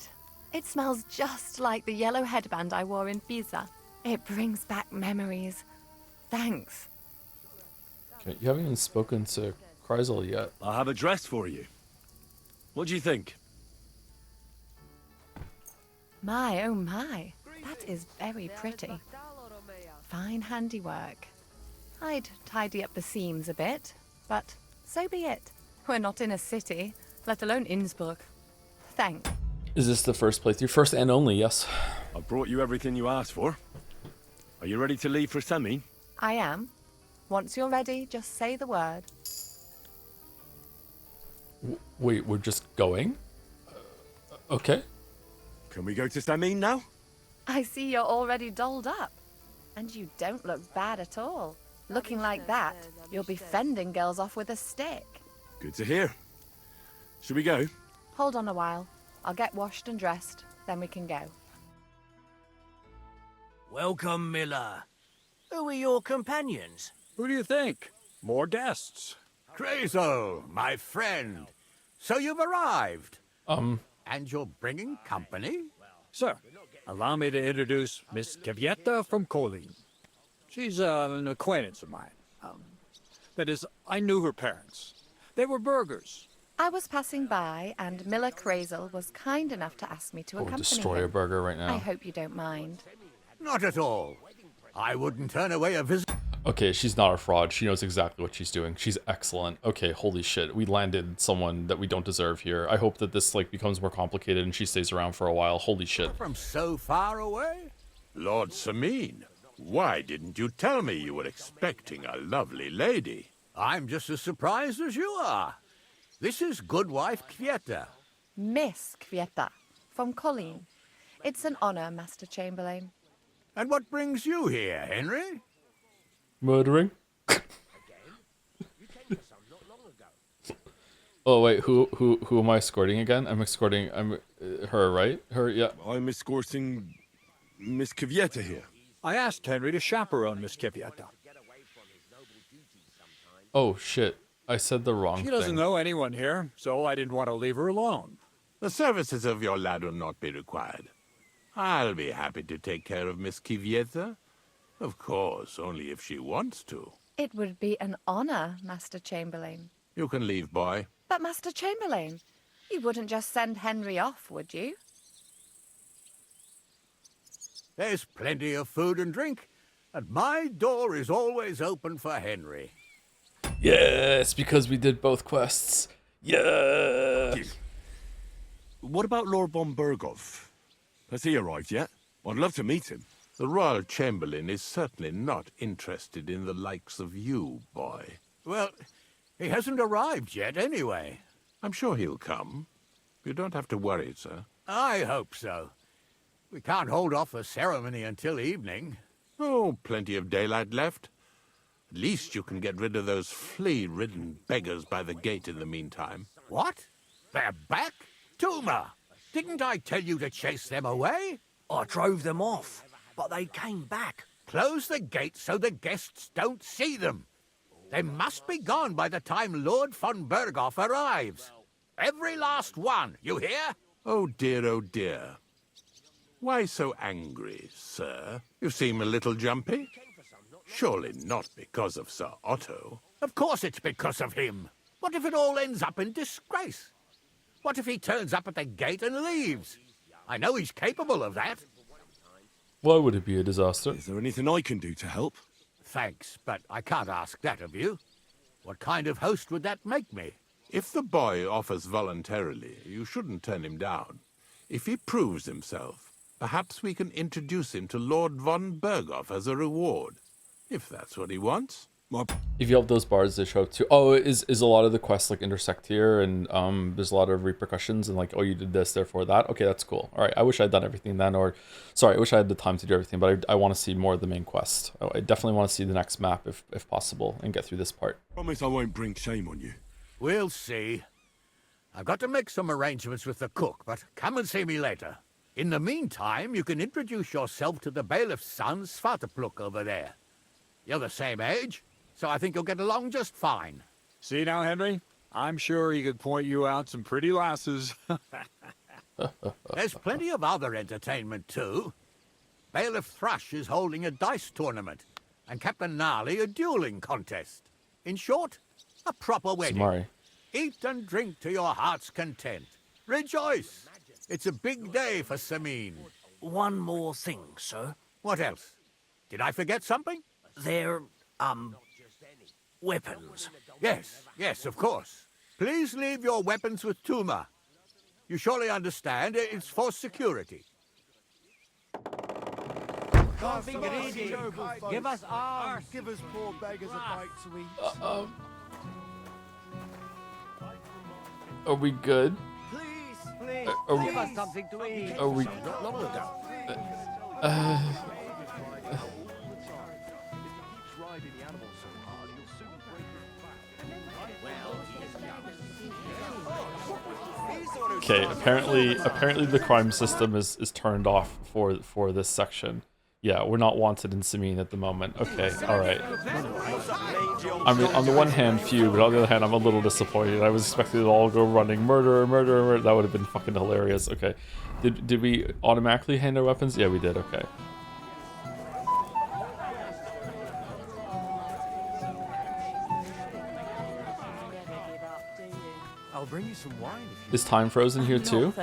It smells just like the yellow headband I wore in Pisa. It brings back memories. Thanks. Okay, you haven't even spoken to Kreisel yet. I have a dress for you. What do you think? My, oh my. That is very pretty. Fine handiwork. I'd tidy up the seams a bit, but so be it. We're not in a city, let alone Innsbruck. Thanks. Is this the first playthrough? First and only, yes. I brought you everything you asked for. Are you ready to leave for Semi? I am. Once you're ready, just say the word. Wait, we're just going? Okay. Can we go to Samin now? I see you're already dolled up. And you don't look bad at all. Looking like that, you'll be fending girls off with a stick. Good to hear. Should we go? Hold on a while. I'll get washed and dressed, then we can go. Welcome, Miller. Who are your companions? Who do you think? More guests. Kreisel, my friend. So you've arrived. And you're bringing company? Sir, allow me to introduce Miss Kavieta from Kolin. She's an acquaintance of mine. That is, I knew her parents. They were burghers. I was passing by, and Miller Kreisel was kind enough to ask me to accompany destroy him. a burger right now. I hope you don't mind. Not at all. I wouldn't turn away a visit. Okay, she's not a fraud. She knows exactly what she's doing. She's excellent. Okay, holy shit. We landed someone that we don't deserve here. I hope that this like becomes more complicated and she stays around for a while. Holy shit. From so far away? Lord Sameen, why didn't you tell me you were expecting a lovely lady? I'm just as surprised as you are. This is Goodwife Kvieta. Miss Kvieta, from Colleen. It's an honor, Master Chamberlain. And what brings you here, Henry? Murdering? Oh wait, who am I escorting again? I'm escorting her, right? Her, yeah. I'm escorting Miss Kvieta here. I asked Henry to chaperone Miss Kvieta. Oh shit, I said the wrong thing. She doesn't know anyone here, so I didn't want to leave her alone. The services of your lad will not be required. I'll be happy to take care of Miss Kvieta. Of course, only if she wants to. It would be an honor, Master Chamberlain. You can leave, boy. But Master Chamberlain, you wouldn't just send Henry off, would you? There's plenty of food and drink, and my door is always open for Henry. Yes, because we did both quests. Yes. What about Lord von Berghoff? Has he arrived yet? I'd love to meet him. The Royal Chamberlain is certainly not interested in the likes of you, boy. Well, he hasn't arrived yet anyway. I'm sure he'll come. You don't have to worry, sir. I hope so. We can't hold off the ceremony until evening. Oh, plenty of daylight left. At least you can get rid of those flea-ridden beggars by the gate in the meantime. What? They're back? Tuma! Didn't I tell you to chase them away? I drove them off, but they came back. Close the gate so the guests don't see them. They must be gone by the time Lord von Berghoff arrives. Every last one, you hear? Oh dear, oh dear. Why so angry, sir? You seem a little jumpy. Surely not because of Sir Otto. Of course it's because of him. What if it all ends up in disgrace? What if he turns up at the gate and leaves? I know he's capable of that. Why would it be a disaster? Is there anything I can do to help? Thanks, but I can't ask that of you. What kind of host would that make me? If the boy offers voluntarily, you shouldn't turn him down. If he proves himself, perhaps we can introduce him to Lord von Berghoff as a reward. If that's what he wants. If you help those bards, they show up too. Oh, is a lot of the quests like intersect here, and there's a lot of repercussions, and like, oh, you did this, therefore that. Okay, that's cool. All right, I wish I'd done everything then, or sorry, I wish I had the time to do everything, but I want to see more of the main quest. I definitely want to see the next map if possible, and get through this part. Promise I won't bring shame on you. We'll see. I've got to make some arrangements with the cook, but come and see me later. In the meantime, you can introduce yourself to the bailiff's son, Svartepluk, over there. You're the same age, so I think you'll get along just fine. See now, Henry? I'm sure he could point you out some pretty lasses. There's plenty of other entertainment, too. Bailiff Thrush is holding a dice tournament, and Captain Gnarly a dueling contest. In short, a proper wedding. Samari. Eat and drink to your heart's content. Rejoice! It's a big day for Sameen. One more thing, sir. What else? Did I forget something? They're, weapons. Yes, of course. Please leave your weapons with Tuma. You surely understand it's for security. Can't be greedy. Give us arms. Give us poor beggars a bite to eat. Are we good? Please, Are give us something to eat. Are we? Not long ago. Okay, apparently the crime system is turned off for this section. Yeah, we're not wanted in Sameen at the moment. Okay, alright. I mean, on the one hand, phew, but on the other hand, I'm a little disappointed. I was expecting it all to go running murder. That would have been fucking hilarious. Okay. Did we automatically hand our weapons? Yeah, we did, okay. I'll bring you some wine if you Is time frozen here too?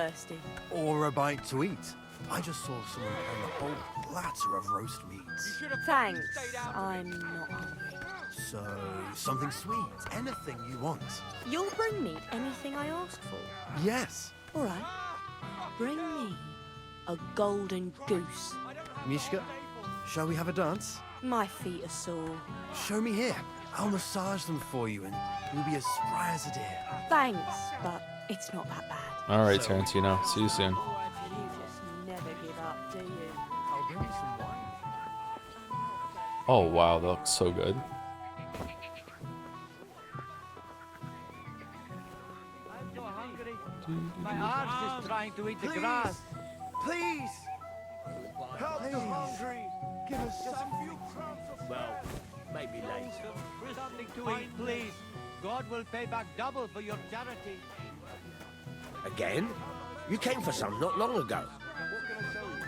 Or a bite to eat. I just saw someone carrying a whole platter of roast meats. Thanks, I'm not hungry. So, something sweet, anything you want. You'll bring me anything I ask for? Yes. All right. Bring me a golden goose. Mishka, shall we have a dance? My feet are sore. Show me here. I'll massage them for you and you'll be as spry as a deer. Thanks, but it's not that bad. All right, Tarantino. See you soon. You just never give up, do you? I'll give you some wine. Oh, wow. That looks so good. My arse is trying to eat the grass. Please! Help the hungry! Give us some few crumbs of... Well, maybe later. Something to eat, please. God will pay back double for your charity. Again? You came for some not long ago. What can I tell you?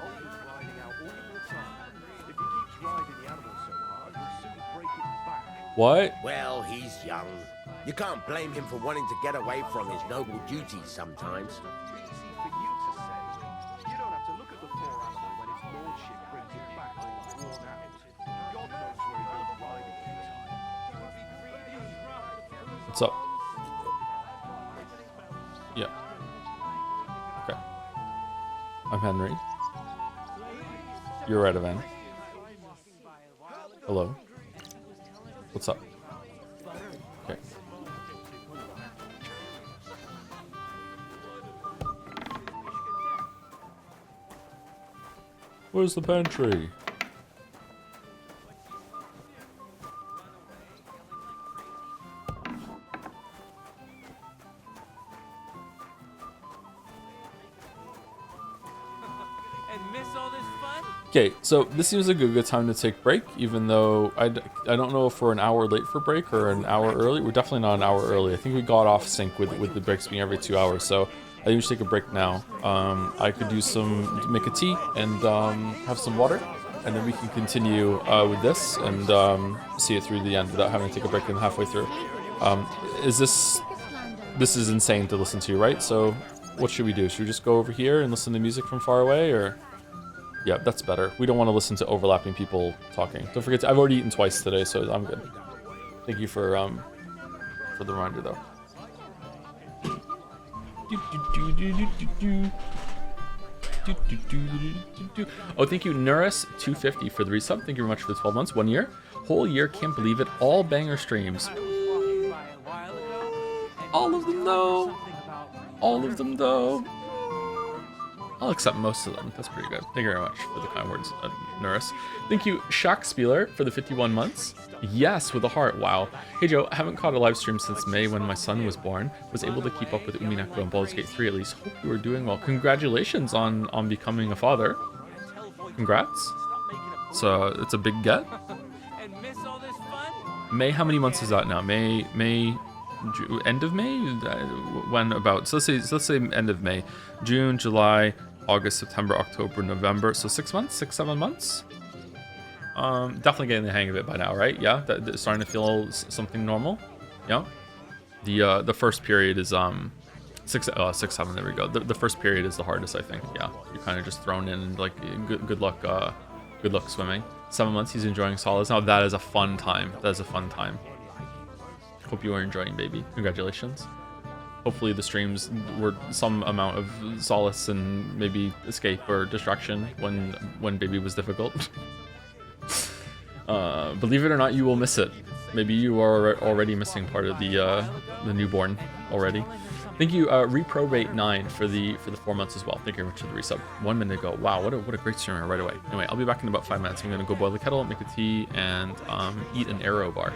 Ollie's riding out all the time. If he keeps riding the animal so hard, he'll soon break its back. What? Well, he's young. You can't blame him for wanting to get away from his noble duties sometimes. Easy for you to say. You don't have to look at the poor animal when his lordship brings it back all worn out. God knows where he goes riding all the time. What's up? Yeah. Okay. I'm Henry. You're Radovan. Hello. What's up? Okay. Where's the pantry? Okay, so this seems like a good time to take break, even though I don't know if we're an hour late for break or an hour early. We're definitely not an hour early. I think we got off sync with the breaks being every 2 hours, so I think we should take a break now. I could make a tea and have some water, and then we can continue with this and see it through the end without having to take a break in halfway through. This is insane to listen to, right? So what should we do? Should we just go over here and listen to music from far away, or? Yeah, that's better. We don't want to listen to overlapping people talking. Don't forget, I've already eaten twice today, so I'm good. Thank you for the reminder, though. Oh, thank you, Nuris250 for the resub. Thank you very much for the 12 months, 1 year. Whole year, can't believe it. All banger streams. All of them, though. All of them, though. I'll accept most of them. That's pretty good. Thank you very much for the kind words, Nuris. Thank you, Shaqspieler, for the 51 months. Yes, with a heart. Wow. Hey, Joe, I haven't caught a live stream since May when my son was born. Was able to keep up with Umineko and Baldur's Gate 3 at least. Hope you are doing well. Congratulations on becoming a father. Congrats. So it's a big get. May, how many months is that now? May, end of May? When about? So let's say end of May. June, July, August, September, October, November. So 6 months, 7 months. Definitely getting the hang of it by now, right? Yeah, that's starting to feel something normal. Yeah. The first period is 6, 7. There we go. The first period is the hardest, I think. Yeah, you're kind of just thrown in and like good luck swimming. 7 months. He's enjoying solace. Now that is a fun time. That is a fun time. Hope you are enjoying, baby. Congratulations. Hopefully the streams were some amount of solace and maybe escape or distraction when baby was difficult. Believe it or not, you will miss it. Maybe you are already missing part of the newborn already. Thank you, Reprobate9 for the 4 months as well. Thank you very much for the resub. 1 minute ago. Wow, what a great streamer right away. Anyway, I'll be back in about 5 minutes. I'm gonna go boil the kettle, make a tea, and eat an arrow bar.